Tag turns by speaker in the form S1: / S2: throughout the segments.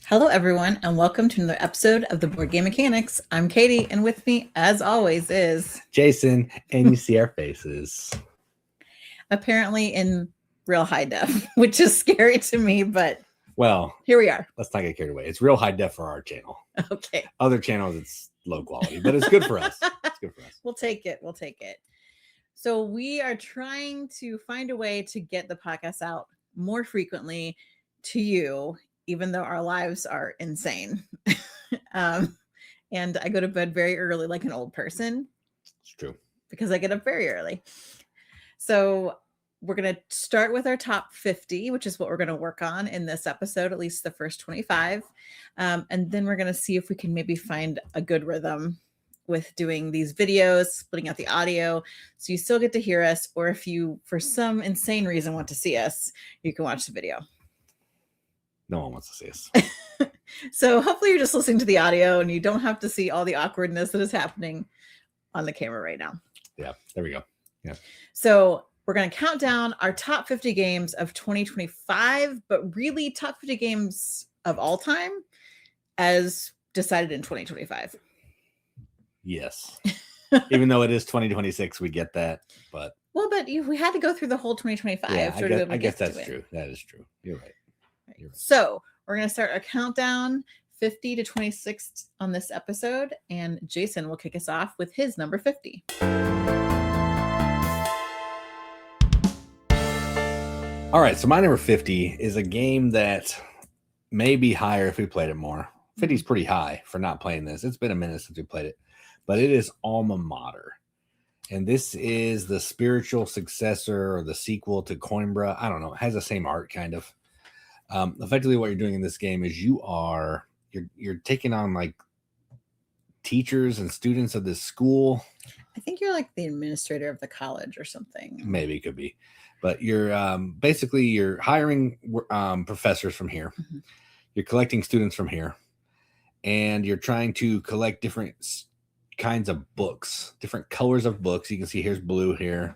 S1: Hello, everyone, and welcome to another episode of the Board Game Mechanics. I'm Katie, and with me, as always, is
S2: Jason, and you see our faces.
S1: Apparently in real high def, which is scary to me, but
S2: well,
S1: here we are.
S2: Let's not get carried away. It's real high def for our channel.
S1: Okay.
S2: Other channels, it's low quality, but it's good for us. It's good for us.
S1: We'll take it. So we are trying to find a way to get the podcast out more frequently to you, even though our lives are insane. And I go to bed very early, like an old person.
S2: It's true.
S1: Because I get up very early. So we're going to start with our top 50, which is what we're going to work on in this episode, at least the first 25. And then we're going to see if we can maybe find a good rhythm with doing these videos, splitting out the audio, so you still get to hear us, or if you, for some insane reason, want to see us, you can watch the video.
S2: No one wants to see us.
S1: So hopefully you're just listening to the audio and you don't have to see all the awkwardness that is happening on the camera right now.
S2: Yeah, there we go. Yeah.
S1: So we're going to count down our top 50 games of 2025, but really top 50 games of all time as decided in 2025.
S2: Yes. Even though it is 2026, we get that, but...
S1: Well, but we had to go through the whole 2025.
S2: Yeah, I guess that's true. That is true. You're right.
S1: So we're going to start our countdown 50 to 26 on this episode, and Jason will kick us off with his number 50.
S2: All right, so my number 50 is a game that may be higher if we played it more. 50 is pretty high for not playing this. It's been a minute since we played it, but it is Alma Mater. And this is the spiritual successor or the sequel to Coimbra. I don't know. It has the same art, kind of. Effectively, what you're doing in this game is you're taking on like teachers and students of this school.
S1: I think you're like the administrator of the college or something.
S2: Maybe it could be, but you're basically you're hiring professors from here. Mm-hmm. You're collecting students from here, and you're trying to collect different kinds of books, different colors of books. You can see here's blue here.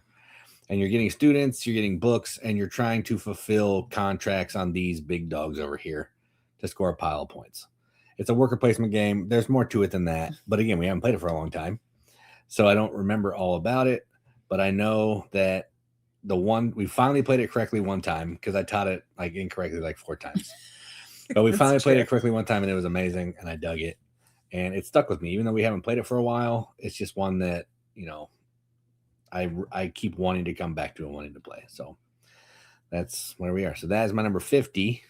S2: And you're getting students, you're getting books, and you're trying to fulfill contracts on these big dogs over here to score a pile of points. It's a worker placement game. There's more to it than that. But again, we haven't played it for a long time, so I don't remember all about it. But I know that we finally played it correctly one time because I taught it like incorrectly like 4 times. But we finally played it correctly one time, and it was amazing, and I dug it. And it stuck with me. Even though we haven't played it for a while, it's just one that, I keep wanting to come back to and wanting to play. So that's where we are. So that is my number 50,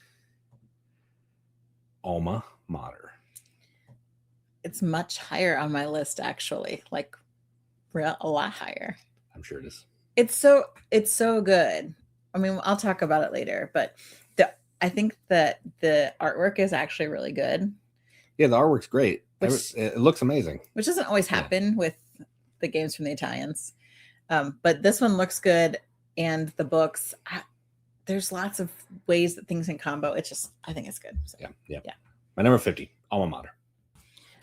S2: Alma Mater.
S1: It's much higher on my list, actually. Like a lot higher.
S2: I'm sure it is.
S1: It's so good. I mean, I'll talk about it later, but I think that the artwork is actually really good.
S2: Yeah, the artwork's great. It looks amazing.
S1: Which doesn't always happen with the games from the Italians. But this one looks good, and the books, there's lots of ways that things can combo. I think it's good. So,
S2: yeah. My number 50, Alma Mater.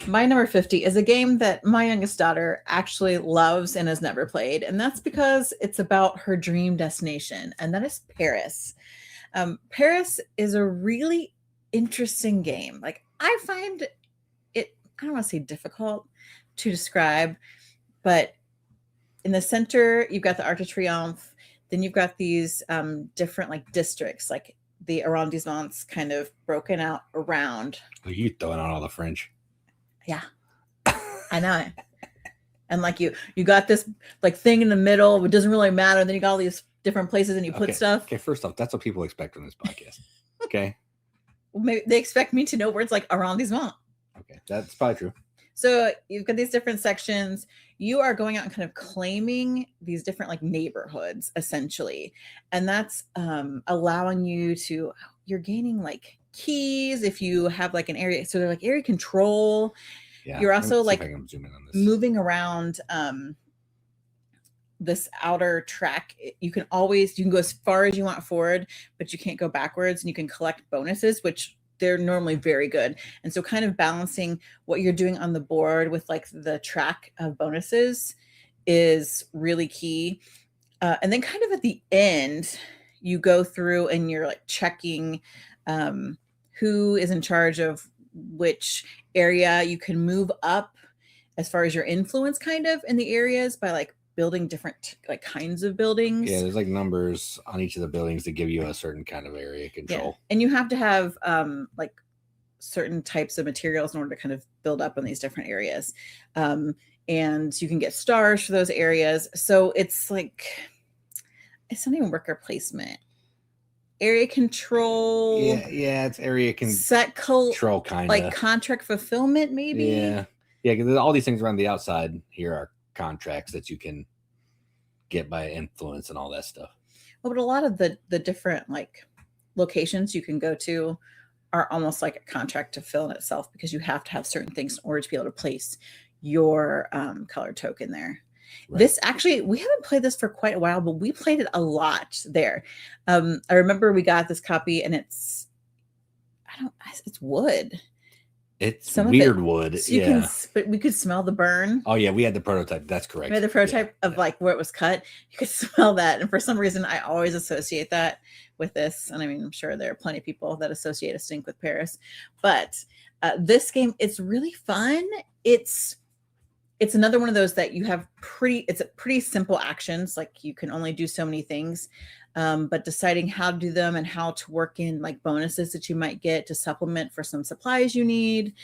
S1: My number 50 is a game that my youngest daughter actually loves and has never played, and that's because it's about her dream destination, and that is Paris. Paris is a really interesting game. Like, I find it, I don't want to say difficult to describe, but in the center, you've got the Arc de Triomphe. Then you've got these different like districts, like the arrondissements kind of broken out around.
S2: Are you throwing out all the French?
S1: Yeah, I know it. And like you got this like thing in the middle, it doesn't really matter. And then you got all these different places and you put stuff.
S2: Okay, first off, that's what people expect from this podcast. Okay.
S1: Well, maybe they expect me to know words like arrondissement.
S2: Okay, that's probably true.
S1: So you've got these different sections. You are going out and kind of claiming these different like neighborhoods, essentially. And that's allowing you're gaining like keys if you have like an area. So they're like area control. Yeah, you're also like moving around this outer track. You can go as far as you want forward, but you can't go backwards, and you can collect bonuses, which they're normally very good. And so kind of balancing what you're doing on the board with like the track of bonuses is really key. And then kind of at the end, you go through and you're like checking who is in charge of which area. You can move up as far as your influence kind of in the areas by like building different like kinds of buildings.
S2: Yeah, there's like numbers on each of the buildings that give you a certain kind of area control.
S1: Yeah. And you have to have like certain types of materials in order to kind of build up on these different areas. And you can get stars for those areas. So it's like, it's not even worker placement. Area control.
S2: Yeah, it's area
S1: set
S2: control kind of.
S1: Like contract fulfillment, maybe.
S2: Yeah, because all these things around the outside here are contracts that you can get by influence and all that stuff.
S1: Well, but a lot of the different like locations you can go to are almost like a contract to fill in itself, because you have to have certain things in order to be able to place your color token there. Right. This actually, we haven't played this for quite a while, but we played it a lot there. I remember we got this copy, and it's wood.
S2: It's weird wood.
S1: So but we could smell the burn.
S2: Oh yeah, we had the prototype. That's correct.
S1: We had the prototype of like where it was cut. You could smell that, and for some reason, I always associate that with this. And I mean, I'm sure there are plenty of people that associate a stink with Paris, but this game, it's really fun. It's another one of those that you have it's a pretty simple actions. Like you can only do so many things, but deciding how to do them and how to work in like bonuses that you might get to supplement for some supplies you need,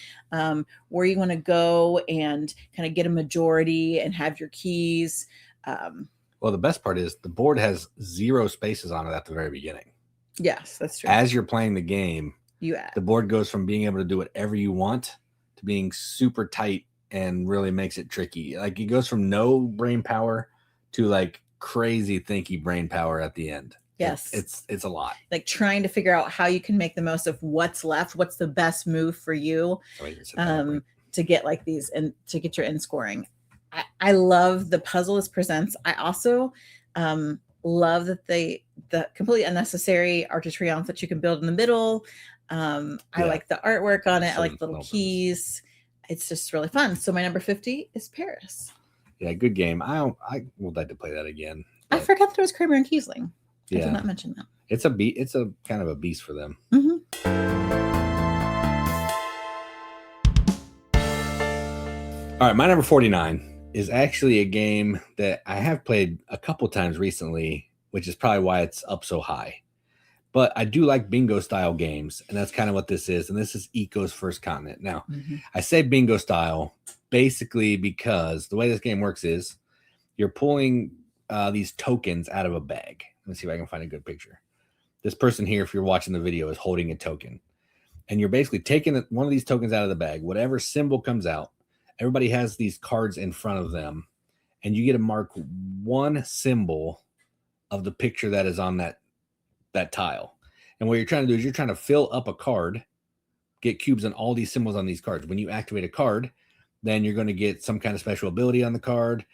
S1: where you want to go and kind of get a majority and have your keys.
S2: Well, the best part is the board has 0 spaces on it at the very beginning.
S1: Yes, that's true.
S2: As you're playing the game, the board goes from being able to do whatever you want to being super tight and really makes it tricky. Like it goes from no brain power to like crazy thinky brain power at the end.
S1: Yes.
S2: It's a lot.
S1: Like trying to figure out how you can make the most of what's left, what's the best move for you to get like these and to get your end scoring. I love the puzzle this presents. I also love that the completely unnecessary Arc de Triomphe that you can build in the middle. I like the artwork on it. I like little keys. It's just really fun. So my number 50 is Paris.
S2: Yeah, good game. I would like to play that again.
S1: I forgot that it was Kramer and Kiesling. I did not mention that.
S2: It's a kind of a beast for them.
S1: Mm-hmm.
S2: All right, my number 49 is actually a game that I have played a couple times recently, which is probably why it's up so high. But I do like bingo style games, and that's kind of what this is. And this is Eco's First Continent. Now, I say bingo style basically because the way this game works is you're pulling these tokens out of a bag. Let's see if I can find a good picture. This person here, if you're watching the video, is holding a token. And you're basically taking one of these tokens out of the bag. Whatever symbol comes out, everybody has these cards in front of them. And you get to mark one symbol of the picture that is on that tile. And what you're trying to do is you're trying to fill up a card, get cubes on all these symbols on these cards. When you activate a card, then you're going to get some kind of special ability on the card.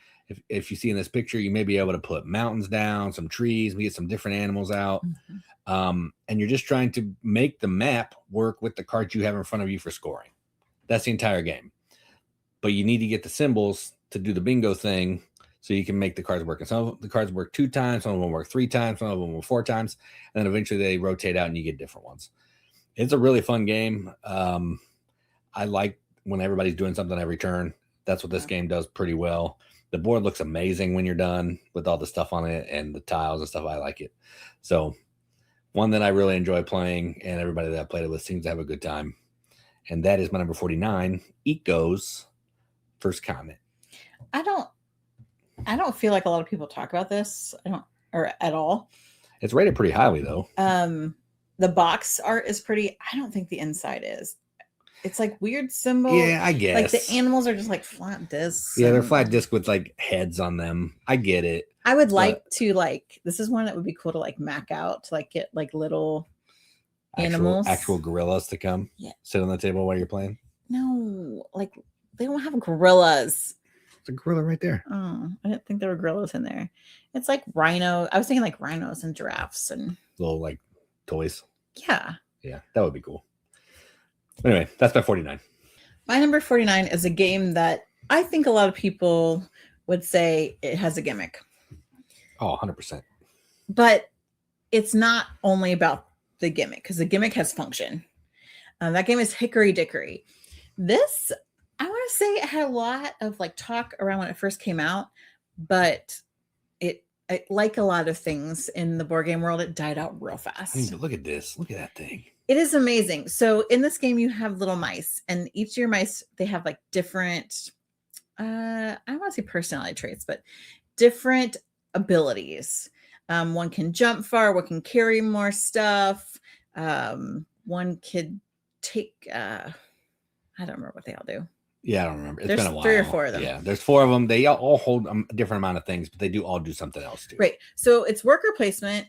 S2: If you see in this picture, you may be able to put mountains down, some trees, we get some different animals out. And you're just trying to make the map work with the cards you have in front of you for scoring. That's the entire game. But you need to get the symbols to do the bingo thing so you can make the cards work. And some of the cards work 2 times, some of them work 3 times, some of them work 4 times, and then eventually they rotate out and you get different ones. It's a really fun game. I like when everybody's doing something every turn. That's what this game does pretty well. The board looks amazing when you're done with all the stuff on it and the tiles and stuff. I like it. So one that I really enjoy playing, and everybody that I played it with seems to have a good time. And that is my number 49, Eco's First Comment.
S1: I don't feel like a lot of people talk about this. Or at all.
S2: It's rated pretty highly though.
S1: The box art is pretty. I don't think the inside is. It's like weird symbol.
S2: Yeah, I guess.
S1: Like the animals are just like flat discs.
S2: Yeah, they're flat discs with like heads on them. I get it.
S1: I would like to this is one that would be cool to like mac out to like get like little animals.
S2: Actual gorillas to come sit on the table while you're playing.
S1: No, like they don't have gorillas.
S2: It's a gorilla right there.
S1: Oh, I didn't think there were gorillas in there. It's like rhino. I was thinking like rhinos and giraffes and
S2: little like toys.
S1: Yeah.
S2: Yeah, that would be cool. Anyway, that's my 49.
S1: My number 49 is a game that I think a lot of people would say it has a gimmick.
S2: Oh, 100%.
S1: But it's not only about the gimmick, because the gimmick has function. That game is Hickory Dickory. This, I want to say, it had a lot of like talk around when it first came out, but like a lot of things in the board game world, it died out real fast.
S2: I mean, but look at this. Look at that thing.
S1: It is amazing. So in this game, you have little mice, and each of your mice, they have like different, I don't want to say personality traits, but different abilities. One can jump far, one can carry more stuff. One could take, I don't remember what they all do.
S2: Yeah, I don't remember. It's
S1: There's
S2: been a while.
S1: 3 or 4 of them.
S2: Yeah, there's 4 of them. They all hold a different amount of things, but they do all do something else too.
S1: Right. So it's worker placement,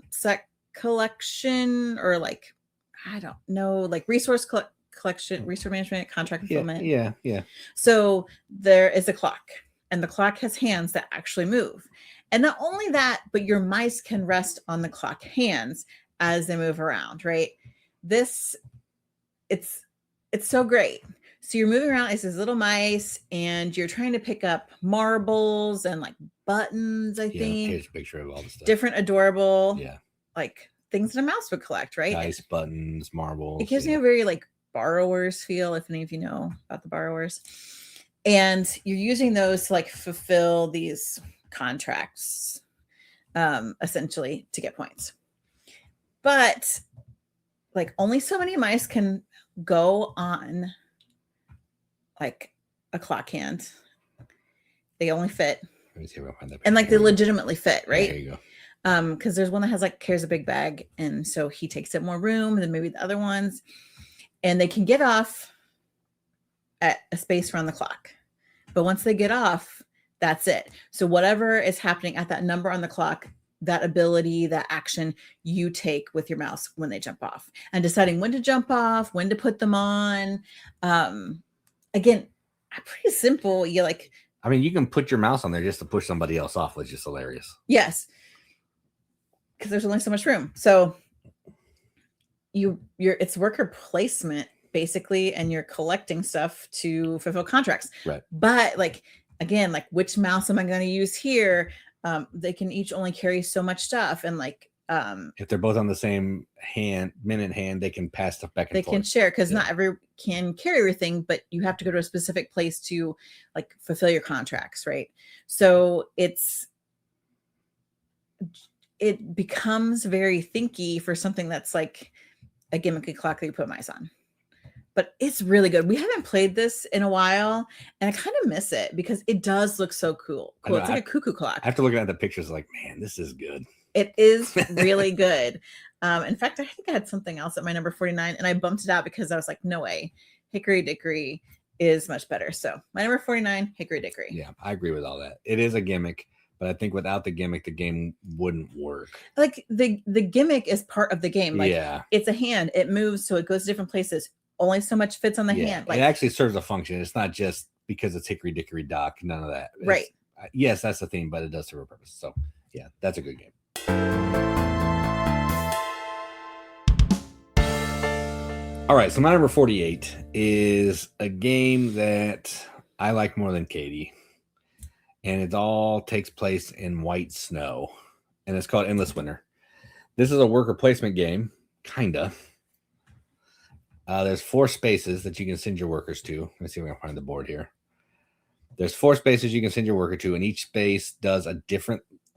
S1: set collection, or like, I don't know, like resource collection, resource management, contract fulfillment.
S2: Yeah.
S1: So there is a clock, and the clock has hands that actually move. And not only that, but your mice can rest on the clock hands as they move around, right? It's so great. So you're moving around as these little mice, and you're trying to pick up marbles and like buttons, I think.
S2: Here's a picture of all the stuff.
S1: Different adorable,
S2: yeah,
S1: like things that a mouse would collect, right?
S2: Dice, buttons, marbles.
S1: It gives me a very like borrowers feel, if any of you know about the borrowers. And you're using those to like fulfill these contracts, essentially, to get points. But like only so many mice can go on like a clock hand. They only fit.
S2: Let me see if I find that.
S1: And like they legitimately fit, right?
S2: Yeah, there you go.
S1: Because there's one that has like carries a big bag, and so he takes up more room than maybe the other ones. And they can get off at a space around the clock. But once they get off, that's it. So whatever is happening at that number on the clock, that ability, that action, you take with your mouse when they jump off, and deciding when to jump off, when to put them on. Again, pretty simple. You like,
S2: I mean, you can put your mouse on there just to push somebody else off, which is hilarious.
S1: Yes, because there's only so much room. So it's worker placement basically, and you're collecting stuff to fulfill contracts.
S2: Right.
S1: But like, again, like which mouse am I going to use here? They can each only carry so much stuff, and like
S2: if they're both on the same minute hand, they can pass stuff back and forth.
S1: They can share, because not every can carry everything, but you have to go to a specific place to like fulfill your contracts, right? So it becomes very thinky for something that's like a gimmicky clock that you put mice on. But it's really good. We haven't played this in a while, and I kind of miss it because it does look so cool. It's like a cuckoo clock.
S2: After looking at the pictures, like, man, this is good.
S1: It is really good. In fact, I think I had something else at my number 49, and I bumped it out because I was like, no way. Hickory Dickory is much better. So my number 49, Hickory Dickory.
S2: Yeah, I agree with all that. It is a gimmick, but I think without the gimmick, the game wouldn't work.
S1: Like the gimmick is part of the game. Like,
S2: yeah,
S1: it's a hand. It moves, so it goes to different places. Only so much fits on the hand. Like,
S2: it actually serves a function. It's not just because it's Hickory Dickory Dock. None of that.
S1: Right.
S2: Yes, that's the theme, but it does serve a purpose. So yeah, that's a good game. All right, so my number 48 is a game that I like more than Katie, and it all takes place in white snow, and it's called Endless Winter. This is a worker placement game, kinda. There's 4 spaces that you can send your workers to. Let me see if I can find the board here. There's 4 spaces you can send your worker to, and each space does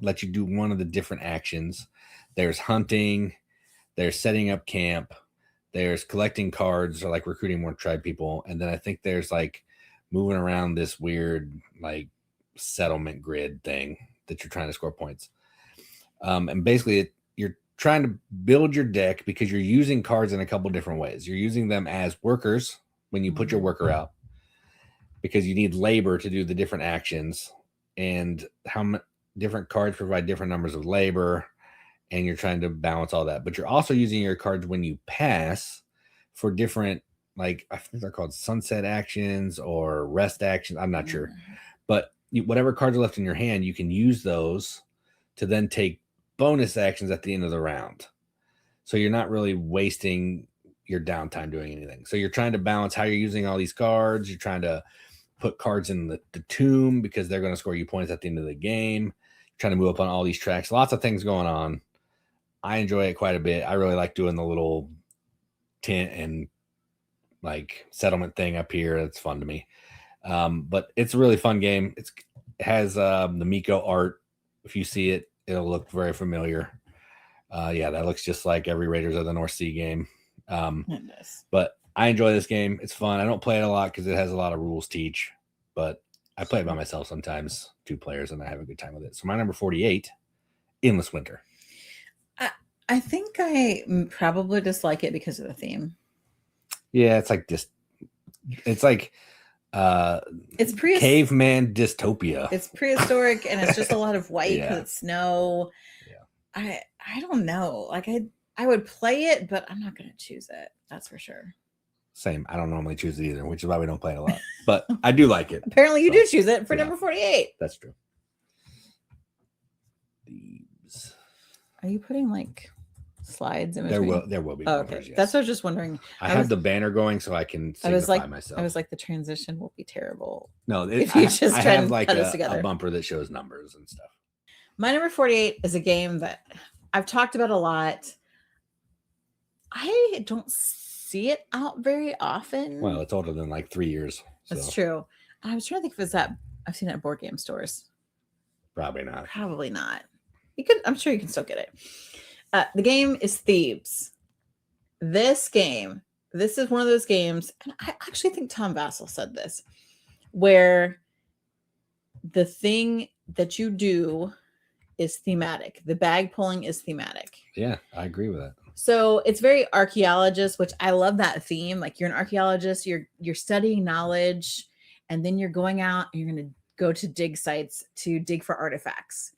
S2: let you do one of the different actions. There's hunting, there's setting up camp, there's collecting cards, or like recruiting more tribe people, and then I think there's like moving around this weird like settlement grid thing that you're trying to score points. And basically you're trying to build your deck because you're using cards in a couple different ways. You're using them as workers when you put your worker out, because you need labor to do the different actions, and different cards provide different numbers of labor, and you're trying to balance all that. But you're also using your cards when you pass for different, like I think they're called sunset actions or rest actions. I'm not sure, but whatever cards are left in your hand, you can use those to then take bonus actions at the end of the round. So you're not really wasting your downtime doing anything. So you're trying to balance how you're using all these cards. You're trying to put cards in the tomb because they're going to score you points at the end of the game. You're trying to move up on all these tracks. Lots of things going on. I enjoy it quite a bit. I really like doing the little tent and like settlement thing up here. It's fun to me. But it's a really fun game. It has the Miko art. If you see it, it'll look very familiar. Yeah, that looks just like every Raiders of the North Sea game. But I enjoy this game. It's fun. I don't play it a lot because it has a lot of rules to teach, but I play it by myself sometimes, 2 players, and I have a good time with it. So my number 48, Endless Winter.
S1: I think I probably dislike it because of the theme.
S2: Yeah, it's like it's caveman dystopia.
S1: It's prehistoric and it's just a lot of white because it's snow. Yeah. I don't know. Like I would play it, but I'm not going to choose it. That's for sure.
S2: Same. I don't normally choose it either, which is why we don't play it a lot. But I do like it.
S1: Apparently, you do choose it for number 48.
S2: That's true. Thieves.
S1: Are you putting like slides in
S2: between? There will be.
S1: Oh, okay. Yes. That's what I was just wondering.
S2: I have the banner going so I can signify myself.
S1: I was like, the transition will be terrible.
S2: No, if you just I have like a bumper that shows numbers and stuff.
S1: My number 48 is a game that I've talked about a lot. I don't see it out very often.
S2: Well, it's older than like 3 years.
S1: So. That's true. I was trying to think if it's that. I've seen it at board game stores.
S2: Probably not.
S1: Probably not. You could. I'm sure you can still get it. The game is Thebes. This is one of those games, and I actually think Tom Vassell said this, where the thing that you do is thematic. The bag pulling is thematic.
S2: Yeah, I agree with that.
S1: So it's very archaeologist, which I love that theme. Like you're an archaeologist, you're studying knowledge, and then you're going out and you're going to go to dig sites to dig for artifacts.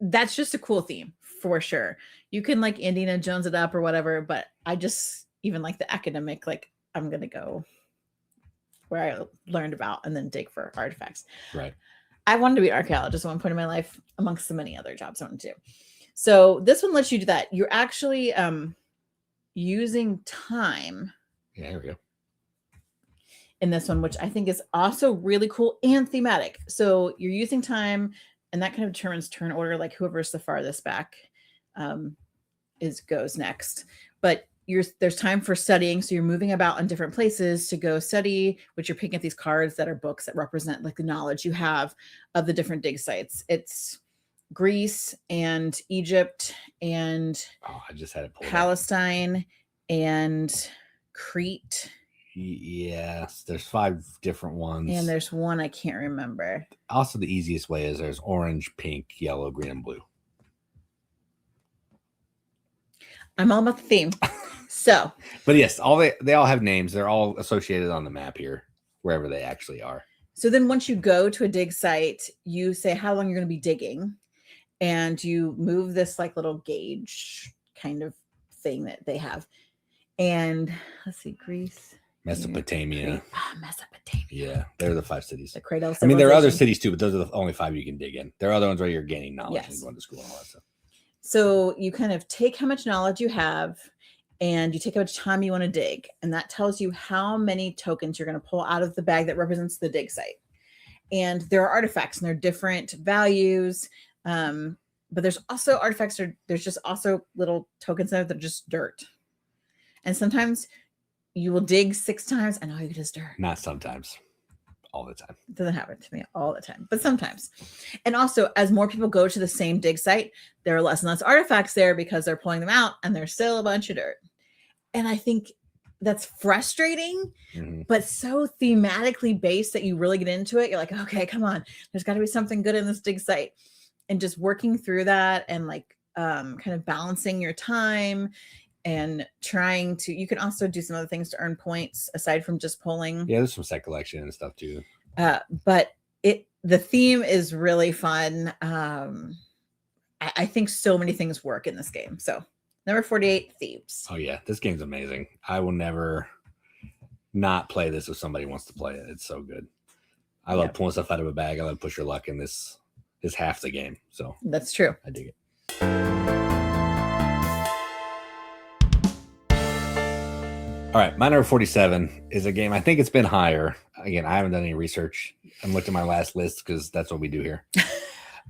S1: That's just a cool theme for sure. You can like Indiana Jones it up or whatever, but I just even like the academic, like I'm going to go where I learned about and then dig for artifacts.
S2: Right.
S1: I wanted to be an archaeologist at one point in my life, amongst the many other jobs I wanted to do. So this one lets you do that. You're actually using time.
S2: Yeah, here we go.
S1: In this one, which I think is also really cool and thematic. So you're using time, and that kind of determines turn order, like whoever's the farthest back goes next. But there's time for studying, so you're moving about in different places to go study, which you're picking up these cards that are books that represent like the knowledge you have of the different dig sites. It's Greece and Egypt and
S2: I just had it pulled
S1: Palestine up. And Crete.
S2: Yes, there's 5 different ones.
S1: And there's one I can't remember.
S2: Also, the easiest way is there's orange, pink, yellow, green, and blue.
S1: I'm all about the theme. So,
S2: but yes, they all have names. They're all associated on the map here, wherever they actually are.
S1: So then once you go to a dig site, you say how long you're going to be digging, and you move this like little gauge kind of thing that they have. And let's see, Greece.
S2: Mesopotamia.
S1: Mesopotamia.
S2: Yeah, they're the 5 cities.
S1: The cradle.
S2: I mean, there are other cities too, but those are the only 5 you can dig in. There are other ones where you're gaining knowledge and going to school and all that stuff.
S1: So you kind of take how much knowledge you have, and you take how much time you want to dig, and that tells you how many tokens you're going to pull out of the bag that represents the dig site. And there are artifacts, and they're different values. But there's also artifacts. There's just also little tokens that are just dirt. And sometimes you will dig 6 times and all you get is dirt.
S2: Not sometimes. All the time.
S1: It doesn't happen to me all the time, but sometimes. And also, as more people go to the same dig site, there are less and less artifacts there because they're pulling them out and there's still a bunch of dirt. And I think that's frustrating, but so thematically based that you really get into it. You're like, okay, come on. There's got to be something good in this dig site. And just working through that and like kind of balancing your time and trying to, you can also do some other things to earn points aside from just pulling.
S2: Yeah, there's some set collection and stuff too.
S1: But the theme is really fun. I think so many things work in this game. So number 48, Thebes.
S2: Oh yeah, this game's amazing. I will never not play this if somebody wants to play it. It's so good. I love pulling stuff out of a bag. I love push your luck, and this is half the game. So
S1: that's true.
S2: I dig it. All right, my number 47 is a game. I think it's been higher. Again, I haven't done any research. I'm looking at my last list because that's what we do here.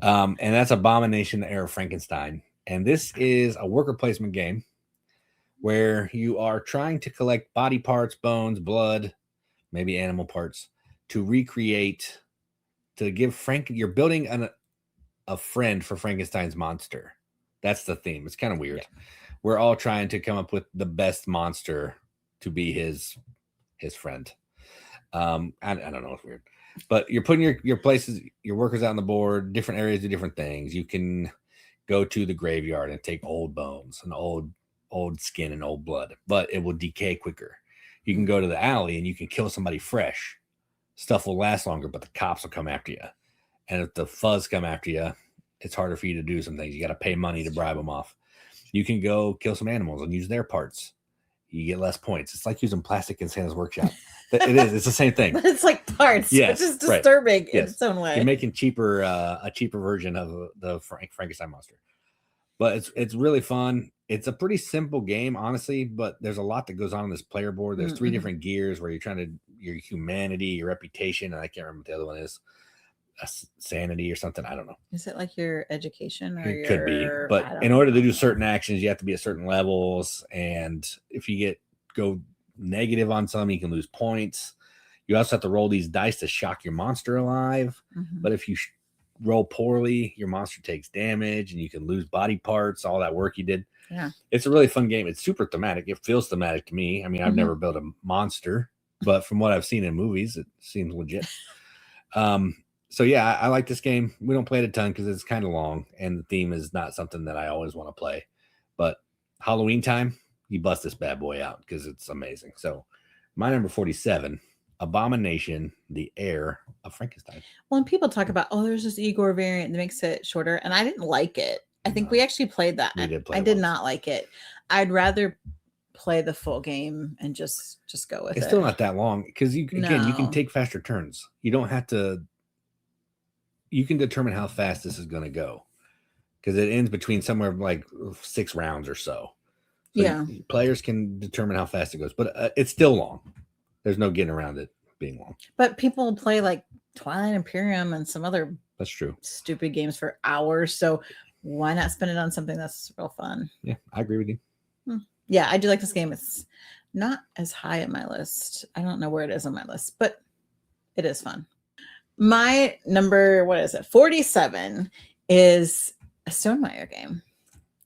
S2: And that's Abomination: The Heir of Frankenstein. And this is a worker placement game where you are trying to collect body parts, bones, blood, maybe animal parts to recreate, to give you're building a friend for Frankenstein's monster. That's the theme. It's kind of weird. Yeah. We're all trying to come up with the best monster to be his friend. I don't know, it's weird. But you're putting your places, your workers out on the board, different areas do different things. You can go to the graveyard and take old bones and old skin and old blood, but it will decay quicker. You can go to the alley and you can kill somebody fresh. Stuff will last longer, but the cops will come after you. And if the fuzz come after you, it's harder for you to do some things. You got to pay money to bribe them off. You can go kill some animals and use their parts. You get less points. It's like using plastic in Santa's workshop. It is. It's the same thing.
S1: But it's like parts, which is disturbing in its own way.
S2: You're making a cheaper version of the Frankenstein monster. But it's really fun. It's a pretty simple game, honestly, but there's a lot that goes on this player board. There's 3 different gears where you're trying to, your humanity, your reputation, and I can't remember what the other one is. Sanity or something. I don't know.
S1: Is it like your education? Or
S2: it could be. But in order to do certain actions, you have to be at certain levels. And if you go negative on some, you can lose points. You also have to roll these dice to shock your monster alive. But if you roll poorly, your monster takes damage and you can lose body parts, all that work you did.
S1: Yeah.
S2: It's a really fun game. It's super thematic. It feels thematic to me. I mean, I've never built a monster, but from what I've seen in movies, it seems legit. So yeah, I like this game. We don't play it a ton because it's kind of long and the theme is not something that I always want to play. But Halloween time, you bust this bad boy out because it's amazing. So my number 47, Abomination, the Heir of Frankenstein.
S1: When people talk about, there's this Igor variant that makes it shorter, and I didn't like it. I think we actually played that.
S2: We did play
S1: I did not like it. I'd rather play the full game and just go with it.
S2: It's still not that long because you can take faster turns. You don't have to. You can determine how fast this is going to go because it ends between somewhere like 6 rounds or so.
S1: Yeah.
S2: Players can determine how fast it goes, but it's still long. There's no getting around it being long.
S1: But people play like Twilight Imperium and some other
S2: that's true
S1: stupid games for hours. So why not spend it on something that's real fun?
S2: Yeah, I agree with you.
S1: Yeah, I do like this game. It's not as high on my list. I don't know where it is on my list, but it is fun. My number, 47 is a Stonemaier game.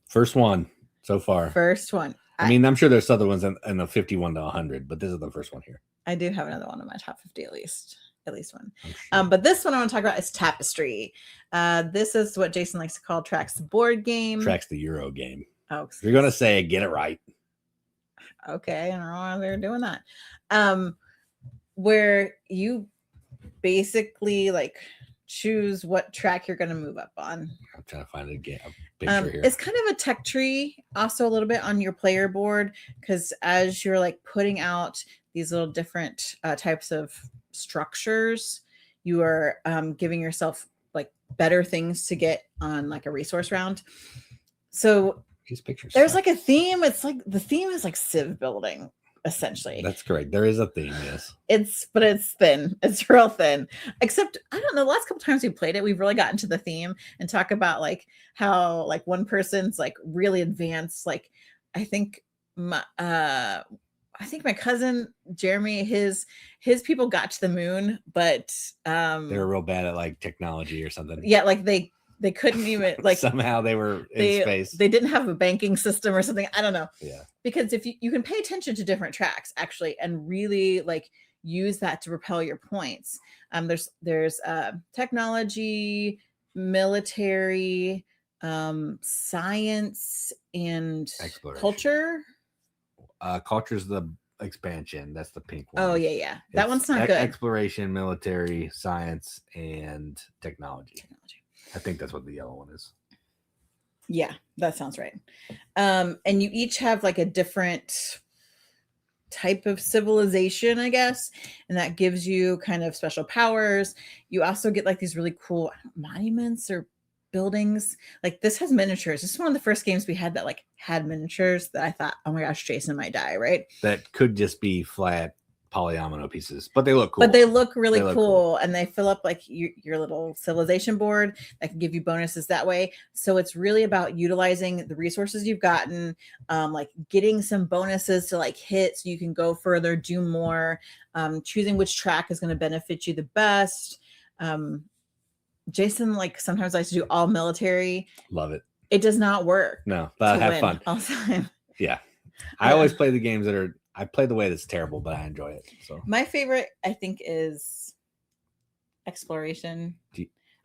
S2: First one so far.
S1: First one.
S2: I mean, I'm sure there's other ones in the 51 to 100, but this is the first one here.
S1: I do have another one in my top 50 at least one. Sure. But this one I want to talk about is Tapestry. This is what Jason likes to call Tracks the board game.
S2: Tracks the Euro game.
S1: Oh,
S2: if you're going to say it, get it right.
S1: Okay, I don't know why they're doing that. Where you basically like choose what track you're going to move up on.
S2: I'm trying to find a picture here.
S1: It's kind of a tech tree also a little bit on your player board because as you're like putting out these little different types of structures, you are giving yourself like better things to get on like a resource round. So
S2: these pictures,
S1: there's like a theme. It's like the theme is like civ building. Essentially,
S2: that's correct. There is a theme, yes.
S1: It's thin. It's real thin. Except I don't know. The last couple times we played it, we've really gotten to the theme and talk about like how like one person's like really advanced. Like I think my cousin Jeremy, his people got to the moon, but
S2: they were real bad at like technology or something.
S1: Yeah, like they couldn't even like
S2: somehow they were in space.
S1: They didn't have a banking system or something. I don't know.
S2: Yeah. Because
S1: if you can pay attention to different tracks actually and really like use that to propel your points. There's technology, military, science, and culture.
S2: Culture's the expansion. That's the pink one.
S1: Oh yeah. That one's not good.
S2: Exploration, military, science, and technology. I think that's what the yellow one is.
S1: Yeah, that sounds right. And you each have like a different type of civilization, I guess, and that gives you kind of special powers. You also get like these really cool monuments or buildings. Like this has miniatures. This is one of the first games we had that like had miniatures that I thought, oh my gosh, Jason might die, right?
S2: That could just be flat polyomino pieces, but they look cool.
S1: But they look really cool, and they fill up like your little civilization board that can give you bonuses that way. So it's really about utilizing the resources you've gotten, like getting some bonuses to like hit so you can go further, do more, choosing which track is going to benefit you the best. Jason like sometimes likes to do all military.
S2: Love it.
S1: It does not work.
S2: No, but have fun
S1: all the time.
S2: Yeah. I always play the games that are, I play the way that's terrible, but I enjoy it. So
S1: my favorite, I think, is exploration.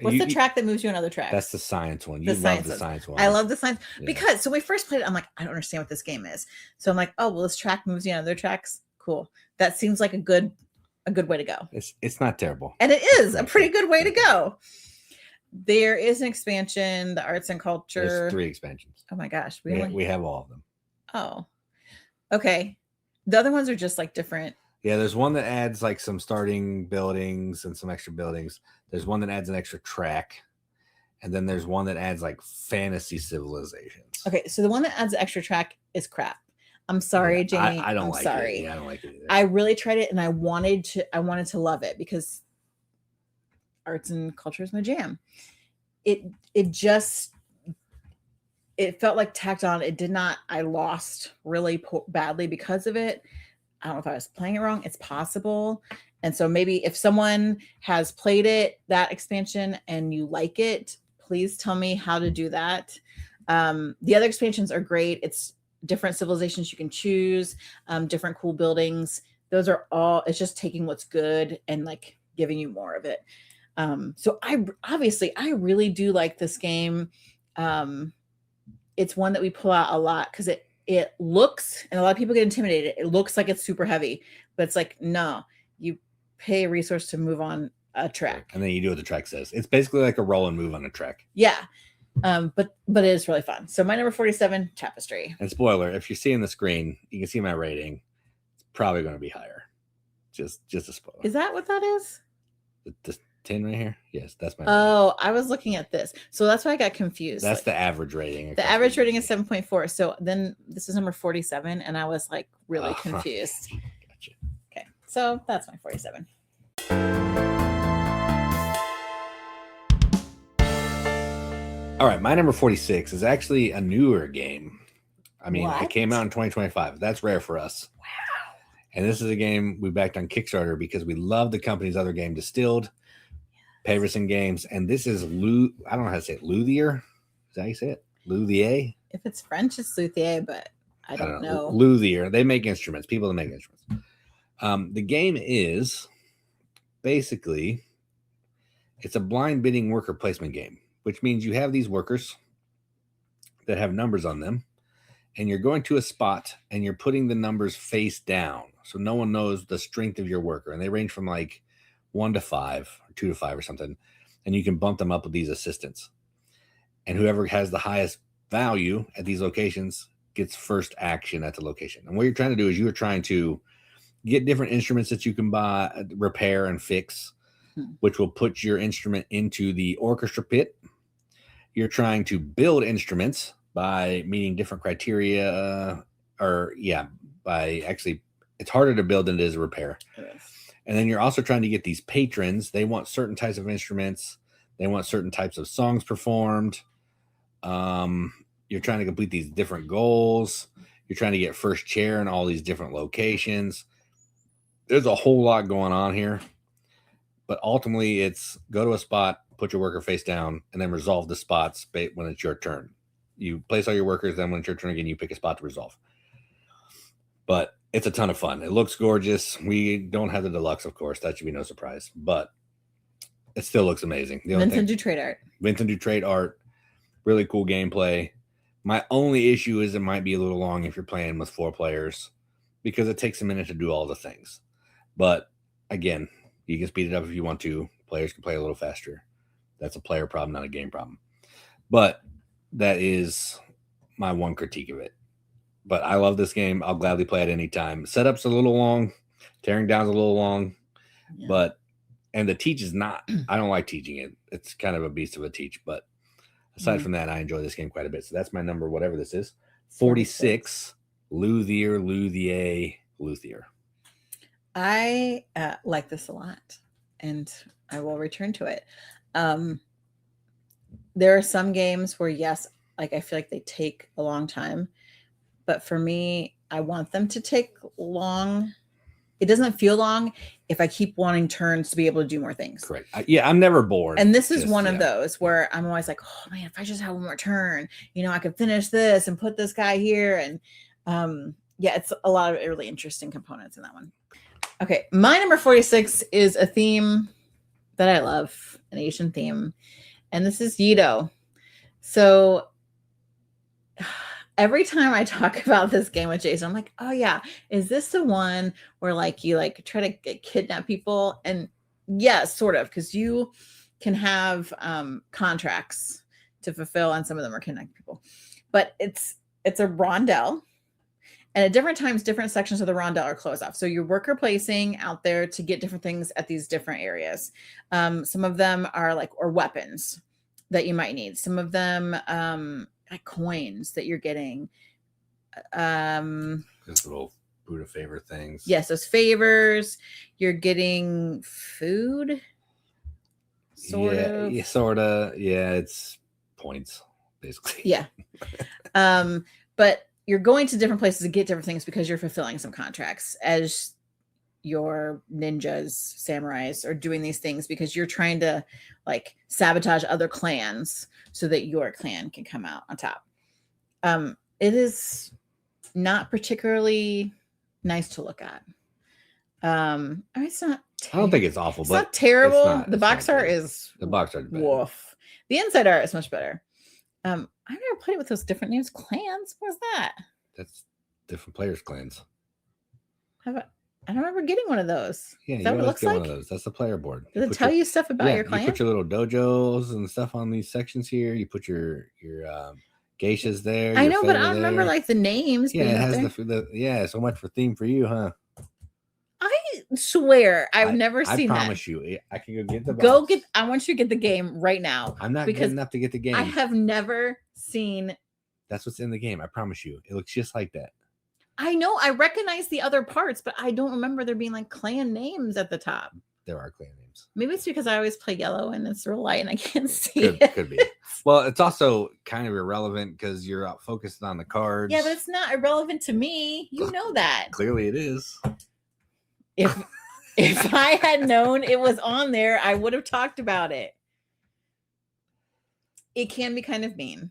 S1: What's the track that moves you on other tracks?
S2: That's the science one. You love the science one.
S1: I love the science because so when we first played it, I'm like, I don't understand what this game is. So I'm like, oh well, this track moves you on other tracks. Cool. That seems like a good way to go.
S2: It's not terrible.
S1: And it is a pretty good way to go. There is an expansion, the arts and culture.
S2: There's 3 expansions.
S1: Oh my gosh.
S2: We have all of them.
S1: Oh. Okay. The other ones are just like different.
S2: Yeah, there's one that adds like some starting buildings and some extra buildings. There's one that adds an extra track. And then there's one that adds like fantasy civilizations.
S1: Okay, so the one that adds the extra track is crap. I'm sorry, Jamie.
S2: I don't like
S1: sorry.
S2: it. Yeah, I don't like it either.
S1: I really tried it and I wanted to love it because arts and culture is my jam. It felt like tacked on. It did not. I lost really badly because of it. I don't know if I was playing it wrong. It's possible. And so maybe if someone has played it, that expansion, and you like it, please tell me how to do that. The other expansions are great. It's different civilizations you can choose, different cool buildings. Those are all, it's just taking what's good and like giving you more of it. So I really do like this game. It's one that we pull out a lot because it looks, and a lot of people get intimidated. It looks like it's super heavy, but it's like, no, you pay a resource to move on a track.
S2: And then you do what the track says. It's basically like a roll and move on a track.
S1: Yeah. But it is really fun. So my number 47, Tapestry.
S2: And spoiler, if you're seeing the screen, you can see my rating. It's probably going to be higher. Just a spoiler.
S1: Is that what that is?
S2: The 10 right here? Yes, that's my
S1: rating. I was looking at this. So that's why I got confused.
S2: That's like, the average rating.
S1: The average rating is 7.4. So then this is number 47, and I was like really confused.
S2: Gotcha.
S1: Okay. So that's my 47.
S2: All right, my number 46 is actually a newer game. I mean,
S1: What?
S2: It came out in 2025. That's rare for us.
S1: Wow.
S2: And this is a game we backed on Kickstarter because we love the company's other game, Distilled, Paverson Games. And this is, I don't know how to say it, Luthier? Is that how you say it? Luthier?
S1: If it's French, it's Luthier, but I don't know.
S2: Luthier. They make instruments, people that make instruments. The game is basically, it's a blind bidding worker placement game, which means you have these workers that have numbers on them, and you're going to a spot and you're putting the numbers face down. So no one knows the strength of your worker. And they range from like 1 to 5 or 2 to 5 or something. And you can bump them up with these assistants. And whoever has the highest value at these locations gets first action at the location. And what you're trying to do is you're trying to get different instruments that you can buy, repair, and fix, which will put your instrument into the orchestra pit. You're trying to build instruments by meeting different criteria, it's harder to build than it is to repair.
S1: Yes.
S2: And then you're also trying to get these patrons. They want certain types of instruments. They want certain types of songs performed. You're trying to complete these different goals. You're trying to get first chair in all these different locations. There's a whole lot going on here. But ultimately, it's go to a spot, put your worker face down, and then resolve the spots when it's your turn. You place all your workers, then when it's your turn again, you pick a spot to resolve. But it's a ton of fun. It looks gorgeous. We don't have the deluxe, of course. That should be no surprise. But it still looks amazing.
S1: Vincent Dutrade art.
S2: Vincent Dutrade art. Really cool gameplay. My only issue is it might be a little long if you're playing with 4 players because it takes a minute to do all the things. But again, you can speed it up if you want to. Players can play a little faster. That's a player problem, not a game problem. But that is my one critique of it. But I love this game. I'll gladly play it anytime. Setup's a little long. Tearing down's a little long. Yeah. And the teach is not. I don't like teaching it. It's kind of a beast of a teach. But aside from that, I enjoy this game quite a bit. So that's my number, whatever this is. 46. Luthier.
S1: I like this a lot, and I will return to it. There are some games where, yes, like I feel like they take a long time, but for me, I want them to take long. It doesn't feel long if I keep wanting turns to be able to do more things.
S2: Correct. Yeah, I'm never bored.
S1: And this is one of those where I'm always like, oh man, if I just have one more turn, I could finish this and put this guy here. And yeah, it's a lot of really interesting components in that one. Okay, my number 46 is a theme that I love, an Asian theme, and this is Yido. So every time I talk about this game with Jason, I'm like, oh yeah, is this the one where like you like try to kidnap people? And yeah, sort of, because you can have contracts to fulfill, and some of them are kidnapping people. But it's a rondel, and at different times, different sections of the rondel are closed off. So you're worker placing out there to get different things at these different areas. Some of them are or weapons that you might need. Some of them like coins that you're getting.
S2: Those little Buddha favor things.
S1: Yes, those favors. You're getting food. Sort of.
S2: Yeah, sort of. Yeah, it's points, basically.
S1: Yeah. But you're going to different places to get different things because you're fulfilling some contracts as your ninjas, samurais are doing these things because you're trying to like sabotage other clans so that your clan can come out on top. It is not particularly nice to look at. I mean, it's not.
S2: I don't think it's awful,
S1: it's
S2: but
S1: not terrible.
S2: Not,
S1: the box art is woof. The inside art is much better. I've never played it with those different names. Clans? What's that?
S2: That's different players' clans.
S1: I don't remember getting one of those.
S2: Yeah,
S1: is that what it looks like?
S2: One of those. That's the player board.
S1: Does it tell you stuff about your clan?
S2: You put your little dojos and stuff on these sections here. You put your geishas there.
S1: I know, but I don't remember like the names.
S2: Yeah, it has the so much for theme for you, huh?
S1: I swear I've never seen that.
S2: I promise you, I can go get the box.
S1: I want you to get the game right now.
S2: I'm not good enough to get the game.
S1: I have never seen.
S2: That's what's in the game. I promise you. It looks just like that.
S1: I know. I recognize the other parts, but I don't remember there being like clan names at the top.
S2: There are clan names.
S1: Maybe it's because I always play yellow and it's real light and I can't see it.
S2: Could be. Well, it's also kind of irrelevant because you're focused on the cards.
S1: Yeah, but it's not irrelevant to me. You know that.
S2: Clearly it is.
S1: If I had known it was on there, I would have talked about it. It can be kind of mean.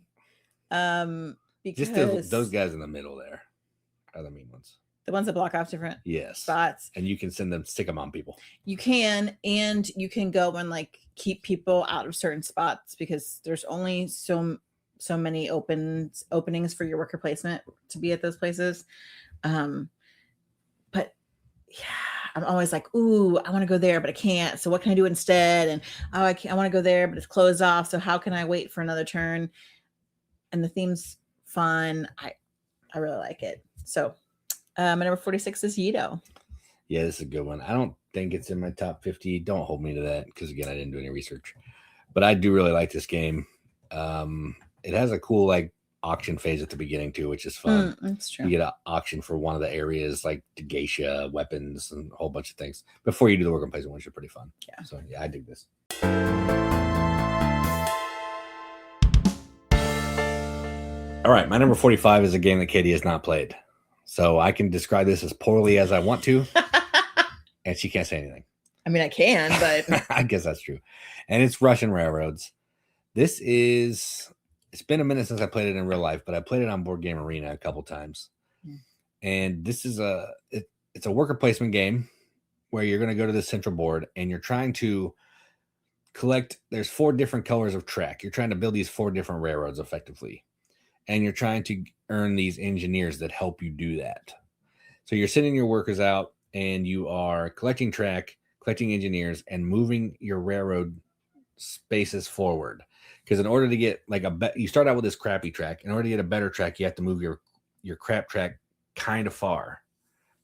S1: Because
S2: just those guys in the middle there are the mean ones.
S1: The ones that block off different spots.
S2: And you can stick them on people.
S1: You can, and you can go and like keep people out of certain spots because there's only so many openings for your worker placement to be at those places. But yeah, I'm always like, ooh, I want to go there, but I can't. So what can I do instead? And I want to go there, but it's closed off. So how can I wait for another turn? And the theme's fun. I really like it. So my number 46 is Yido.
S2: Yeah, this is a good one. I don't think it's in my top 50. Don't hold me to that because again, I didn't do any research. But I do really like this game. It has a cool like auction phase at the beginning too, which is fun.
S1: That's true.
S2: You get an auction for one of the areas like the geisha, weapons, and a whole bunch of things before you do the work and placement, which are pretty fun.
S1: Yeah.
S2: So yeah, I dig this. All right, my number 45 is a game that Katie has not played. So I can describe this as poorly as I want to. And she can't say anything.
S1: I mean, I can, but
S2: I guess that's true. And it's Russian Railroads. It's been a minute since I played it in real life, but I played it on Board Game Arena a couple times. And this is it's a worker placement game where you're going to go to the central board and you're trying to collect. There's 4 different colors of track. You're trying to build these 4 different railroads effectively. And you're trying to earn these engineers that help you do that. So you're sending your workers out and you are collecting track, collecting engineers, and moving your railroad spaces forward. Because in order to get like you start out with this crappy track. In order to get a better track, you have to move your crap track kind of far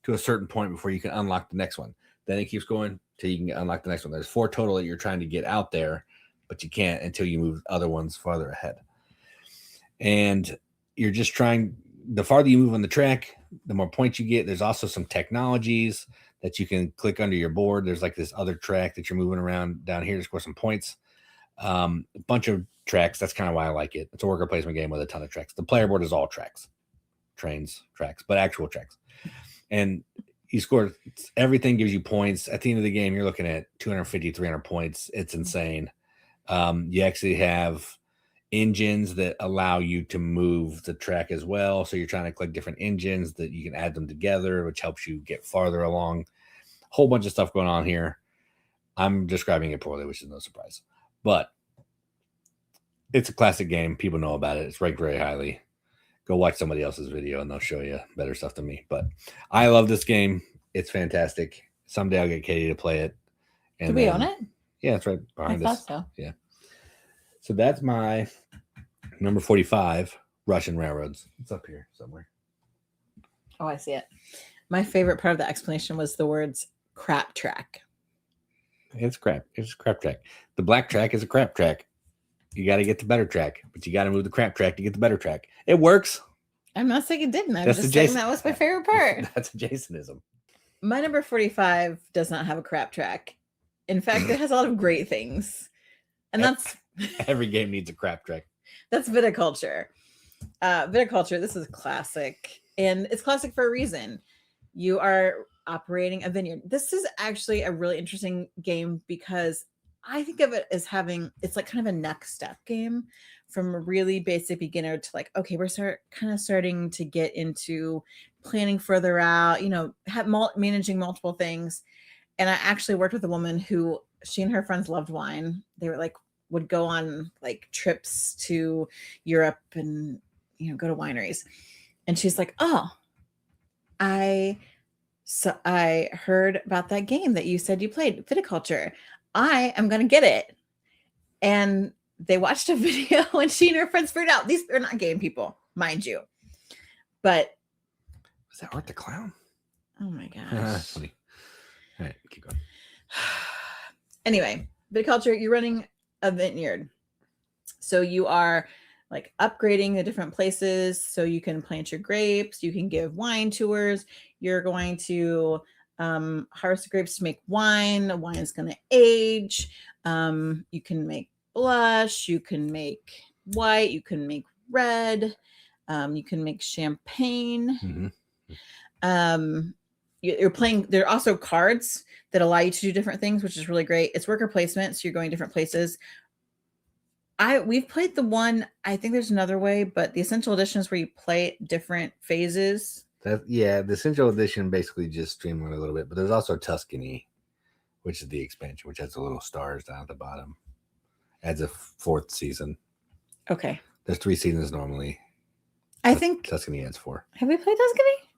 S2: to a certain point before you can unlock the next one. Then it keeps going till you can unlock the next one. There's 4 total that you're trying to get out there, but you can't until you move other ones farther ahead. And you're just trying, the farther you move on the track, the more points you get. There's also some technologies that you can click under your board. There's like this other track that you're moving around down here to score some points. A bunch of tracks. That's kind of why I like it. It's a worker placement game with a ton of tracks. The player board is all tracks, trains, tracks, but actual tracks. And you score, everything gives you points. At the end of the game, you're looking at 250, 300 points. It's insane. You actually have engines that allow you to move the track as well. So you're trying to collect different engines that you can add them together, which helps you get farther along. Whole bunch of stuff going on here. I'm describing it poorly, which is no surprise. But it's a classic game. People know about it. It's ranked very highly. Go watch somebody else's video and they'll show you better stuff than me. But I love this game. It's fantastic. Someday I'll get Katie to play it. And
S1: do we own it?
S2: Yeah, it's right behind us.
S1: I thought so.
S2: Yeah. So that's my number 45, Russian Railroads. It's up here somewhere.
S1: Oh, I see it. My favorite part of the explanation was the words crap track.
S2: It's crap. It's a crap track. The black track is a crap track. You got to get the better track, but you got to move the crap track to get the better track. It works.
S1: I'm not saying it didn't. I'm just saying that was my favorite part.
S2: That's a Jasonism.
S1: My number 45 does not have a crap track. In fact, it has a lot of great things. And that's...
S2: Every game needs a crap track.
S1: That's viticulture. Viticulture, this is classic. And it's classic for a reason. You are operating a vineyard. This is actually a really interesting game because I think of it as having, it's like kind of a next step game from a really basic beginner to like, okay, we're starting to get into planning further out, managing multiple things. And I actually worked with a woman who, she and her friends loved wine. They were like, would go on like trips to Europe and, go to wineries. And she's like, oh, I heard about that game that you said you played, Viticulture. I am going to get it. And they watched a video and she and her friends figured out these are not game people, mind you. But
S2: was that Art the Clown?
S1: Oh my gosh.
S2: That's funny. All right, keep going.
S1: Anyway, viticulture, you're running a vineyard. So you are like upgrading the different places so you can plant your grapes, you can give wine tours, you're going to harvest the grapes to make wine. The wine is going to age. You can make blush, you can make white, you can make red, you can make champagne. Mm-hmm. You're playing, there are also cards that allow you to do different things, which is really great. It's worker placement, so you're going different places. We've played the one, I think there's another way, but the Essential Edition is where you play different phases.
S2: The Essential Edition basically just streamlined a little bit, but there's also Tuscany, which is the expansion, which has the little stars down at the bottom. Adds a 4th season.
S1: Okay.
S2: There's 3 seasons normally.
S1: I think
S2: Tuscany adds 4.
S1: Have we played Tuscany?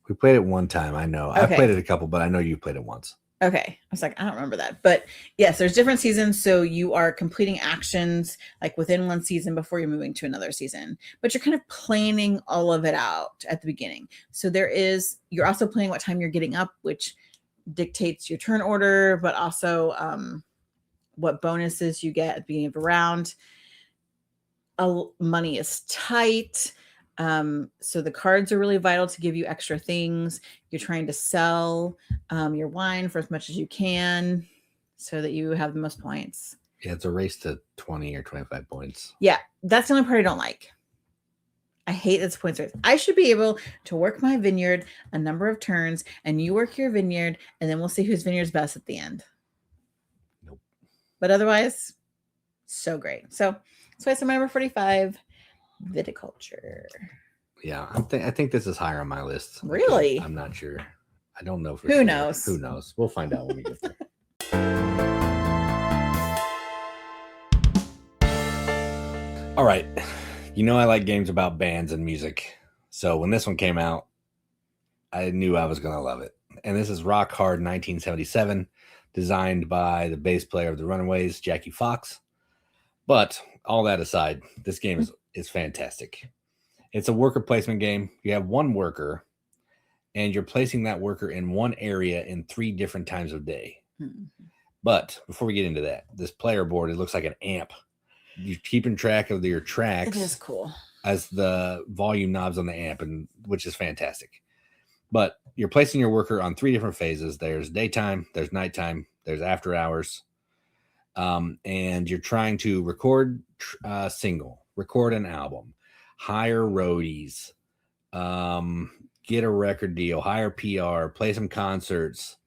S2: We played it one time. I know. Okay. I played it a couple, but I know you played it once.
S1: Okay. I was like, I don't remember that. But yes, there's different seasons. So you are completing actions like within one season before you're moving to another season. But you're kind of planning all of it out at the beginning. So you're also planning what time you're getting up, which dictates your turn order, but also what bonuses you get at the beginning of a round. Money is tight. So the cards are really vital to give you extra things. You're trying to sell your wine for as much as you can so that you have the most points.
S2: Yeah, it's a race to 20 or 25 points.
S1: Yeah, that's the only part I don't like. I hate this points race. I should be able to work my vineyard a number of turns and you work your vineyard and then we'll see whose vineyard's best at the end.
S2: Nope.
S1: But otherwise, so great. So that's why it's my number 45. Viticulture.
S2: Yeah, I think this is higher on my list.
S1: Really?
S2: I'm not sure. I don't know for
S1: Who
S2: sure.
S1: knows?
S2: Who knows? We'll find out when we get there. All right. I like games about bands and music. So when this one came out, I knew I was going to love it. And this is Rock Hard 1977, designed by the bass player of the Runaways, Jackie Fox. But all that aside, this game is fantastic. It's a worker placement game. You have one worker, and you're placing that worker in one area in 3 different times of day. Mm-hmm. But before we get into that, this player board, it looks like an amp. You're keeping track of your tracks.
S1: It is cool.
S2: As the volume knobs on the amp, which is fantastic. But you're placing your worker on 3 different phases. There's daytime, there's nighttime, there's after hours. And you're trying to record a single, record an album, hire roadies, get a record deal, hire PR, play some concerts.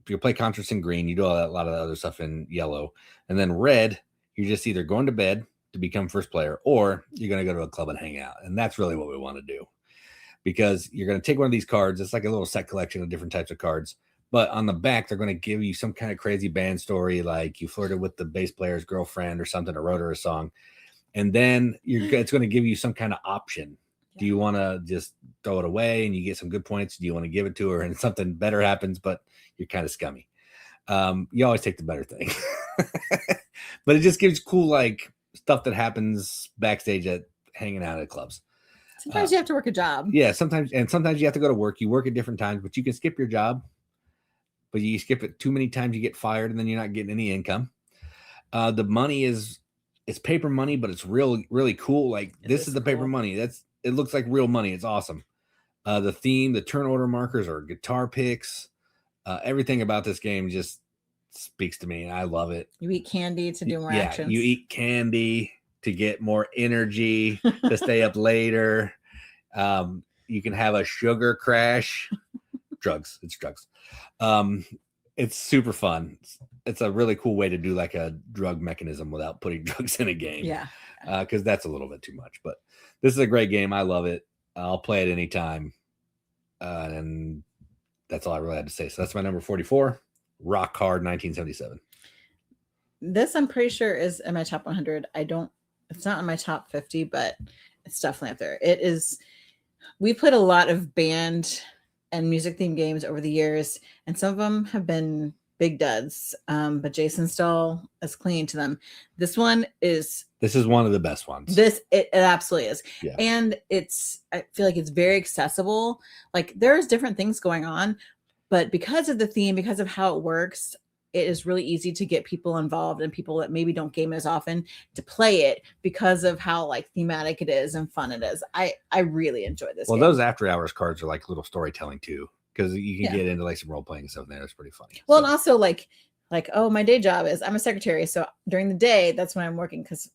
S2: You play concerts in green. You do a lot of the other stuff in yellow. And then red, you're just either going to bed to become first player, or you're going to go to a club and hang out. And that's really what we want to do, because you're going to take one of these cards. It's like a little set collection of different types of cards. But on the back, they're going to give you some kind of crazy band story, like you flirted with the bass player's girlfriend or something, or wrote her a song. And then it's going to give you some kind of option. Do you want to just throw it away and you get some good points? Do you want to give it to her and something better happens, but you're kind of scummy? You always take the better thing. But it just gives cool, like, stuff that happens backstage at hanging out at clubs.
S1: Sometimes you have to work a job.
S2: Yeah, sometimes you have to go to work. You work at different times, but you can skip your job. But you skip it too many times, you get fired, and then you're not getting any income. The money it's paper money, but it's really cool. Like, this is the paper money. It looks like real money. It's awesome. The theme, the turn order markers are guitar picks. Everything about this game just speaks to me. I love it.
S1: You eat candy to do more actions.
S2: You eat candy to get more energy to stay up later. You can have a sugar crash. Drugs. It's drugs. It's super fun. It's a really cool way to do like a drug mechanism without putting drugs in a game.
S1: Yeah.
S2: Because that's a little bit too much. But this is a great game. I love it. I'll play it anytime. And that's all I really had to say. So that's my number 44, Rock Hard 1977.
S1: This, I'm pretty sure, is in my top 100. It's not in my top 50, but it's definitely up there. It is. We played a lot of band and music themed games over the years, and some of them have been big duds. But Jason still is clinging to them. This one is.
S2: This is one of the best ones.
S1: It absolutely is.
S2: Yeah.
S1: And I feel like it's very accessible. Like, there's different things going on, but because of the theme, because of how it works, it is really easy to get people involved, and people that maybe don't game as often to play it because of how, like, thematic it is and fun it is. I really enjoy this.
S2: Well,
S1: game.
S2: those after hours cards are like little storytelling too, because you can get into like some role playing stuff in there. It's pretty funny.
S1: Well, and also like, oh, my day job is I'm a secretary, so during the day that's when I'm working, because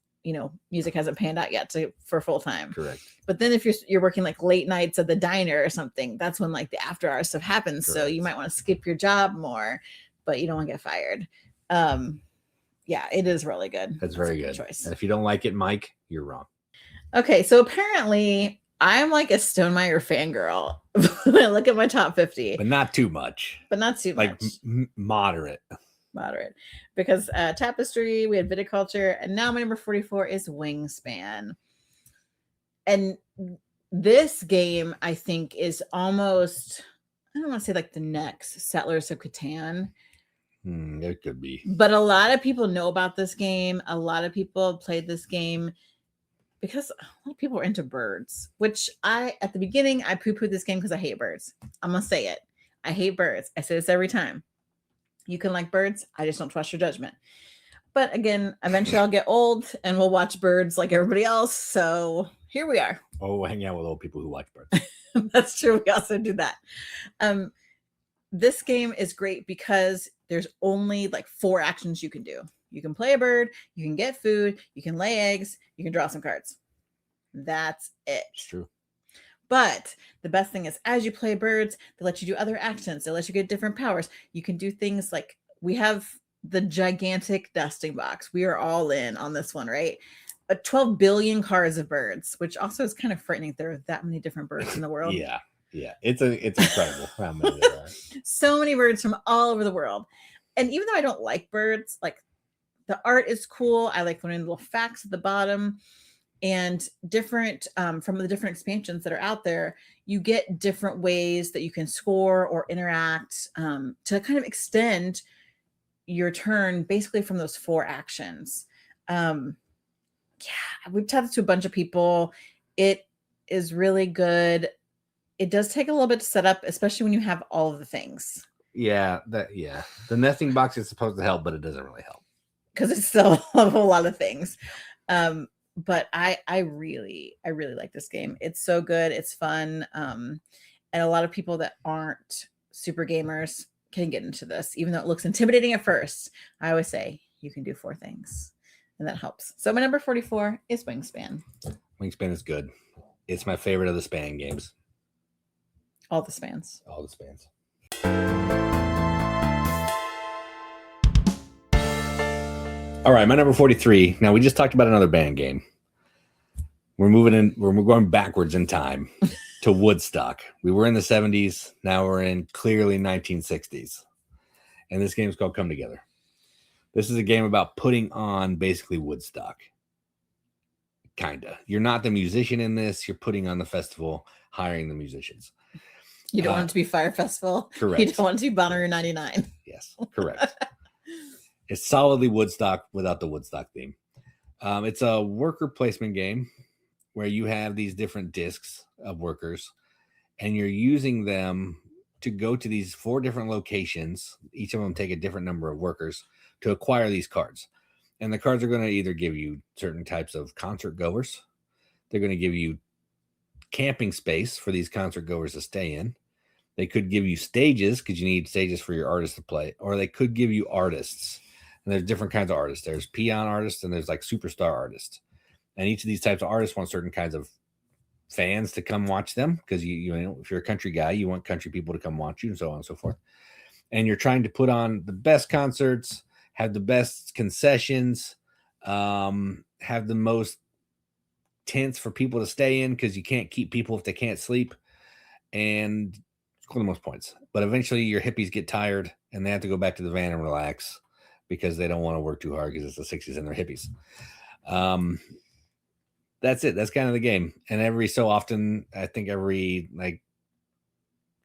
S1: music hasn't panned out yet for full time.
S2: Correct.
S1: But then if you're working like late nights at the diner or something, that's when like the after hours stuff happens. Correct. So you might want to skip your job more, but you don't want to get fired. Yeah, it is really good.
S2: That's very good choice. And if you don't like it, Mike, you're wrong.
S1: Okay, so apparently I'm like a Stonemaier fangirl when I look at my top 50.
S2: But not too much.
S1: Like
S2: moderate.
S1: Because Tapestry, we had Viticulture, and now my number 44 is Wingspan. And this game, I think, is almost, I don't want to say like the next Settlers of Catan.
S2: It could be.
S1: But a lot of people know about this game. A lot of people have played this game because a lot of people are into birds, which at the beginning, I poo-pooed this game because I hate birds. I'm going to say it. I hate birds. I say this every time. You can like birds. I just don't trust your judgment. But again, eventually I'll get old and we'll watch birds like everybody else. So here we are.
S2: Oh, hang out with old people who watch birds.
S1: That's true. We also do that. This game is great because there's only like 4 actions you can do. You can play a bird, you can get food, you can lay eggs, you can draw some cards. That's it.
S2: It's true.
S1: But the best thing is, as you play birds, they let you do other actions. They let you get different powers. You can do things like, we have the gigantic dusting box. We are all in on this one, right? 12 billion cards of birds, which also is kind of frightening. There are that many different birds in the world.
S2: Yeah. It's incredible how many there are.
S1: So many birds from all over the world. And even though I don't like birds, like, the art is cool. I like learning little facts at the bottom. And different from the different expansions that are out there, you get different ways that you can score or interact to kind of extend your turn, basically from those 4 actions. We've talked to a bunch of people. It is really good. It does take a little bit to set up, especially when you have all of the things.
S2: Yeah, the nesting box is supposed to help, but it doesn't really help
S1: because it's still a whole lot of things. But I really like this game. It's so good. It's fun. And And a lot of people that aren't super gamers can get into this, even though it looks intimidating at first. I always say you can do 4 things, and that helps. So my number 44 is Wingspan.
S2: Wingspan is good. It's my favorite of the span games.
S1: All the spans.
S2: All the spans. All right, my number 43. Now we just talked about another band game. We're going backwards in time to Woodstock. We were in the 70s. Now we're in clearly 1960s. And this game is called Come Together. This is a game about putting on basically Woodstock. Kinda. You're not the musician in this. You're putting on the festival, hiring the musicians.
S1: You don't want it to be Fire Festival.
S2: Correct.
S1: You don't want it to be Bonnaroo 99.
S2: Yes, correct. It's solidly Woodstock without the Woodstock theme. It's a worker placement game where you have these different discs of workers, and you're using them to go to these 4 different locations. Each of them take a different number of workers to acquire these cards. And the cards are going to either give you certain types of concert goers. They're going to give you camping space for these concert goers to stay in. They could give you stages because you need stages for your artists to play, or they could give you artists. And there's different kinds of artists. There's peon artists and there's like superstar artists. And each of these types of artists want certain kinds of fans to come watch them because you know, if you're a country guy, you want country people to come watch you and so on and so forth. And you're trying to put on the best concerts, have the best concessions, have the most tents for people to stay in because you can't keep people if they can't sleep, and score the most points. But eventually your hippies get tired and they have to go back to the van and relax because they don't want to work too hard because it's the 60s and they're hippies. That's it. That's kind of the game. And every so often, I think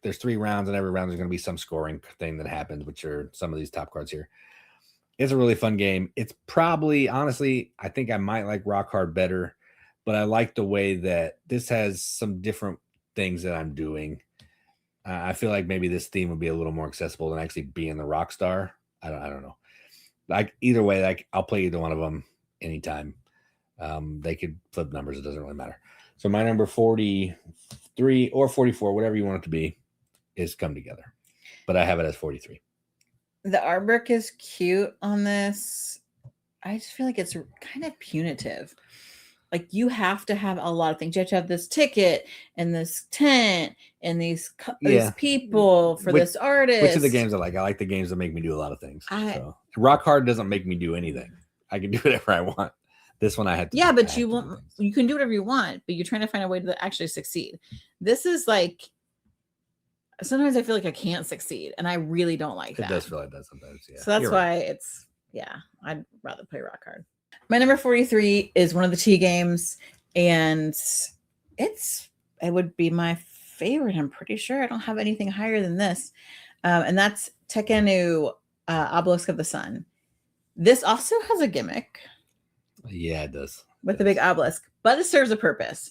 S2: there's 3 rounds, and every round there's going to be some scoring thing that happens, which are some of these top cards here. It's a really fun game. It's probably, honestly, I think I might like Rock Hard better, but I like the way that this has some different things that I'm doing. I feel like maybe this theme would be a little more accessible than actually being the rock star. I don't know. Like either way, like I'll play either one of them anytime. They could flip numbers. It doesn't really matter. So my number 43 or 44, whatever you want it to be, is Come Together. But I have it as 43.
S1: The artwork is cute on this. I just feel like it's kind of punitive. Like you have to have a lot of things. You have to have this ticket and this tent and these people for this artist.
S2: Which of the games I like? I like the games that make me do a lot of things. So Rock Hard doesn't make me do anything. I can do whatever I want. This one I had to.
S1: Yeah, but you can do whatever you want, but you're trying to find a way to actually succeed. This is like, sometimes I feel like I can't succeed, and I really don't like that.
S2: It does feel like that sometimes, yeah.
S1: So that's why I'd rather play Rock Hard. My number 43 is one of the T games, and it would be my favorite. I'm pretty sure I don't have anything higher than this, and that's Tekkenu Obelisk of the Sun. This also has a gimmick.
S2: Yeah, it does.
S1: With the big obelisk, but it serves a purpose.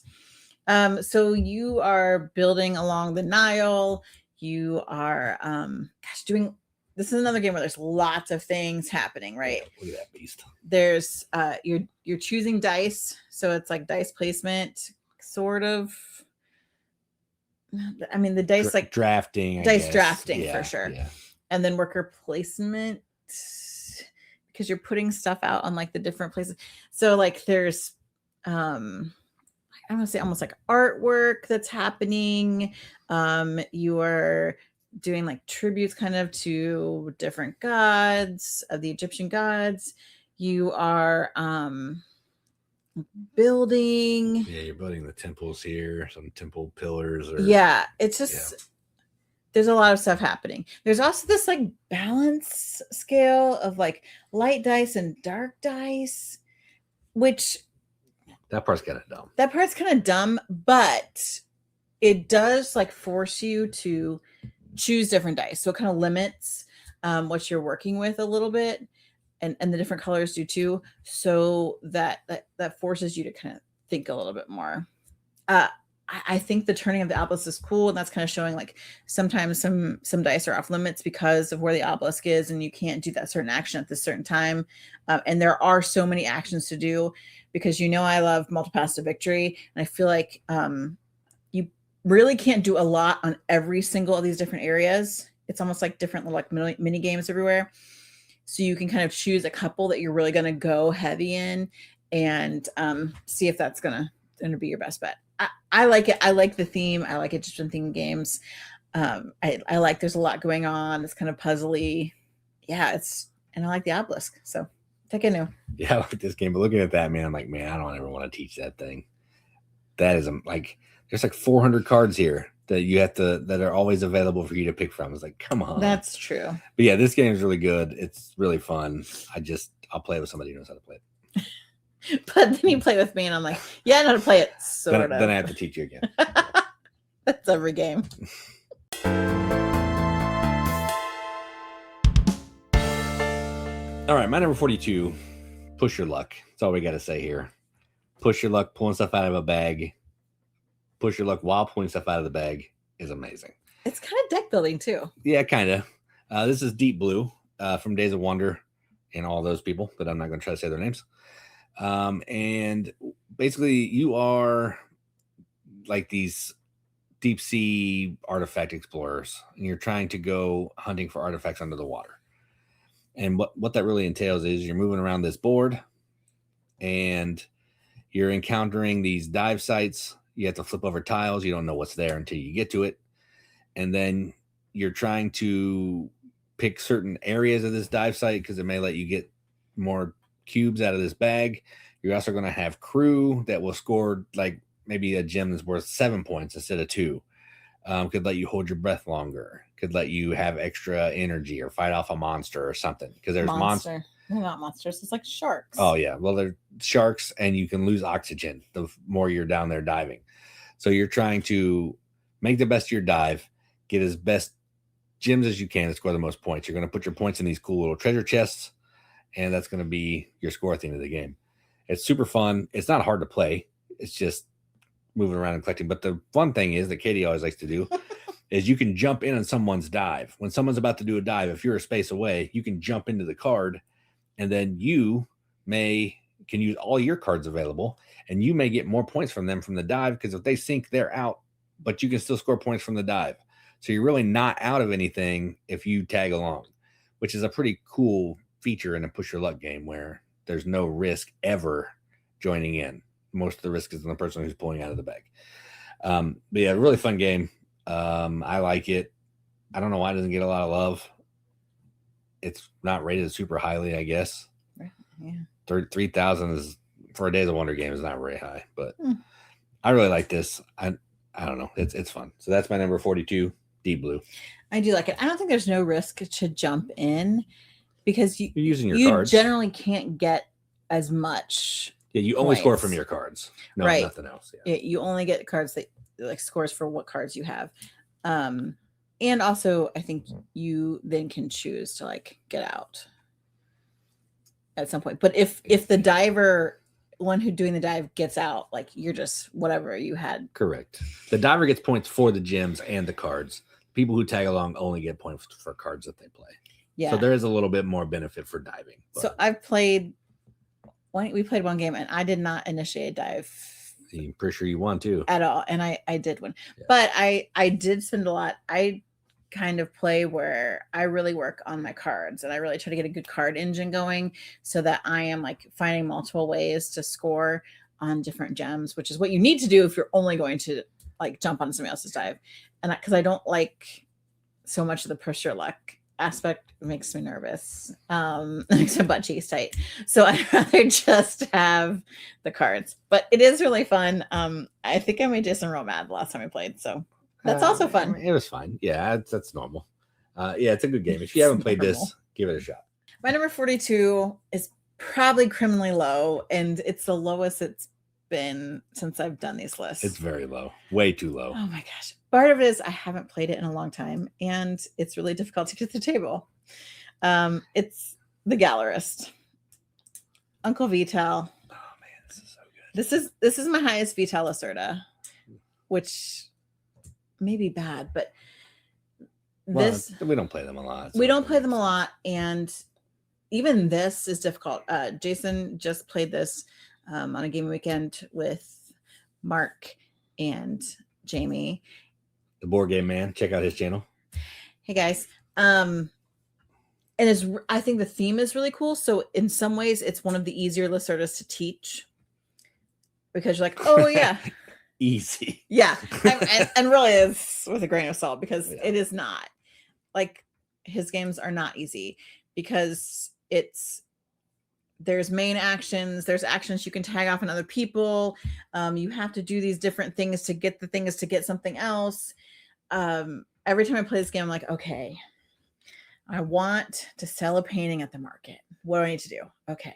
S1: So you are building along the Nile. You are doing. This is another game where there's lots of things happening, right?
S2: Yeah, look at that beast.
S1: There's you're choosing dice, so it's like dice placement, sort of. I mean, the dice like
S2: drafting,
S1: drafting for sure, and then worker placement because you're putting stuff out on like the different places. So like there's I want to say almost like artwork that's happening. You are doing like tributes kind of to different gods of the Egyptian gods. You are building.
S2: Yeah, you're building the temples here, some temple pillars.
S1: It's just there's a lot of stuff happening. There's also this like balance scale of like light dice and dark dice, which
S2: that part's kind of dumb.
S1: That part's kind of dumb, but it does like force you to choose different dice. So it kind of limits what you're working with a little bit, and the different colors do too. So that forces you to kind of think a little bit more. I think the turning of the obelisk is cool, and that's kind of showing like sometimes some dice are off limits because of where the obelisk is, and you can't do that certain action at this certain time. And there are so many actions to do because I love multipass to victory, and I feel like really can't do a lot on every single of these different areas. It's almost like different like mini games everywhere. So you can kind of choose a couple that you're really going to go heavy in and see if that's going to be your best bet. I like it. I like the theme. I like Egyptian themed games. I like there's a lot going on. It's kind of puzzly. Yeah, and I like the obelisk. So take a new.
S2: Yeah, I like this game. But looking at that, man, I'm like, man, I don't ever want to teach that thing. That is like, there's like 400 cards here that are always available for you to pick from. It's like, come on.
S1: That's true.
S2: But yeah, this game is really good. It's really fun. I'll play with somebody who knows how to play it.
S1: But then you play with me and I'm like, yeah, I know how to play it. Then
S2: I have to teach you again.
S1: That's every game.
S2: All right, my number 42, push your luck. That's all we got to say here. Push your luck, pulling stuff out of a bag. Push your luck while pulling stuff out of the bag is amazing.
S1: It's kind of deck building too.
S2: Yeah, kind of. This is Deep Blue from Days of Wonder and all those people, but I'm not going to try to say their names. And basically, you are like these deep sea artifact explorers, and you're trying to go hunting for artifacts under the water. And what that really entails is you're moving around this board, and you're encountering these dive sites. You have to flip over tiles. You don't know what's there until you get to it. And then you're trying to pick certain areas of this dive site because it may let you get more cubes out of this bag. You're also going to have crew that will score like maybe a gem that's worth 7 points instead of 2. Could let you hold your breath longer. Could let you have extra energy or fight off a monster or something. Because there's monsters.
S1: They're not monsters. It's like sharks.
S2: Oh, yeah. Well, they're sharks, and you can lose oxygen the more you're down there diving. So you're trying to make the best of your dive, get as best gems as you can to score the most points. You're going to put your points in these cool little treasure chests, and that's going to be your score at the end of the game. It's super fun. It's not hard to play. It's just moving around and collecting. But the fun thing is that Katie always likes to do is you can jump in on someone's dive. When someone's about to do a dive, if you're a space away, you can jump into the card, and then you can use all your cards available, and you may get more points from them from the dive, because if they sink, they're out, but you can still score points from the dive. So you're really not out of anything if you tag along, which is a pretty cool feature in a push your luck game where there's no risk ever joining in. Most of the risk is on the person who's pulling out of the bag. But yeah, really fun game. I like it. I don't know why it doesn't get a lot of love. It's not rated super highly, I guess.
S1: Yeah.
S2: 3,000 is for a Days of Wonder game is not very high, but I really like this. I don't know. It's fun. So that's my number 42, Deep Blue.
S1: I do like it. I don't think there's no risk to jump in because
S2: you're using your cards.
S1: Generally can't get as much.
S2: Yeah, you only score from your cards. No, right. Nothing else.
S1: Yeah. You only get cards that like scores for what cards you have. And also I think you then can choose to like get out at some point. But if the one who's doing the dive gets out, like you're just whatever you had.
S2: Correct. The diver gets points for the gems and the cards. People who tag along only get points for cards that they play. Yeah. So there is a little bit more benefit for diving.
S1: So I've played we played one game and I did not initiate dive.
S2: I'm pretty sure you won too.
S1: At all. And I did win. Yeah. But I did spend a lot. I kind of play where I really work on my cards and I really try to get a good card engine going so that I am like finding multiple ways to score on different gems, which is what you need to do if you're only going to like jump on somebody else's dive. And because I don't like so much of the push your luck aspect, makes me nervous. Makes my butt cheeks tight. So I'd rather just have the cards, but it is really fun. I think I made Jason real mad the last time we played. So that's also fun.
S2: It was fine. Yeah, that's normal. Yeah, it's a good game. If you haven't played this, give it a shot.
S1: My number 42 is probably criminally low, and it's the lowest it's been since I've done these lists.
S2: It's very low. Way too low.
S1: Oh my gosh. Part of it is I haven't played it in a long time, and it's really difficult to get to the table. It's The Gallerist. Uncle Vital.
S2: Oh man, this is so good.
S1: This is my highest Vital Lacerda, which may be bad, but
S2: we don't play them a lot.
S1: We don't play them a lot, and even this is difficult. Jason just played this on a game weekend with Mark and Jamie.
S2: The Board Game Man. Check out his channel.
S1: Hey guys. And I think the theme is really cool. So in some ways, it's one of the easier Lacerdas to teach because you're like, oh yeah,
S2: easy.
S1: Yeah, and really is with a grain of salt because it is not. Like his games are not easy because there's main actions, there's actions you can tag off on other people. You have to do these different things to get the things to get something else. Every time I play this game, I'm like, okay, I want to sell a painting at the market. What do I need to do? Okay.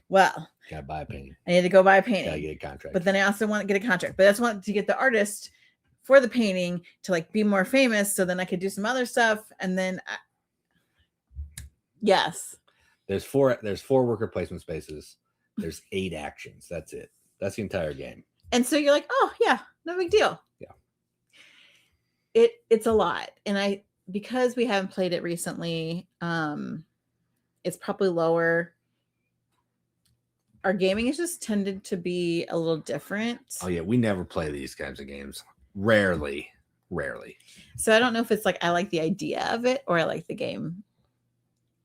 S1: Well,
S2: gotta buy a painting.
S1: I need to go buy a painting.
S2: Gotta get a contract.
S1: But then I also want to get a contract. But I just want to get the artist for the painting to like be more famous, so then I could do some other stuff. And then, yes,
S2: there's four worker placement spaces. There's 8 actions. That's it. That's the entire game.
S1: And so you're like, oh yeah, no big deal.
S2: Yeah.
S1: It's a lot, and because we haven't played it recently, it's probably lower. Our gaming has just tended to be a little different.
S2: Oh yeah, we never play these kinds of games. Rarely.
S1: So I don't know if it's like I like the idea of it or I like the game.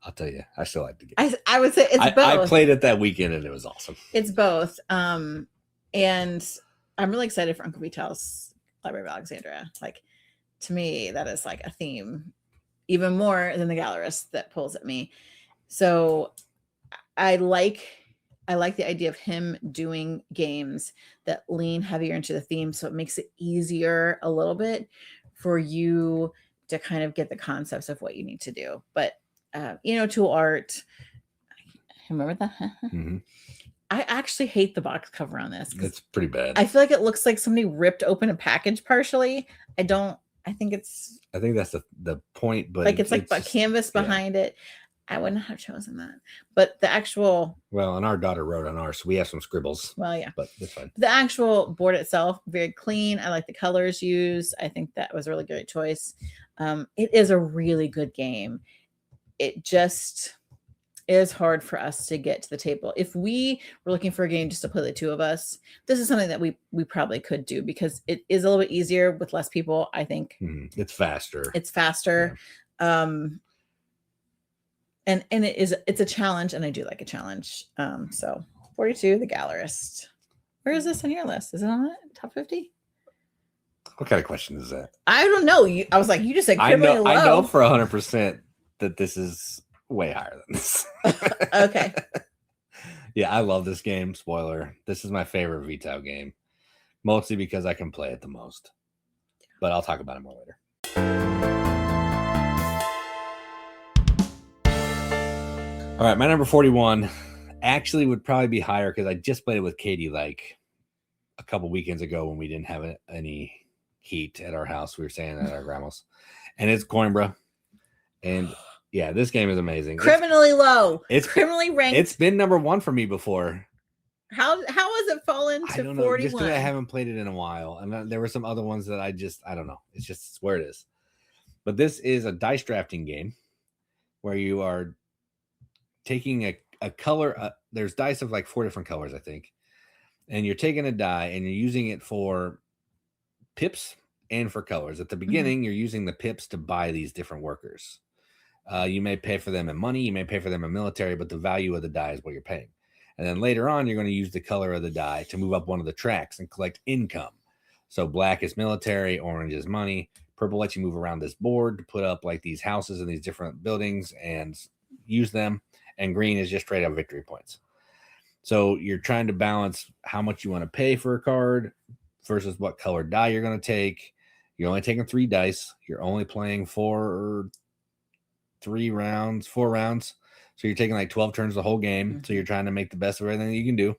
S2: I'll tell you, I still like the game.
S1: I would say it's both.
S2: I played it that weekend and it was awesome.
S1: It's both. And I'm really excited for Uncle Vitel's Library of Alexandria. Like, to me, that is like a theme even more than the Gallerist that pulls at me. So I like the idea of him doing games that lean heavier into the theme. So it makes it easier a little bit for you to kind of get the concepts of what you need to do. But, tool art, remember that?
S2: Mm-hmm.
S1: I actually hate the box cover on this.
S2: It's pretty bad.
S1: I feel like it looks like somebody ripped open a package partially. I think that's
S2: the point, but
S1: like it's like a canvas behind it. I wouldn't have chosen that. But the actual...
S2: Well, and our daughter wrote on ours, so we have some scribbles.
S1: Well, yeah.
S2: But it's fine.
S1: The actual board itself, very clean. I like the colors used. I think that was a really great choice. It is a really good game. It just is hard for us to get to the table. If we were looking for a game just to play the two of us, this is something that we probably could do because it is a little bit easier with less people, I think.
S2: Mm-hmm. It's faster.
S1: Yeah. And it's a challenge, and I do like a challenge. So 42, the Gallerist. Where is this on your list? Is it on the top 50?
S2: What kind of question is that?
S1: I don't know. I was like, you just said criminally low.
S2: I know for 100% that this is way higher than this.
S1: Okay.
S2: Yeah, I love this game. Spoiler. This is my favorite Vital game. Mostly because I can play it the most. But I'll talk about it more later. All right, my number 41 actually would probably be higher because I just played it with Katie like a couple weekends ago when we didn't have any heat at our house. We were staying at our grandma's. And it's Coimbra. And yeah, this game is amazing.
S1: Criminally low. It's criminally ranked.
S2: It's been number 1 for me before.
S1: How has it fallen to 41? Know,
S2: just because I haven't played it in a while. And there were some other ones that I don't know. It's where it is. But this is a dice drafting game where you are taking a color. There's dice of like 4 different colors, I think. And you're taking a die and you're using it for pips and for colors. At the beginning, you're using the pips to buy these different workers. You may pay for them in money. You may pay for them in military, but the value of the die is what you're paying. And then later on, you're going to use the color of the die to move up one of the tracks and collect income. So black is military, orange is money. Purple lets you move around this board to put up like these houses and these different buildings and use them. And green is just straight up victory points. So you're trying to balance how much you want to pay for a card versus what color die you're going to take. You're only taking 3 dice. You're only playing 4 rounds. So you're taking like 12 turns the whole game. Mm-hmm. So you're trying to make the best of everything that you can do.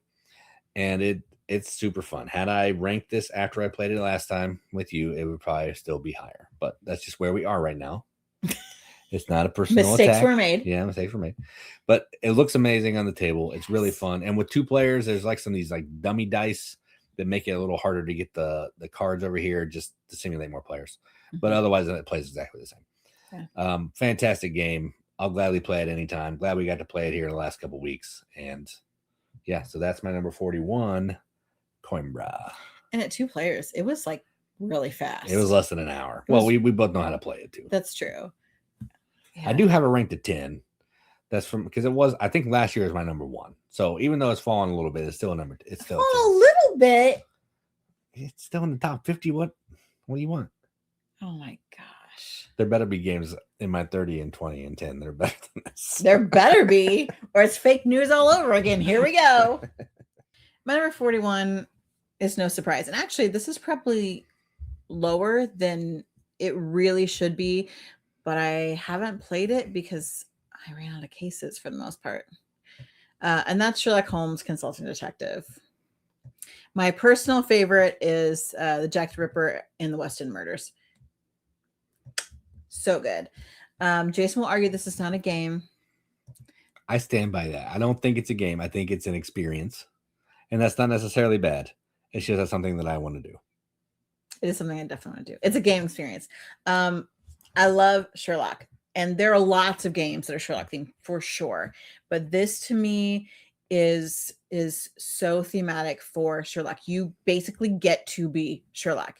S2: And it's super fun. Had I ranked this after I played it last time with you, it would probably still be higher. But that's just where we are right now. It's not a personal
S1: mistakes
S2: attack.
S1: Were made.
S2: Yeah, mistakes were made. But it looks amazing on the table. It's really fun. And with 2 players, there's like some of these like dummy dice that make it a little harder to get the cards over here just to simulate more players. Mm-hmm. But otherwise, it plays exactly the same. Yeah. Fantastic game. I'll gladly play it anytime. Glad we got to play it here in the last couple of weeks. And yeah, so that's my number 41, Coimbra.
S1: And at 2 players, it was like really fast.
S2: It was less than an hour. Well, we both know how to play it too.
S1: That's true.
S2: Yeah. I do have a rank to 10. That's from because it was. I think last year was my number 1. So even though it's fallen a little bit, it's still a number. It's still
S1: a little bit.
S2: It's still in the top 50. What do you want?
S1: Oh my gosh!
S2: There better be games in my 30 and 20 and 10. They're better than this.
S1: There better be, or it's fake news all over again. Here we go. My number 41 is no surprise, and actually, this is probably lower than it really should be, but I haven't played it because I ran out of cases for the most part. And that's Sherlock Holmes Consulting Detective. My personal favorite is the Jack the Ripper and the West End Murders. So good. Jason will argue this is not a game.
S2: I stand by that. I don't think it's a game. I think it's an experience. And that's not necessarily bad. It's just something that I want to do.
S1: It is something I definitely want to do. It's a game experience. I love Sherlock. And there are lots of games that are Sherlock themed for sure. But this to me is so thematic for Sherlock. You basically get to be Sherlock.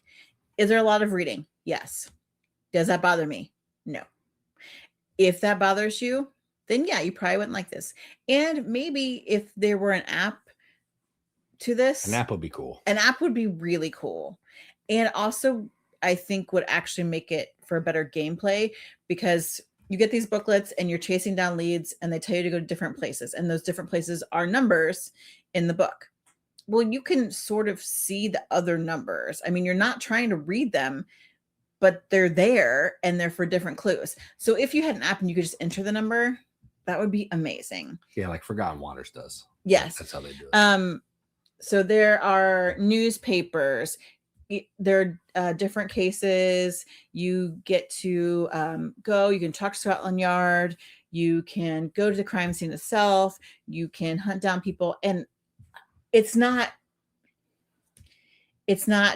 S1: Is there a lot of reading? Yes. Does that bother me? No. If that bothers you, then yeah, you probably wouldn't like this. And maybe if there were an app to this.
S2: An app would be cool.
S1: An app would be really cool. And also, I think would actually make it for a better gameplay because you get these booklets and you're chasing down leads and they tell you to go to different places. And those different places are numbers in the book. Well, you can sort of see the other numbers. I mean, you're not trying to read them, but they're there and they're for different clues. So if you had an app and you could just enter the number, that would be amazing.
S2: Yeah, like Forgotten Waters does.
S1: Yes.
S2: That's how they do it.
S1: So there are newspapers. There are different cases. You get to go. You can talk to Scotland Yard. You can go to the crime scene itself. You can hunt down people. And it's not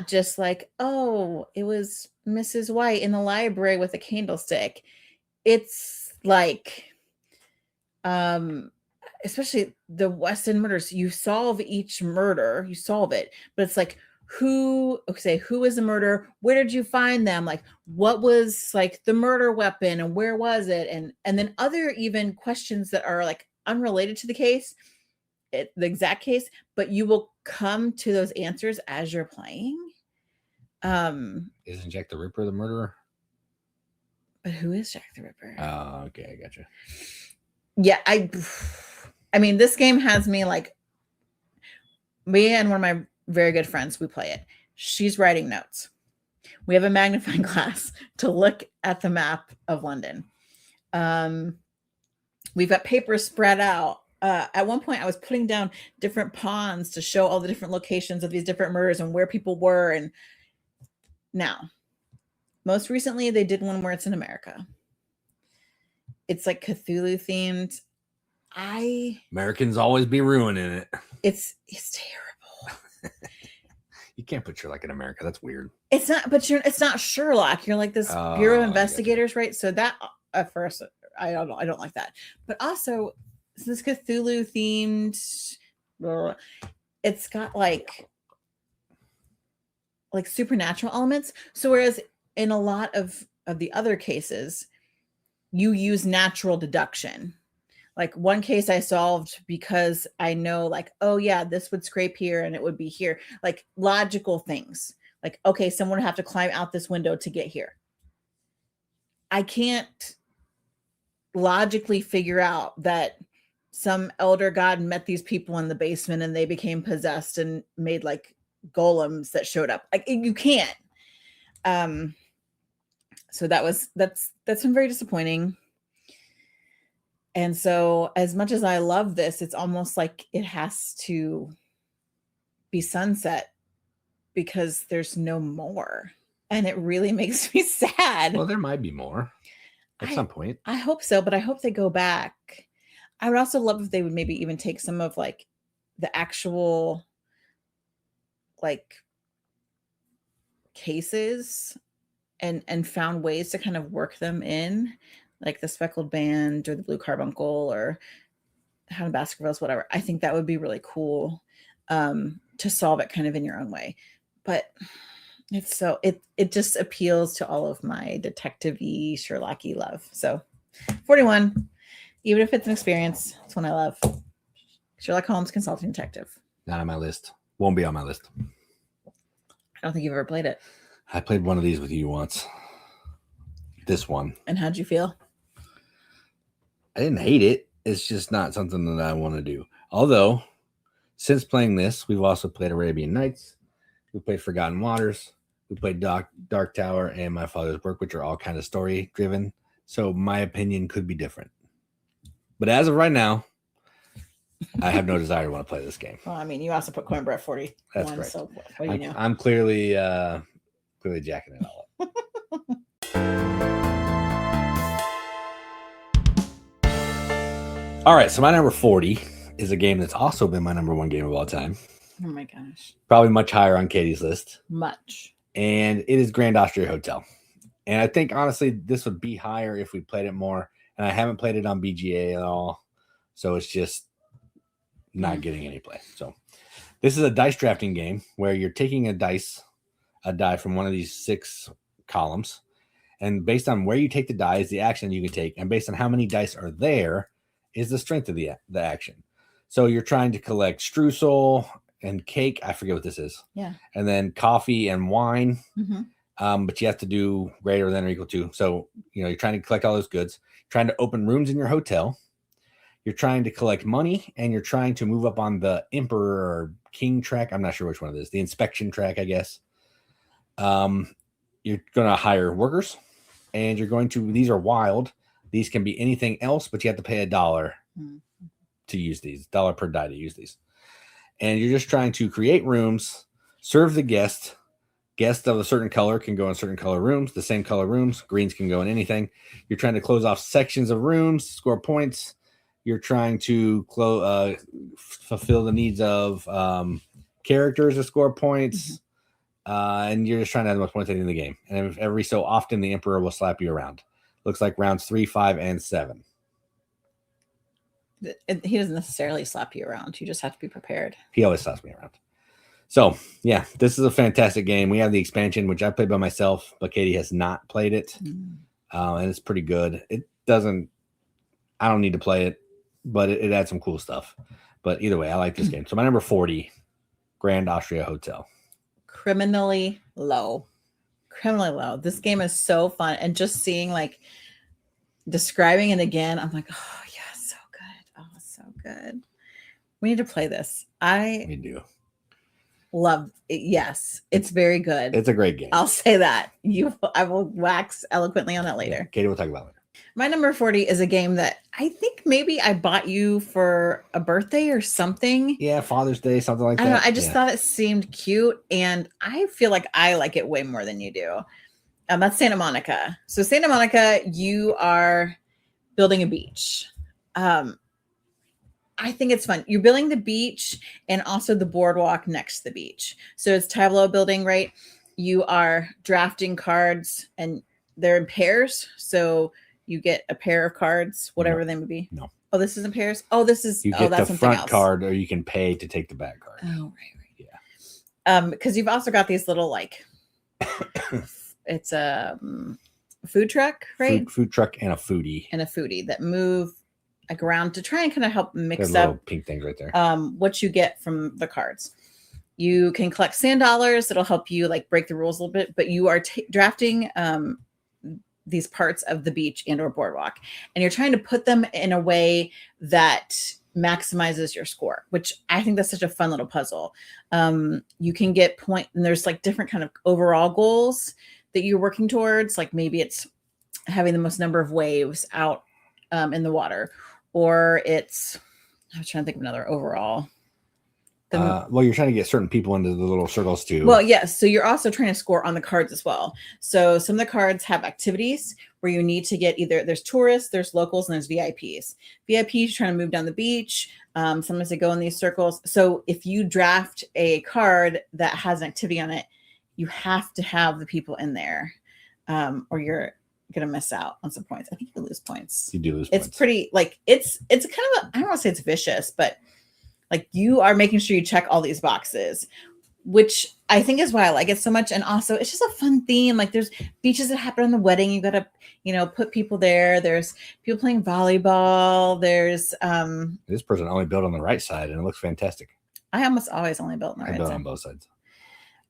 S1: just like, oh, it was Mrs. White in the library with a candlestick. It's like, especially the West End murders, you solve each murder, you solve it, but it's like, who is the murderer? Where did you find them? Like, what was like the murder weapon and where was it? And then other even questions that are like unrelated to the case, the exact case, but you will come to those answers as you're playing.
S2: Isn't Jack the Ripper the murderer?
S1: But who is Jack the Ripper?
S2: Oh, okay, I gotcha.
S1: Yeah, I mean, this game has me like, me and one of my very good friends, we play it. She's writing notes. We have a magnifying glass to look at the map of London. We've got papers spread out. At one point, I was putting down different pawns to show all the different locations of these different murders and where people were. And now, most recently, they did one where it's in America. It's like Cthulhu themed.
S2: Americans always be ruining it.
S1: It's terrible.
S2: You can't put Sherlock in America. That's weird.
S1: It's not, but it's not Sherlock. You're like this Bureau of Investigators, right? So that at first, I don't like that. But also, this Cthulhu themed, it's got like supernatural elements. So whereas in a lot of the other cases, you use natural deduction. Like one case I solved because I know like, oh yeah, this would scrape here and it would be here. Like logical things. Like, okay, someone would have to climb out this window to get here. I can't logically figure out that some elder god met these people in the basement and they became possessed and made like golems that showed up. Like you can't. So that's been very disappointing. And so as much as I love this, it's almost like it has to be sunset because there's no more. And it really makes me sad.
S2: Well, there might be more at some point.
S1: I hope so, but I hope they go back. I would also love if they would maybe even take some of like the actual like cases and found ways to kind of work them in, like the Speckled Band or the Blue Carbuncle or How to Baskervilles, whatever. I think that would be really cool to solve it kind of in your own way. But It's so it just appeals to all of my detective-y, Sherlock-y love. So 41, even if it's an experience, it's one I love. Sherlock Holmes Consulting Detective.
S2: Not on my list. Won't be on my list.
S1: I don't think you've ever played it.
S2: I played one of these with you once. This one.
S1: And how'd you feel?
S2: I didn't hate it. It's just not something that I want to do. Although, since playing this, we've also played Arabian Nights. We played Forgotten Waters. We played Dark Tower and My Father's Work, which are all kind of story driven. So my opinion could be different. But as of right now, I have no desire to want to play this game.
S1: Well, I mean, you also put Coimbra at 41.
S2: That's correct.
S1: So what do you know?
S2: I'm clearly jacking it all up. All right, so my number 40 is a game that's also been my number one game of all time.
S1: Oh my gosh.
S2: Probably much higher on Katie's list.
S1: Much.
S2: And it is Grand Austria Hotel. And I think, honestly, this would be higher if we played it more. And I haven't played it on BGA at all. So it's just not getting any play. So this is a dice drafting game where you're taking a die from one of these 6 columns. And based on where you take the die is the action you can take. And based on how many dice are there is the strength of the action. So you're trying to collect streusel and cake. I forget what this is.
S1: Yeah.
S2: And then coffee and wine.
S1: Mm-hmm.
S2: But you have to do greater than or equal to. So, you're trying to collect all those goods, trying to open rooms in your hotel. You're trying to collect money, and you're trying to move up on the emperor or king track. I'm not sure which one it is. The inspection track, I guess. You're going to hire workers, and these are wild. These can be anything else, but you have to pay $1 to use these, $1 per die to use these. And you're just trying to create rooms, serve the guest. Guests of a certain color can go in certain color rooms, the same color rooms. Greens can go in anything. You're trying to close off sections of rooms, score points. You're trying to fulfill the needs of characters to score points. And you're just trying to have the most points at the end of the game. And every so often, the Emperor will slap you around. Looks like rounds 3, 5, and 7.
S1: He doesn't necessarily slap you around. You just have to be prepared.
S2: He always slaps me around. So, yeah, this is a fantastic game. We have the expansion, which I played by myself, but Katie has not played it. And it's pretty good. I don't need to play it, but it adds some cool stuff. But either way, I like this game. So my number 40, Grand Austria Hotel.
S1: Criminally low. This game is so fun. And just seeing, describing it again, I'm like, oh, yeah, so good. Oh, so good. We need to play this.
S2: We do.
S1: Love it. Yes, it's very good.
S2: It's a great game.
S1: I'll say that. I will wax eloquently on it later.
S2: Yeah, Katie will talk about it later.
S1: My number 40 is a game that I think maybe I bought you for a birthday or something.
S2: Yeah, Father's Day, something like that.
S1: I don't know, I just thought it seemed cute, and I feel like I like it way more than you do. That's Santa Monica. So Santa Monica, you are building a beach. I think it's fun. You're building the beach and also the boardwalk next to the beach. So it's tableau building, right? You are drafting cards, and they're in pairs. So you get a pair of cards, whatever they may be.
S2: No.
S1: Oh, this isn't pairs? Oh, this is...
S2: You get
S1: that's
S2: the
S1: something
S2: front
S1: else.
S2: card, or you can pay to take the back card.
S1: Oh, right. Yeah. Because you've also got these little, it's a food truck, right?
S2: Food truck and a foodie.
S1: That move around to try and kind of help mix
S2: little
S1: up
S2: pink things right there.
S1: What you get from the cards. You can collect sand dollars that'll help you break the rules a little bit, but you are drafting these parts of the beach and or boardwalk, and you're trying to put them in a way that maximizes your score, which I think that's such a fun little puzzle. You can get point, and there's different kind of overall goals that you're working towards. Maybe it's having the most number of waves out in the water, or it's, I was trying to think of another overall.
S2: Well, you're trying to get certain people into the little circles too.
S1: Well, yes. So you're also trying to score on the cards as well. So some of the cards have activities where you need to get there's tourists, there's locals, and there's VIPs. VIPs trying to move down the beach. Sometimes they go in these circles. So if you draft a card that has an activity on it, you have to have the people in there, or you're going to miss out on some points. I think you lose points.
S2: You do lose points.
S1: It's pretty it's kind of I don't want to say it's vicious, but you are making sure you check all these boxes, which I think is why I like it so much. And also it's just a fun theme. Like there's beaches that happen on the wedding. You got to, put people there. There's people playing volleyball. There's
S2: This person only built on the right side and it looks fantastic.
S1: I almost always only built on the
S2: I
S1: right
S2: built
S1: side.
S2: on both sides.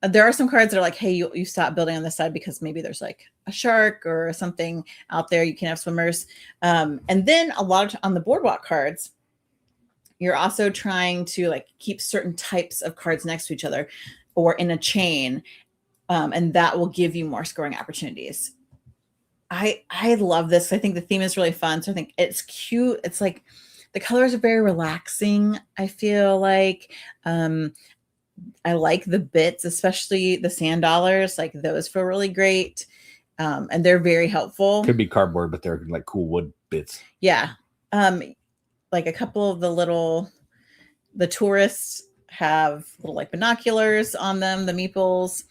S1: There are some cards that are like, hey, you stop building on this side because maybe there's like a shark or something out there. You can have swimmers. And then a lot of on the boardwalk cards, you're also trying to like keep certain types of cards next to each other or in a chain. And that will give you more scoring opportunities. I love this. I think the theme is really fun. So I think it's cute. It's like the colors are very relaxing. I feel like I like the bits, especially the sand dollars. Like those feel really great. And they're very helpful.
S2: Could be cardboard, but they're like cool wood bits.
S1: Yeah. Like a couple of the tourists have little like binoculars on them, the meeples.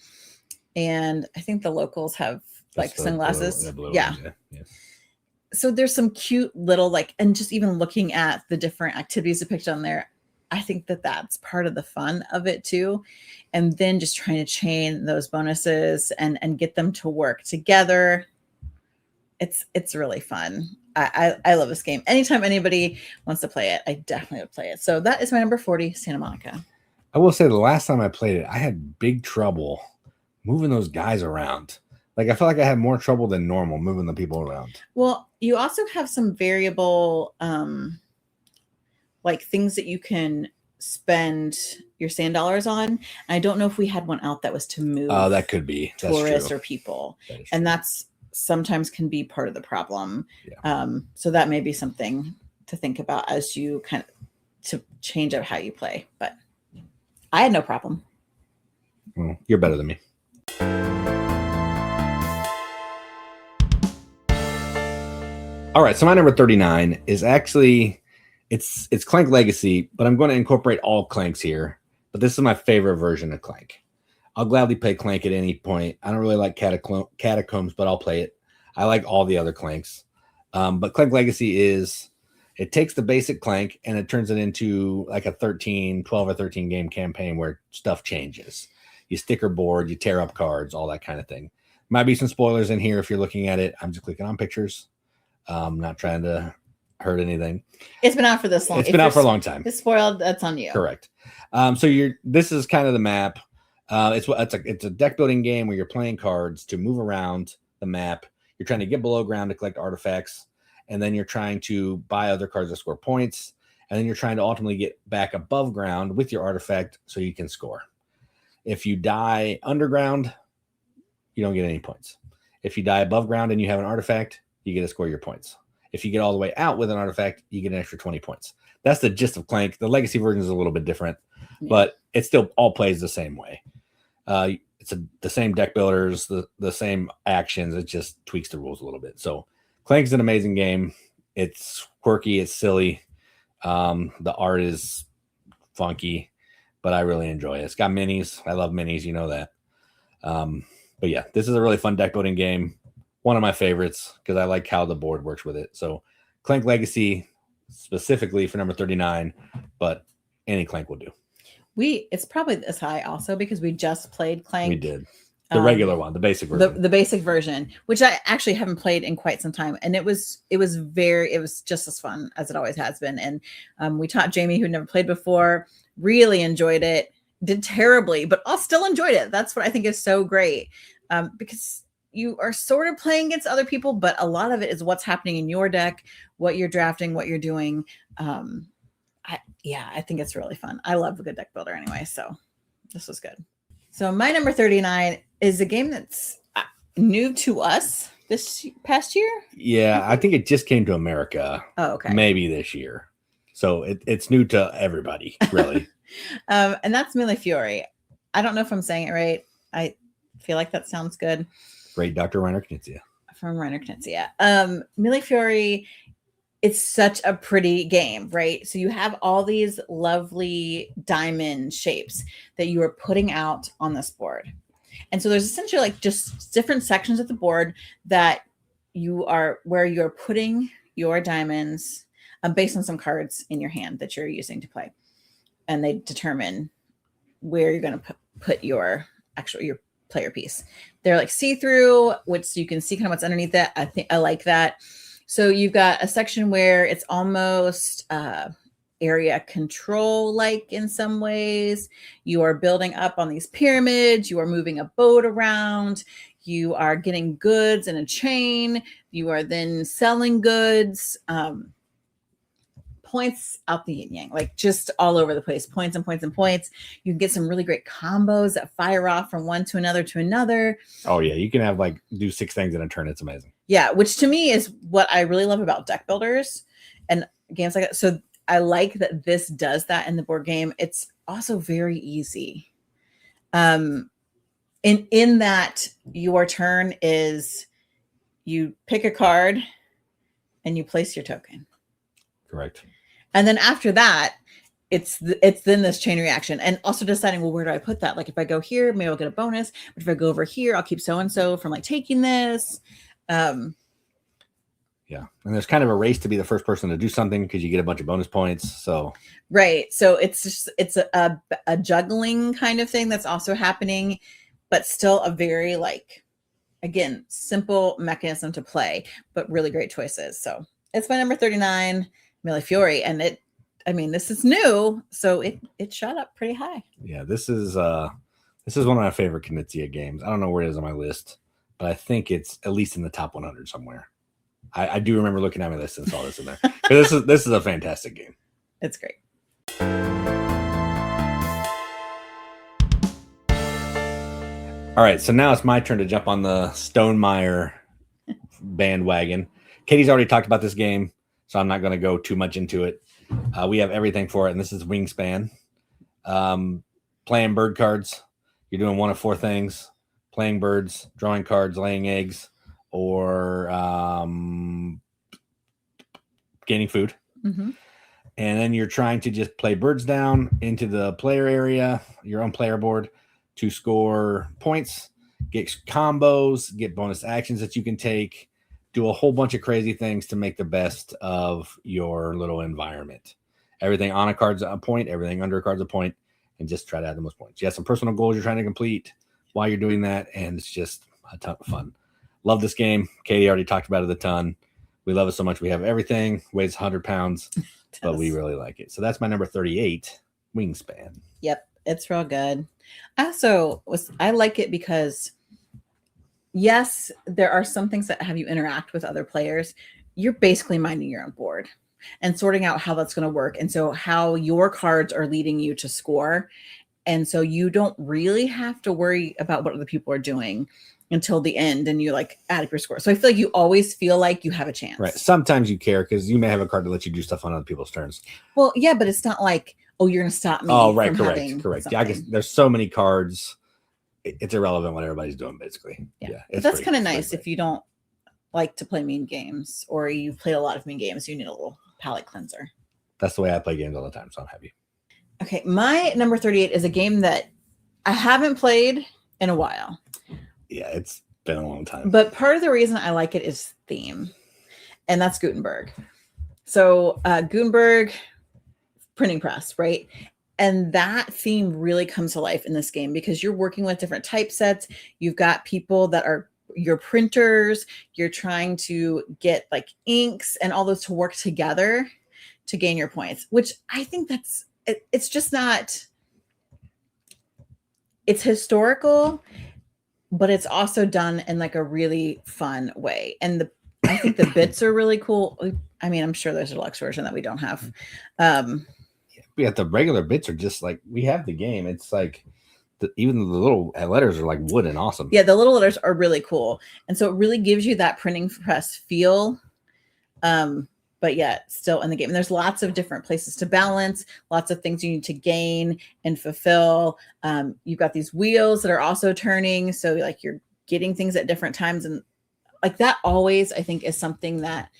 S1: And I think the locals have like sunglasses. Yeah. So there's some cute little like, and just even looking at the different activities depicted on there, I think that that's part of the fun of it too. And then just trying to chain those bonuses and get them to work together. It's really fun. I love this game. Anytime anybody wants to play it, I definitely would play it. So that is my number 40, Santa Monica.
S2: I will say the last time I played it, I had big trouble moving those guys around. Like I felt like I had more trouble than normal moving the people around.
S1: Well, you also have some variable like things that you can spend your sand dollars on. I don't know if we had one out that was to move.
S2: Oh, that could be
S1: tourists or people, and that's sometimes can be part of the problem. Yeah. So that may be something to think about as you kind of to change up how you play. But I had no problem.
S2: Well, you're better than me. All right, so my number 39 is actually it's Clank Legacy, but I'm going to incorporate all Clanks here. But this is my favorite version of Clank. I'll gladly play Clank at any point. I don't really like Catacombs, but I'll play it. I like all the other Clanks. But Clank Legacy it takes the basic Clank and it turns it into like a 12 or 13 game campaign where stuff changes. You sticker board, you tear up cards, all that kind of thing. Might be some spoilers in here if you're looking at it. I'm just clicking on pictures. Not trying to hurt anything.
S1: It's been out for this long.
S2: It's been out for a long time.
S1: It's spoiled. That's on you.
S2: Correct. So this is kind of the map. It's a deck building game where you're playing cards to move around the map. You're trying to get below ground to collect artifacts, and then you're trying to buy other cards to score points, and then you're trying to ultimately get back above ground with your artifact so you can score. If you die underground, you don't get any points. If you die above ground and you have an artifact, you get to score your points. If you get all the way out with an artifact, you get an extra 20 points. That's the gist of Clank. The Legacy version is a little bit different, but it still all plays the same way. It's the same deck builders, the same actions. It just tweaks the rules a little bit. So Clank is an amazing game. It's quirky. It's silly. The art is funky, but I really enjoy it. It's got minis. I love minis. You know that. But yeah, this is a really fun deck building game. One of my favorites because I like how the board works with it. So Clank Legacy specifically for number 39, but any Clank will do.
S1: It's probably this high also because we just played Clank.
S2: We did. The regular one, the basic version.
S1: The basic version, which I actually haven't played in quite some time. And it was just as fun as it always has been. And we taught Jamie, who never played before, really enjoyed it, did terribly, but I still enjoyed it. That's what I think is so great. Because you are sort of playing against other people, but a lot of it is what's happening in your deck, what you're drafting, what you're doing. I think it's really fun. I love a good deck builder anyway, so this was good. So my number 39 is a game that's new to us this past year.
S2: Yeah, I think it just came to America.
S1: Oh, okay.
S2: Maybe this year. So it's new to everybody, really.
S1: And that's Mille Fiori. I don't know if I'm saying it right. I feel like that sounds good.
S2: Great, Dr. Reiner Knizia.
S1: From Reiner Knizia. Mille Fiori, it's such a pretty game, right? So you have all these lovely diamond shapes that you are putting out on this board. And so there's essentially like just different sections of the board that where you're putting your diamonds based on some cards in your hand that you're using to play. And they determine where you're going to put your actual your player piece. They're like see-through, which you can see kind of what's underneath that. I think I like that. So you've got a section where it's almost area control like in some ways. You are building up on these pyramids. You are moving a boat around. You are getting goods in a chain. You are then selling goods. Points out the yin yang, like just all over the place. Points and points and points. You can get some really great combos that fire off from one to another to another.
S2: Oh yeah, you can have like do 6 things in a turn. It's amazing.
S1: Yeah, which to me is what I really love about deck builders and games like that. So I like that this does that in the board game. It's also very easy. In that your turn is you pick a card and you place your token.
S2: Correct.
S1: And then after that, it's then this chain reaction, and also deciding, well, where do I put that? Like if I go here, maybe I'll get a bonus. But if I go over here, I'll keep so-and-so from like taking this.
S2: Yeah. And there's kind of a race to be the first person to do something because you get a bunch of bonus points. So
S1: right. So it's a juggling kind of thing that's also happening, but still a very like, again, simple mechanism to play, but really great choices. So it's my number 39, Millefiori, and this is new, so it shot up pretty high.
S2: Yeah, this is one of my favorite Knizia games. I don't know where it is on my list, but I think it's at least in the top 100 somewhere. I do remember looking at my list and saw this in there. This is a fantastic game.
S1: It's great.
S2: All right, so now it's my turn to jump on the Stonemaier bandwagon. Katie's already talked about this game, so I'm not going to go too much into it. We have everything for it, and this is Wingspan. Playing bird cards. You're doing one of 4 things: playing birds, drawing cards, laying eggs, or gaining food.
S1: Mm-hmm.
S2: And then you're trying to just play birds down into the player area, your own player board, to score points, get combos, get bonus actions that you can take, do a whole bunch of crazy things to make the best of your little environment. Everything on a card's a point, everything under a card's a point, and just try to add the most points. You have some personal goals you're trying to complete while you're doing that, and it's just a ton of fun. Love this game. Katie already talked about it a ton. We love it so much. We have everything. Weighs 100 pounds, but we really like it. So that's my number 38, Wingspan.
S1: Yep, it's real good. I like it because, yes, there are some things that have you interact with other players. You're basically minding your own board and sorting out how that's going to work. And so how your cards are leading you to score. And so you don't really have to worry about what other people are doing until the end and you like add up your score. So I feel like you always feel like you have a chance.
S2: Right. Sometimes you care because you may have a card to let you do stuff on other people's turns.
S1: Well, yeah, but it's not like, oh, you're going to stop me.
S2: Oh, right. Correct. Yeah, I guess there's so many cards. It's irrelevant what everybody's doing, basically. Yeah.
S1: But that's kind of nice if you don't like to play mean games or you've played a lot of mean games. You need a little palate cleanser.
S2: That's the way I play games all the time. So I'm happy.
S1: Okay. My number 38 is a game that I haven't played in a while.
S2: Yeah, it's been a long time.
S1: But part of the reason I like it is theme, and that's Gutenberg. So Gutenberg printing press, right? And that theme really comes to life in this game because you're working with different typesets. You've got people that are your printers. You're trying to get like inks and all those to work together to gain your points, which I think it's just not, it's historical, but it's also done in like a really fun way. And I think the bits are really cool. I mean, I'm sure there's a deluxe version that we don't have.
S2: We got the regular bits are just like, we have the game. It's like even the little letters are like wood and awesome.
S1: Yeah, the little letters are really cool. And so it really gives you that printing press feel. But yet still in the game. And there's lots of different places to balance, lots of things you need to gain and fulfill. You've got these wheels that are also turning. So like you're getting things at different times. And like that always, I think, is something that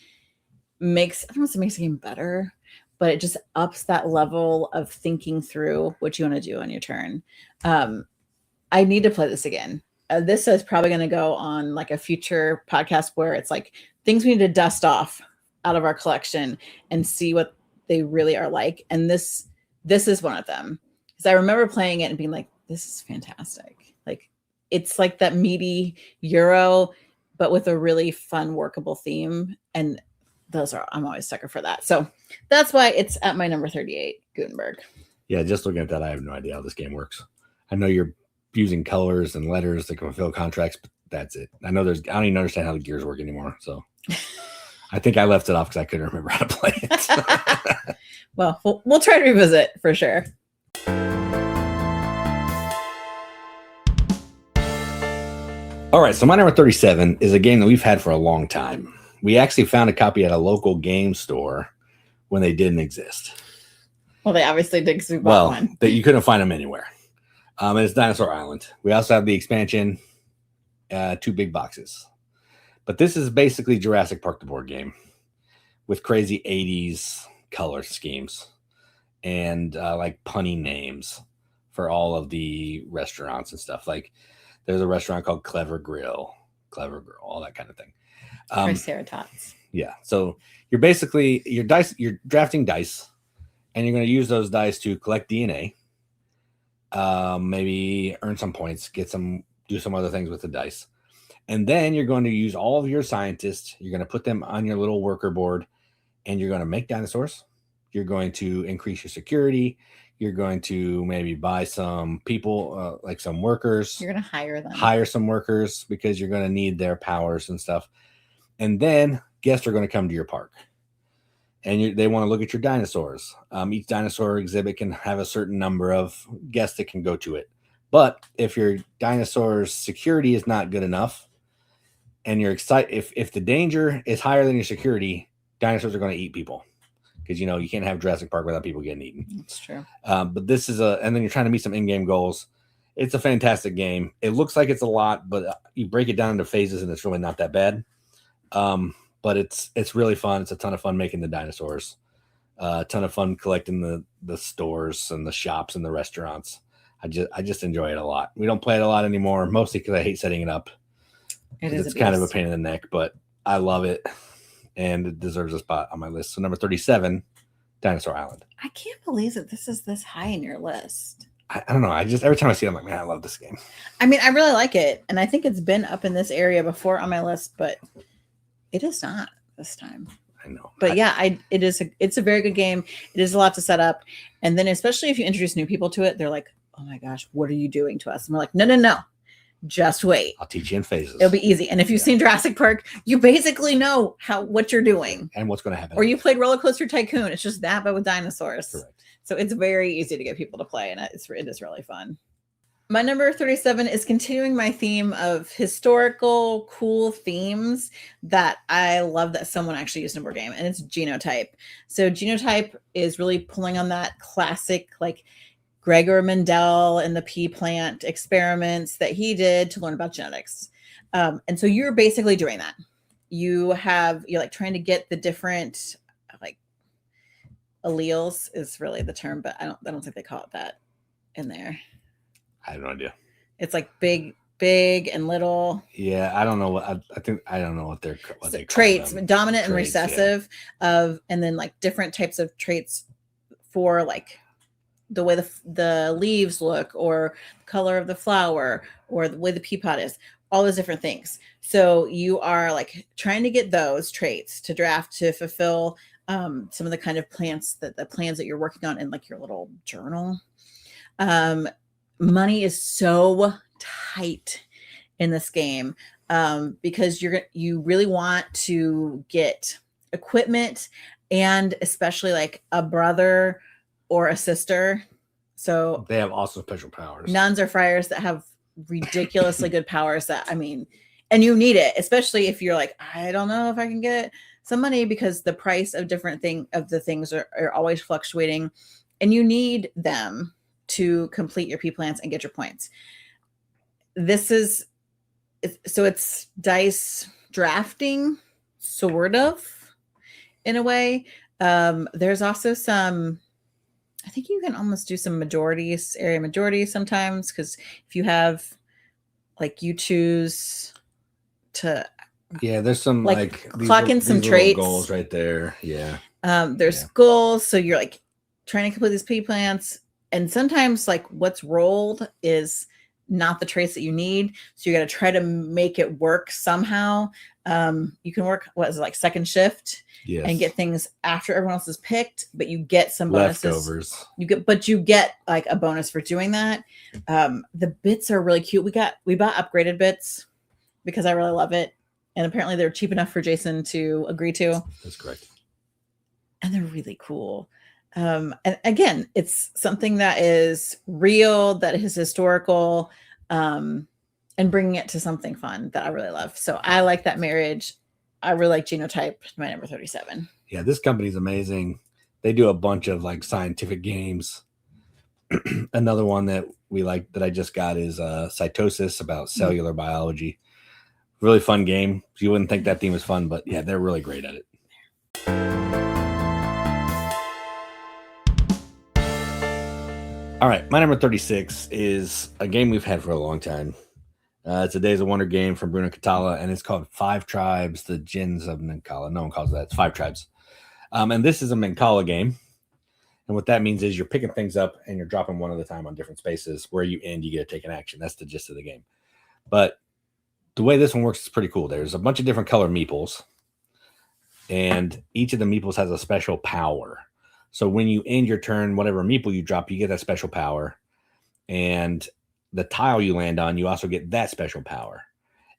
S1: makes, I don't want to say makes the game better, but it just ups that level of thinking through what you want to do on your turn. I need to play this again. This is probably going to go on like a future podcast where it's like things we need to dust off out of our collection and see what they really are like. And this is one of them. Because I remember playing it and being like, this is fantastic. Like it's like that meaty Euro, but with a really fun, workable theme. And I'm always sucker for that. So that's why it's at my number 38, Gutenberg.
S2: Yeah, just looking at that, I have no idea how this game works. I know you're using colors and letters to fulfill contracts, but that's it. I don't even understand how the gears work anymore. So I think I left it off because I couldn't remember how to play it.
S1: Well, we'll try to revisit for sure.
S2: All right, so my number 37 is a game that we've had for a long time. We actually found a copy at a local game store when they didn't exist.
S1: Well, they obviously did because we bought one.
S2: That you couldn't find them anywhere. And it's Dinosaur Island. We also have the expansion, 2 big boxes. But this is basically Jurassic Park, the board game, with crazy 80s color schemes and like punny names for all of the restaurants and stuff. Like there's a restaurant called Clever Grill, all that kind of thing.
S1: Triceratops.
S2: Yeah. So you're drafting dice, and you're going to use those dice to collect DNA. Maybe earn some points, do some other things with the dice. And then you're going to use all of your scientists. You're going to put them on your little worker board, and you're going to make dinosaurs. You're going to increase your security. You're going to maybe buy some people, like some workers.
S1: You're going to hire them.
S2: Hire some workers because you're going to need their powers and stuff. And then guests are going to come to your park. And they want to look at your dinosaurs. Each dinosaur exhibit can have a certain number of guests that can go to it. But if your dinosaur's security is not good enough, and you're excited, if the danger is higher than your security, dinosaurs are going to eat people. Because, you can't have Jurassic Park without people getting eaten.
S1: That's true.
S2: But this is and then you're trying to meet some in-game goals. It's a fantastic game. It looks like it's a lot, but you break it down into phases, and it's really not that bad. But it's really fun. It's a ton of fun making the dinosaurs. A ton of fun collecting the stores and the shops and the restaurants. I just enjoy it a lot. We don't play it a lot anymore, mostly because I hate setting it up. It's kind of a pain in the neck, but I love it, and it deserves a spot on my list. So number 37, Dinosaur Island.
S1: I can't believe that this is this high in your list.
S2: I don't know. Every time I see it, I'm like, man, I love this game.
S1: I mean, I really like it, and I think it's been up in this area before on my list, but it is not this time.
S2: I know.
S1: But it's a very good game. It is a lot to set up. And then especially if you introduce new people to it, they're like, oh my gosh, what are you doing to us? And we're like, no. Just wait.
S2: I'll teach you in phases.
S1: It'll be easy. And if you've seen Jurassic Park, you basically know what you're doing.
S2: And what's going to happen.
S1: Or you played Roller Coaster Tycoon. It's just that, but with dinosaurs.
S2: Correct.
S1: So it's very easy to get people to play. And it is really fun. My number 37 is continuing my theme of historical, cool themes that I love that someone actually used in a board game, and it's Genotype. So Genotype is really pulling on that classic, like Gregor Mendel and the pea plant experiments that he did to learn about genetics. And so you're basically doing that. You're like trying to get the different like alleles is really the term, but I don't think they call it that in there.
S2: I have no idea.
S1: It's like big and little.
S2: Yeah, I don't know what I don't know what they
S1: traits, dominant and recessive, and then like different types of traits for like the way the leaves look, or the color of the flower, or the way the pea pod is. All those different things. So you are like trying to get those traits to draft to fulfill some of the kind of plans that you're working on in like your little journal. Money is so tight in this game because you really want to get equipment, and especially like a brother or a sister. So
S2: they have awesome special powers.
S1: Nuns or friars that have ridiculously good powers and you need it, especially if you're like, I don't know if I can get some money, because the price of the things are always fluctuating, and you need them to complete your P plans and get your points. It's dice drafting, sort of, in a way. There's also some, I think you can almost do some area majorities sometimes, because if you have, like, you choose to
S2: there's some like
S1: clock in some traits
S2: goals right there.
S1: There's goals, so you're like trying to complete these P plans. And sometimes like what's rolled is not the traits that you need. So you got to try to make it work somehow. You can work, what is it, like second shift, and get things after everyone else is picked, but you get some bonuses.
S2: Leftovers.
S1: You get like a bonus for doing that. The bits are really cute. We bought upgraded bits because I really love it. And apparently they're cheap enough for Jason to agree to.
S2: That's correct.
S1: And they're really cool. And again, it's something that is real, that is historical, and bringing it to something fun that I really love. So I like that marriage. I really like Genotype, my number 37.
S2: Yeah, this company's amazing. They do a bunch of like scientific games. Another one that we like that I just got is Cytosis, about cellular biology. Really fun game. You wouldn't think that theme was fun, but yeah, they're really great at it. All right, my number 36 is a game we've had for a long time. It's a Days of Wonder game from Bruno Catala, and it's called Five Tribes, the Gins of Mancala. No one calls it that. It's Five Tribes. And this is a Mancala game. And what that means is you're picking things up and you're dropping one at a time on different spaces. Where you end, you get to take an action. That's the gist of the game. But the way this one works is pretty cool. There's a bunch of different color meeples, and each of the meeples has a special power. So when you end your turn, whatever meeple you drop, you get that special power. And the tile you land on, you also get that special power.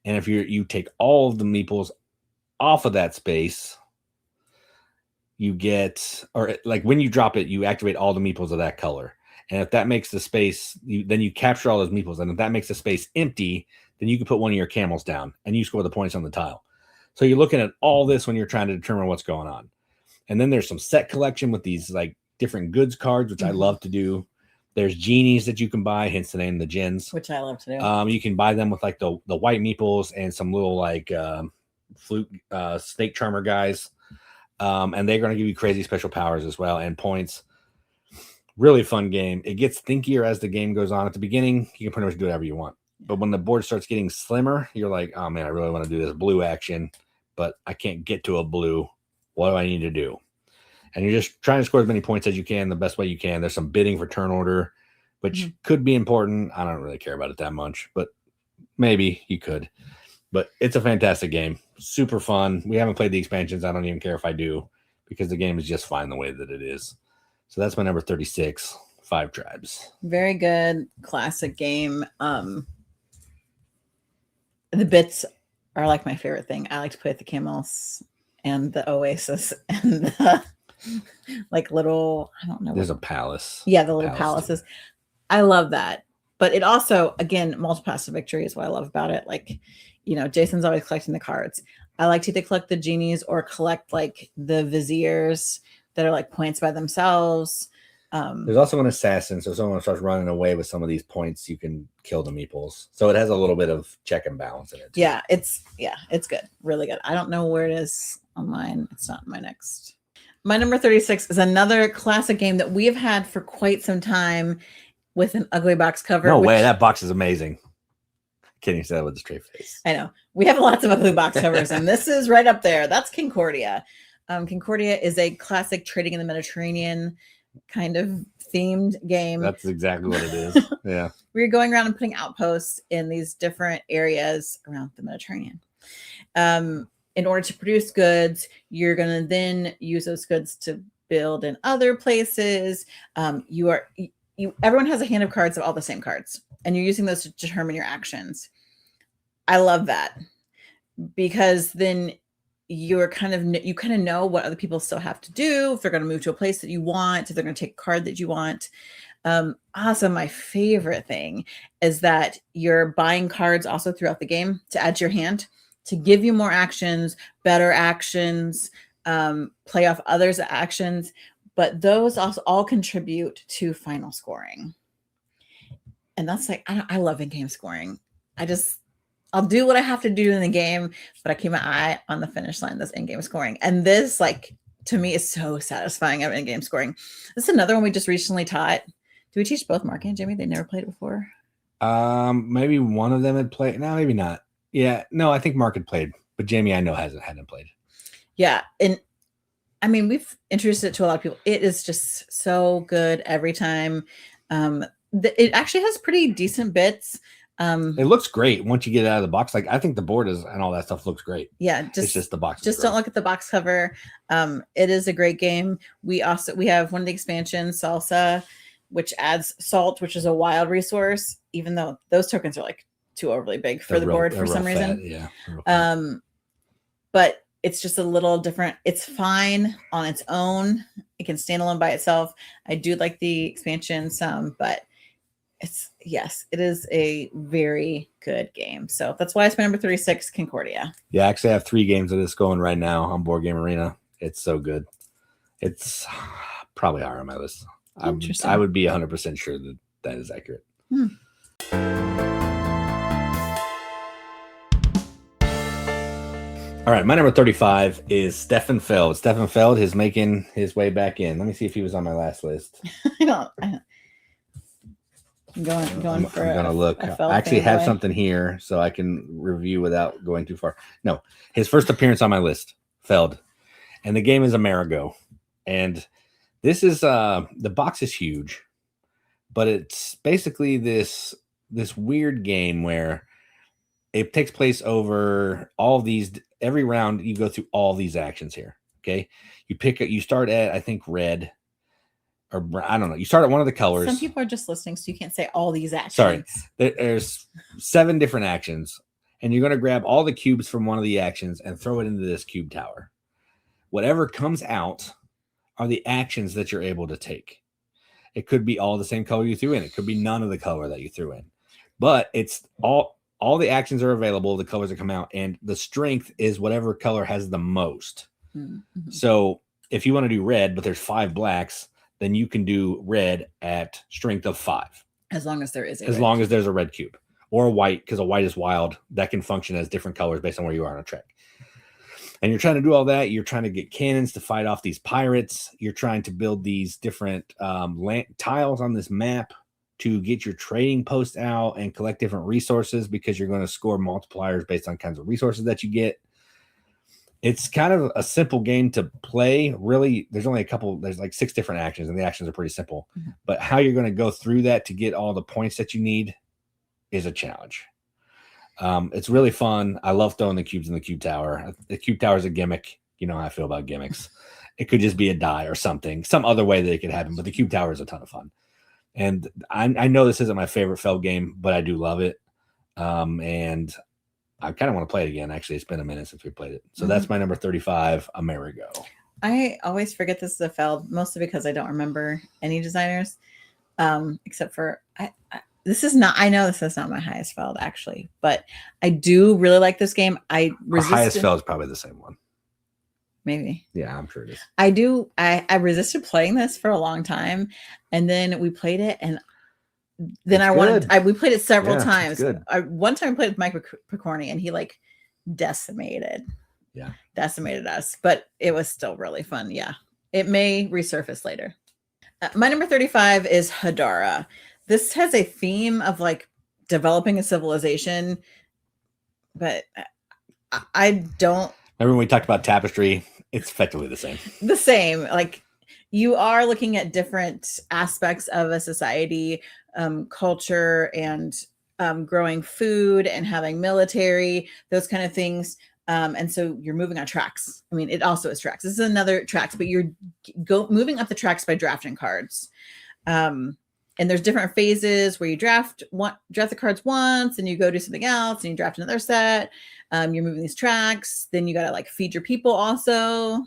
S2: And if you take all of the meeples off of that space, you get, or like when you drop it, you activate all the meeples of that color. And if that makes the space, then you capture all those meeples. And if that makes the space empty, then you can put one of your camels down and you score the points on the tile. So you're looking at all this when you're trying to determine what's going on. And then there's some set collection with these like different goods cards, which I love to do. There's genies that you can buy, hence the name, the Gins,
S1: which I love to do.
S2: You can buy them with like the white meeples and some little like flute snake charmer guys. And they're going to give you crazy special powers as well and points. Really fun game. It gets thinkier as the game goes on. At the beginning, you can pretty much do whatever you want. But when the board starts getting slimmer, you're like, oh man, I really want to do this blue action, but I can't get to a blue. What do I need to do? And you're just trying to score as many points as you can the best way you can. There's some bidding for turn order, which could be important. I don't really care about it that much, but maybe you could. But it's a fantastic game. Super fun. We haven't played the expansions. I don't even care if I do, because the game is just fine the way that it is. So that's my number 36, Five Tribes.
S1: Very good. Classic game. The bits are like my favorite thing. I like to play with the camels and the oasis and the like little, I don't know.
S2: There's a palace.
S1: Yeah, the little palaces. I love that. But it also, again, multi-pass to victory is what I love about it. Like, you know, Jason's always collecting the cards. I like to either collect the genies or collect like the viziers that are like points by themselves.
S2: There's also an assassin, so if someone starts running away with some of these points, you can kill the meeples. So it has a little bit of check and balance in it too.
S1: Yeah, it's good. Really good. I don't know where it is on mine. It's not my next. My number 36 is another classic game that we have had for quite some time with an ugly box cover.
S2: No way, that box is amazing. Kidding, say that with a straight face.
S1: I know. We have lots of ugly box covers, and this is right up there. That's Concordia. Concordia is a classic trading in the Mediterranean kind of themed game.
S2: That's exactly what it is. Yeah.
S1: We're going around and putting outposts in these different areas around the Mediterranean. In order to produce goods, you're going to then use those goods to build in other places. Everyone has a hand of cards of all the same cards, and you're using those to determine your actions. I love that, because then you kind of know what other people still have to do, if they're going to move to a place that you want, if they're going to take a card that you want. Also, my favorite thing is that you're buying cards also throughout the game to add to your hand, to give you more actions, better actions, play off others' actions. But those also all contribute to final scoring. And that's like, I love in-game scoring. I'll do what I have to do in the game, but I keep my eye on the finish line, this in-game scoring. And this, like, to me, is so satisfying of in-game scoring. This is another one we just recently taught. Do we teach both Mark and Jamie? They never played it before.
S2: Maybe one of them had played. No, maybe not. Yeah, no, I think Mark had played, but Jamie, I know, hadn't played.
S1: Yeah, and I mean, we've introduced it to a lot of people. It is just so good every time. It actually has pretty decent bits.
S2: It looks great once you get it out of the box. Like I think the board is and all that stuff looks great.
S1: Yeah,
S2: It's just the box.
S1: Just don't look at the box cover. It is a great game. We have one of the expansions, Salsa, which adds salt, which is a wild resource, even though those tokens are like too overly big for the board for some reason.
S2: Yeah.
S1: But it's just a little different. It's fine on its own. It can stand alone by itself. I do like the expansion some, but it is a very good game. So that's why it's my number 36, Concordia.
S2: Yeah, actually I have 3 games of this going right now on Board Game Arena. It's so good. It's probably higher on my list. I would be 100% sure that is accurate. All right, my number 35 is Stefan Feld. Stefan Feld is making his way back in. Let me see if he was on my last list.
S1: I'm going
S2: to look. I actually have something here so I can review without going too far. No, his first appearance on my list, Feld. And the game is Amerigo. And this is the box is huge, but it's basically this weird game where it takes place over all these. Every round you go through all these actions here. Okay, you start at, I think, red, or I don't know. You start at one of the colors.
S1: Some people are just listening, so you can't say all these actions.
S2: Sorry, there's 7 different actions, and you're going to grab all the cubes from one of the actions and throw it into this cube tower. Whatever comes out are the actions that you're able to take. It could be all the same color you threw in. It could be none of the color that you threw in. But it's all the actions are available, the colors that come out, and the strength is whatever color has the most. Mm-hmm. So if you want to do red, but there's 5 blacks, then you can do red at strength of 5.
S1: As long as there is
S2: as there's a red cube. Or a white, because a white is wild. That can function as different colors based on where you are on a track. And you're trying to do all that. You're trying to get cannons to fight off these pirates. You're trying to build these different tiles on this map to get your trading post out and collect different resources, because you're going to score multipliers based on kinds of resources that you get. It's kind of a simple game to play. Really, there's like 6 different actions, and the actions are pretty simple. Mm-hmm. But how you're going to go through that to get all the points that you need is a challenge. It's really fun. I love throwing the cubes in the cube tower. The cube tower is a gimmick. You know how I feel about gimmicks. It could just be a die or something, some other way that it could happen. But the cube tower is a ton of fun. And I know this isn't my favorite Feld game, but I do love it. And I kind of want to play it again. Actually, it's been a minute since we played it. So that's my number 35, Amerigo.
S1: I always forget this is a Feld, mostly because I don't remember any designers, except for this is not. I know this is not my highest Feld, actually, but I do really like this game.
S2: Our highest Feld is probably the same one.
S1: Maybe.
S2: Yeah, I'm sure it is.
S1: I do. I resisted playing this for a long time, and then we played it, and then we played it several times. One time I played with Mike Picorni, and he like decimated us, but it was still really fun. Yeah, it may resurface later. My number 35 is Hadara. This has a theme of like developing a civilization, but I don't.
S2: Remember when we talked about Tapestry? It's effectively the same.
S1: The same. Like, you are looking at different aspects of a society, culture, and growing food and having military, those kind of things. And so you're moving on tracks. I mean, it also is tracks. This is another tracks, but you're moving up the tracks by drafting cards. And there's different phases where you draft the cards once, and you go do something else, and you draft another set. You're moving these tracks. Then you got to like feed your people also.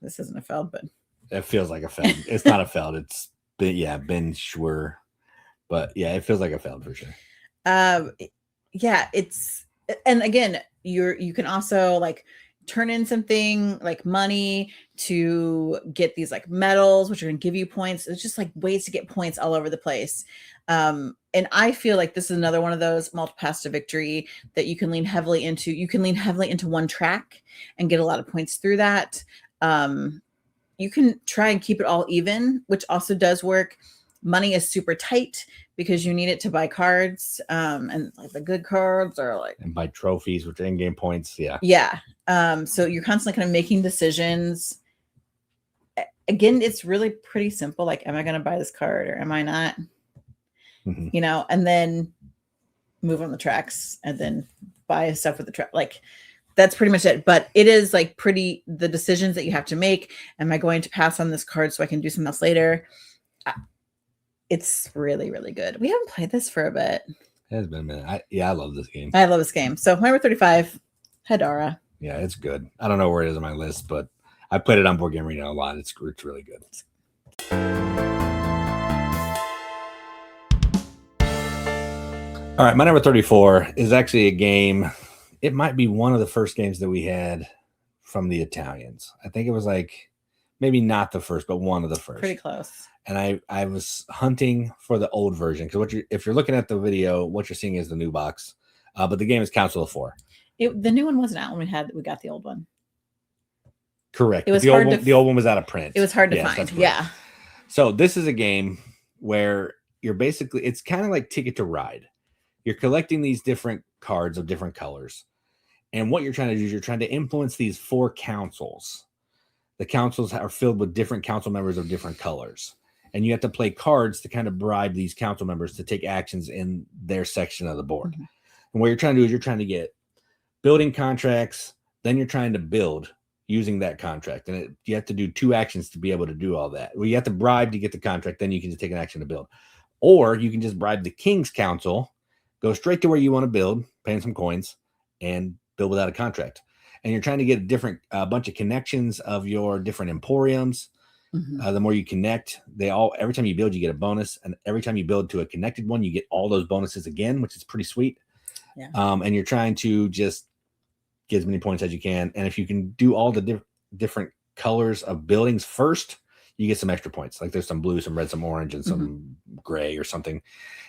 S1: This isn't a Feld, but
S2: it feels like a Feld. It's not a Feld. It's Ben Schwer, but yeah, it feels like a Feld for sure.
S1: Yeah, and again, you can also like turn in something like money to get these like medals, which are going to give you points. It's just like ways to get points all over the place. And I feel like this is another one of those multipaths to victory that you can lean heavily into. You can lean heavily into one track and get a lot of points through that. You can try and keep it all even, which also does work. Money is super tight because you need it to buy cards, and like the good cards are like,
S2: and buy trophies, which are in-game points.
S1: Yeah. So you're constantly kind of making decisions. Again, it's really pretty simple. Like, am I going to buy this card or am I not? Mm-hmm. You know, and then move on the tracks and then buy stuff with the track. Like that's pretty much it. But it is like the decisions that you have to make. Am I going to pass on this card so I can do something else later? It's really, really good. We haven't played this for a bit.
S2: It has been a minute. I love this game.
S1: I love this game. So my number 35, Hedara.
S2: Yeah, it's good. I don't know where it is on my list, but I played it on Boardgame Arena a lot. It's really good. All right, my number 34 is actually a game. It might be one of the first games that we had from the Italians. I think it was like maybe not the first, but one of the first.
S1: Pretty close.
S2: And I was hunting for the old version because if you're looking at the video, what you're seeing is the new box. But the game is Council of Four.
S1: The new one wasn't out when we got the old one.
S2: Correct.
S1: It was
S2: the old one was out of print.
S1: It was hard to find. Yeah.
S2: So this is a game where you're basically, it's kind of like Ticket to Ride. You're collecting these different cards of different colors. And what you're trying to do is you're trying to influence these 4 councils. The councils are filled with different council members of different colors. And you have to play cards to kind of bribe these council members to take actions in their section of the board. Mm-hmm. And what you're trying to do is you're trying to get building contracts. Then you're trying to build using that contract. And you have to do 2 actions to be able to do all that. Well, you have to bribe to get the contract. Then you can just take an action to build. Or you can just bribe the King's Council, go straight to where you want to build, pay them some coins, and build without a contract. And you're trying to get a bunch of connections of your different emporiums. Mm-hmm. The more you connect, every time you build, you get a bonus. And every time you build to a connected one, you get all those bonuses again, which is pretty sweet. Yeah. And you're trying to just get as many points as you can. And if you can do all the different colors of buildings first, you get some extra points. Like there's some blue, some red, some orange, and some gray or something.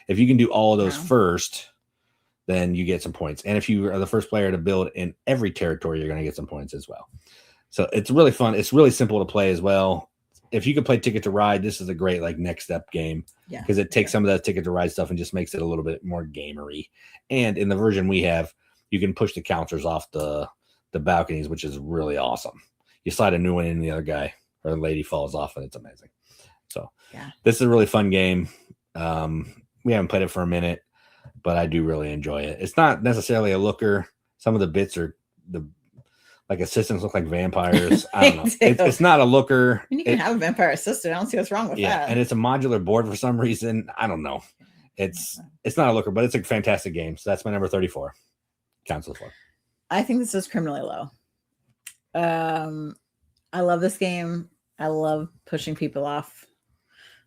S2: If you can do all of those first, then you get some points. And if you are the first player to build in every territory, you're going to get some points as well. So it's really fun. It's really simple to play as well. If you can play Ticket to Ride, this is a great next step game because it takes some of that Ticket to Ride stuff and just makes it a little bit more gamery. And in the version we have, you can push the counters off the balconies, which is really awesome. You slide a new one in, the other guy or the lady falls off, and it's amazing. So this is a really fun game. We haven't played it for a minute, but I do really enjoy it. It's not necessarily a looker. Some of the bits are assistants look like vampires. I don't know. It's not a looker.
S1: You can have a vampire assistant. I don't see what's wrong with that.
S2: And it's a modular board for some reason. I don't know. It's not a looker, but it's a fantastic game. So that's my number 34. Council of Four.
S1: I think this is criminally low. I love this game. I love pushing people off.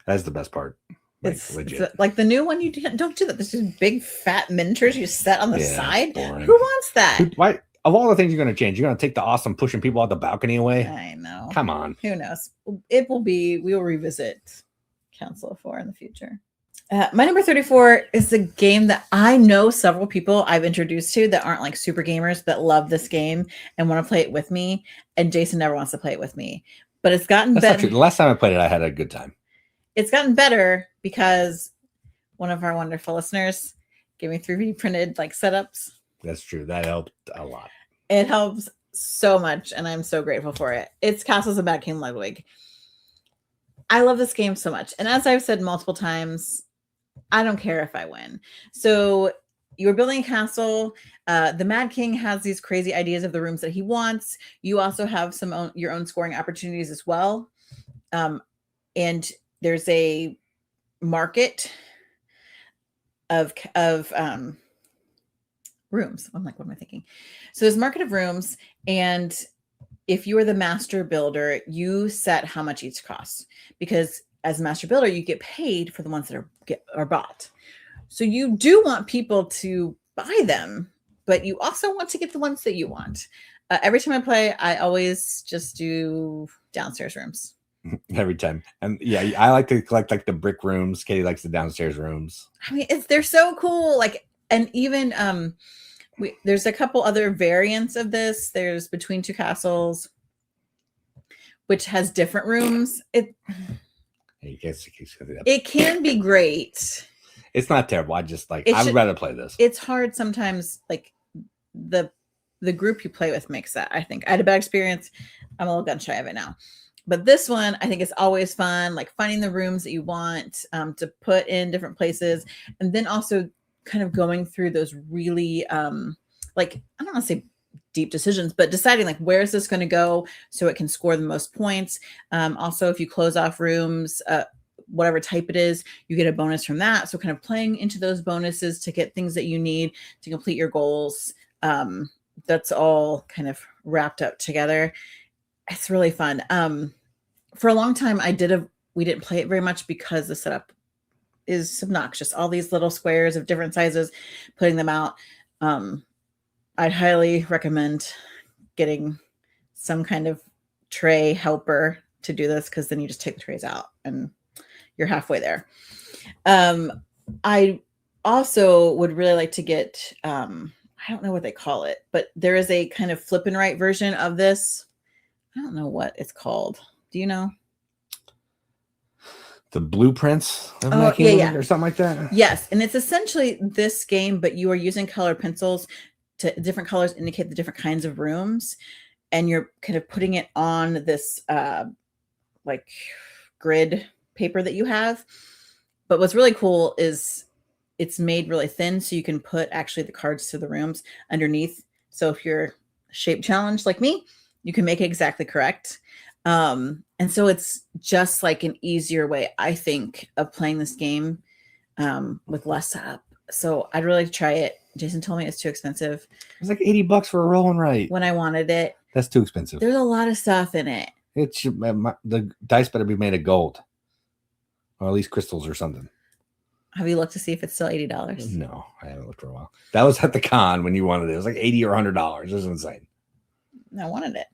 S2: That's the best part.
S1: It's like the new one. You don't do that. This is big fat miniatures you set on the side. Boring. Who wants that?
S2: Why? Of all the things you're going to change, you're going to take the awesome pushing people out the balcony away.
S1: I know.
S2: Come on.
S1: Who knows? It will be. We will revisit Council of Four in the future. My number 34 is a game that I know several people I've introduced to that aren't like super gamers that love this game and want to play it with me. And Jason never wants to play it with me. But it's gotten better. That's not true.
S2: The last time I played it, I had a good time.
S1: It's gotten better because one of our wonderful listeners gave me 3D printed setups.
S2: That's true. That helped a lot.
S1: It helps so much, and I'm so grateful for it. It's Castles of Bad King Ludwig. I love this game so much. And as I've said multiple times, I don't care if I win. So you're building a castle. The Mad King has these crazy ideas of the rooms that he wants. You also have your own scoring opportunities as well. And there's a market of rooms. I'm like, what am I thinking? So there's a market of rooms, and if you are the master builder, you set how much each costs, because as a master builder, you get paid for the ones that are bought. So you do want people to buy them, but you also want to get the ones that you want. Every time I play, I always just do downstairs rooms.
S2: Every time. And I like to collect the brick rooms. Katie likes the downstairs rooms.
S1: I mean, they're so cool. And even there's a couple other variants of this. There's Between Two Castles, which has different rooms. It can be great.
S2: It's not terrible. I would rather play this.
S1: It's hard sometimes. The group you play with makes that. I think I had a bad experience. I'm a little gun shy of it now. But this one, I think is always fun, finding the rooms that you want to put in different places. And then also kind of going through those really like, I don't want to say deep decisions, but deciding like, where is this going to go so it can score the most points. Also, if you close off rooms, whatever type it is, you get a bonus from that. So kind of playing into those bonuses to get things that you need to complete your goals. That's all kind of wrapped up together. It's really fun. For a long time, we didn't play it very much because the setup is obnoxious. All these little squares of different sizes, putting them out. I'd highly recommend getting some kind of tray helper to do this, because then you just take the trays out and you're halfway there. I also would really like to get, I don't know what they call it, but there is a kind of flip and write version of this. I don't know what it's called. Do you know?
S2: The blueprints of
S1: yeah.
S2: or something like that?
S1: Yes. And it's essentially this game, but you are using colored pencils to different colors indicate the different kinds of rooms. And you're kind of putting it on this like grid paper that you have. But what's really cool is it's made really thin, so you can put actually the cards to the rooms underneath. So if you're shape challenged like me, you can make it exactly correct. And so it's just like an easier way, I think, of playing this game with less setup. So I'd really like to try it. Jason told me it's too expensive.
S2: It's like $80 for a roll and write.
S1: When I wanted it.
S2: That's too expensive.
S1: There's a lot of stuff in it.
S2: It should, the dice better be made of gold, or at least crystals or something.
S1: Have you looked to see if it's still $80?
S2: No, I haven't looked for a while. That was at the con when you wanted it. It was like $80 or $100. It was insane.
S1: I wanted it.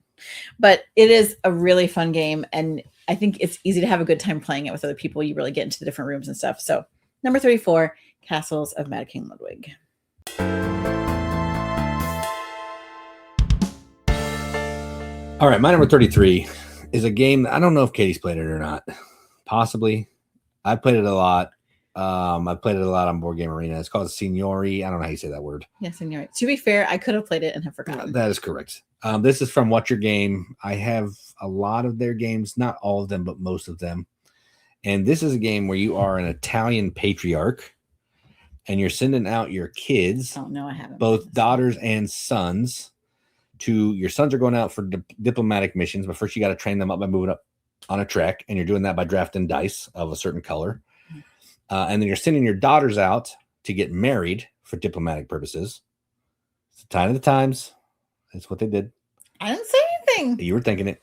S1: But it is a really fun game, and I think it's easy to have a good time playing it with other people. You really get into the different rooms and stuff. So number 34, Castles of Mad King Ludwig.
S2: All right, my number 33 is a game. I don't know if Katie's played it or not. Possibly. I played it a lot. I played it a lot on Board Game Arena. It's called Signori. I don't know how you say that word.
S1: Yeah, Signori. To be fair, I could have played it and have forgotten.
S2: That is correct. This is from What's Your Game. I have a lot of their games, not all of them, but most of them. And this is a game where you are an Italian patriarch, and you're sending out your kids.
S1: Oh no, I haven't.
S2: Both daughters and sons. Your sons are going out for diplomatic missions, but first you got to train them up by moving up on a trek, and you're doing that by drafting dice of a certain color. And then you're sending your daughters out to get married for diplomatic purposes. It's the sign of the times. That's what they did.
S1: I didn't say anything.
S2: You were thinking it.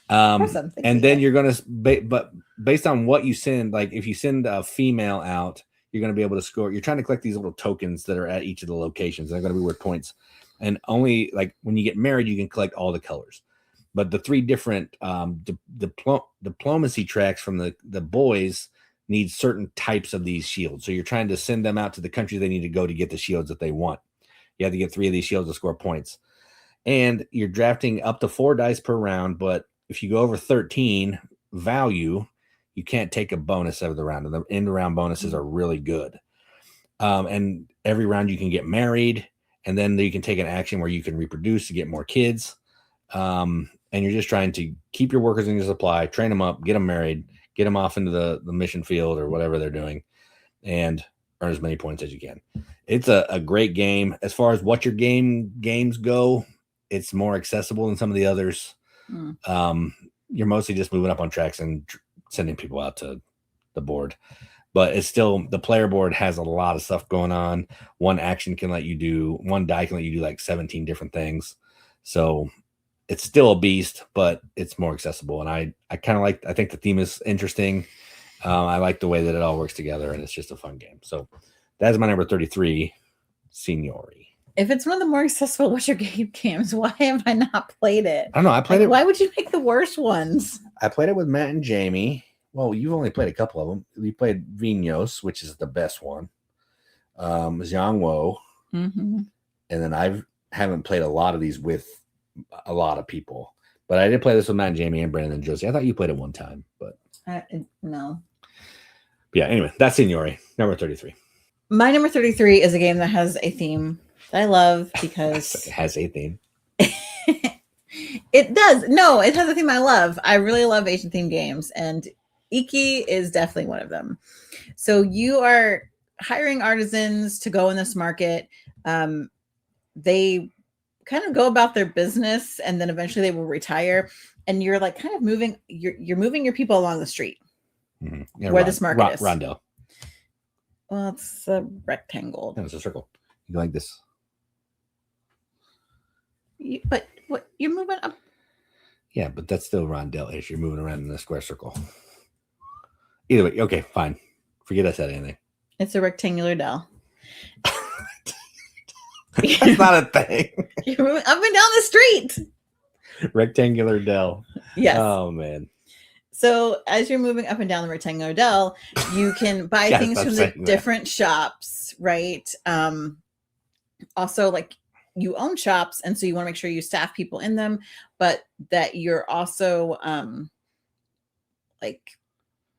S2: And then you're going to, but based on what you send, like if you send a female out, you're going to be able to score. You're trying to collect these little tokens that are at each of the locations. They're going to be worth points. And only like when you get married, you can collect all the colors. But the three different diplomacy tracks from the boys need certain types of these shields. So you're trying to send them out to the country they need to go to get the shields that they want. You have to get 3 of these shields to score points. And you're drafting up to 4 dice per round. But if you go over 13 value, you can't take a bonus out of the round. And the end round bonuses are really good. And every round you can get married. And then you can take an action where you can reproduce to get more kids. And you're just trying to keep your workers in your supply, train them up, get them married, get them off into the mission field or whatever they're doing, and earn as many points as you can. It's a great game. As far as what your games go, it's more accessible than some of the others. You're mostly just moving up on tracks and sending people out to the board. But it's still, the player board has a lot of stuff going on. One die can let you do like 17 different things. So it's still a beast, but it's more accessible. And I kind of I think the theme is interesting. I like the way that it all works together, and it's just a fun game. So that's my number 33, Signori.
S1: If it's one of the more accessible What's Your Game games, why have I not played it?
S2: I don't know. I played it.
S1: Why would you make the worst ones?
S2: I played it with Matt and Jamie. Well, you've only played a couple of them. We played Vinos, which is the best one. Xiangwo.
S1: Mm-hmm.
S2: And then I haven't played a lot of these with a lot of people. But I did play this with Matt and Jamie and Brandon and Josie. I thought you played it one time, but
S1: no.
S2: Yeah, anyway, that's Signori, number 33.
S1: My number 33 is a game that has a theme that I love because
S2: it has a theme.
S1: It does. No, it has a theme I love. I really love Asian themed games, and Iki is definitely one of them. So you are hiring artisans to go in this market. They kind of go about their business, and then eventually they will retire. And you're like kind of moving. You're moving your people along the street
S2: Yeah,
S1: where this market is.
S2: Rondo.
S1: Well, it's a rectangle.
S2: No, it's a circle. You go like this.
S1: But what you're moving up?
S2: Yeah, but that's still rondelle-ish. You're moving around in a square circle. Either way, okay, fine. Forget I said anything.
S1: It's a rectangular dell.
S2: That's not a thing.
S1: You're moving up and down the street.
S2: Rectangular dell.
S1: Yes.
S2: Oh man.
S1: So as you're moving up and down the rectangular dell, you can buy things from the different shops, right? Also, like, you own shops, and so you want to make sure you staff people in them, but that you're also like